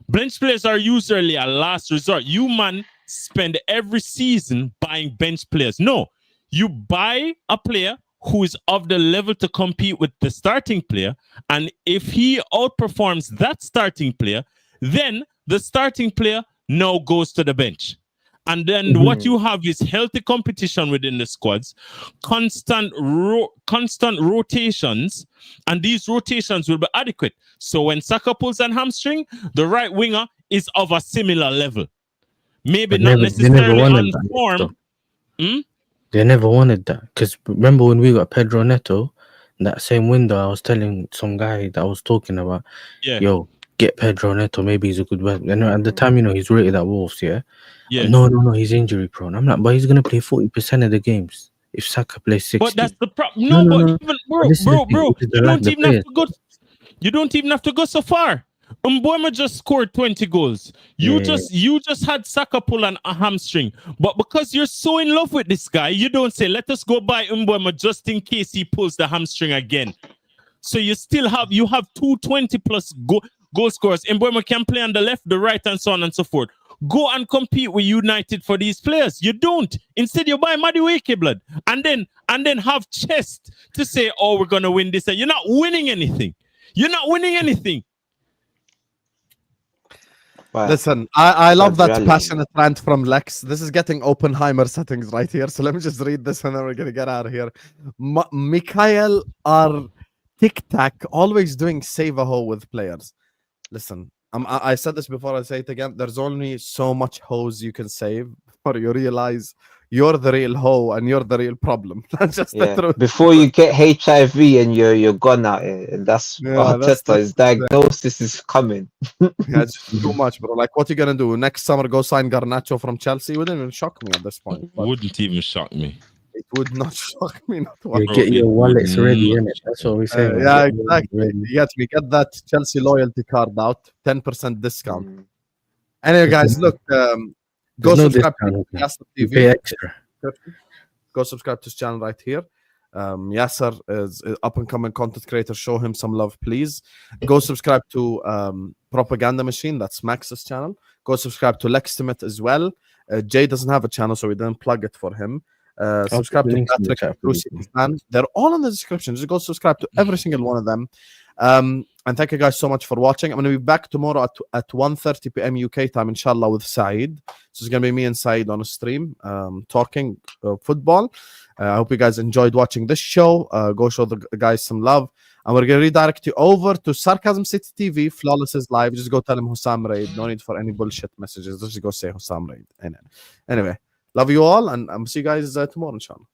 Bench players are usually a last resort. You, man, spend every season buying bench players. No, you buy a player who is of the level to compete with the starting player, and if he outperforms that starting player, then the starting player now goes to the bench. And then what you have is healthy competition within the squads, constant rotations, and these rotations will be adequate. So when Saka pulls an hamstring, the right winger is of a similar level. Maybe But not they never necessarily wanted on that, form. though. They never wanted that. Because remember when we got Pedro Neto, that same window, I was telling some guy that I was talking about, Yeah. yo, get Pedro Neto, maybe he's a good web. And at the time, he's rated at Wolves, yeah? Yeah. No, he's injury prone. I'm like, but he's going to play 40% of the games if Saka plays 60. But that's the problem. No, but even bro, you don't even have to go. You don't even have to go so far. Mbeumo just scored 20 goals. You just had Saka pull a hamstring. But because you're so in love with this guy, you don't say, let us go buy Mbeumo just in case he pulls the hamstring again. So you still have 220 plus goal scorers. Mbeumo can play on the left, the right, and so on and so forth. Go and compete with United for these players. You don't. Instead, you buy Madueke, blood, and then have chest to say, "Oh, we're gonna win this." And you're not winning anything. You're not winning anything. Right. Listen, I love That's that reality. passionate rant from Lex. This is getting Oppenheimer settings right here. So let me just read this and then we're going to get out of here. Mikhail are tic-tac, always doing save-a-hole with players. Listen, I said this before, I'll say it again. There's only so much hose you can save before you realize you're the real hoe and you're the real problem. That's just the truth. Before you get HIV and you're gone out here, and that's Arteta. His diagnosis is coming. Yeah, it's too much, bro. Like, what you gonna do next summer? Go sign Garnacho from Chelsea? It wouldn't even shock me at this point. Wouldn't even shock me. It would not shock me. Not You get your wallets ready, innit? That's what we say. Yeah, exactly. We get that Chelsea loyalty card out, 10% discount. Anyway, guys, look, go subscribe to Yasser TV. Pay extra. Go subscribe to his channel right here. Yasser is an up-and-coming content creator. Show him some love, please. Go subscribe to Propaganda Machine. That's Max's channel. Go subscribe to Lextimate as well. Jay doesn't have a channel, so we didn't plug it for him. Subscribe to Patrick, Bruce, they're all in the description. Just go subscribe to every single one of them. And thank you guys so much for watching. I'm going to be back tomorrow at 1:30 p.m. UK time, inshallah, with Saeed. So it's going to be me and Saeed on a stream talking football. I hope you guys enjoyed watching this show. Go show the guys some love. And we're going to redirect you over to Sarcasm City TV. Flawless is live. Just go tell him Hussam Raid. No need for any bullshit messages. Just go say Hussam Raid. Anyway, love you all. And see you guys tomorrow, inshallah.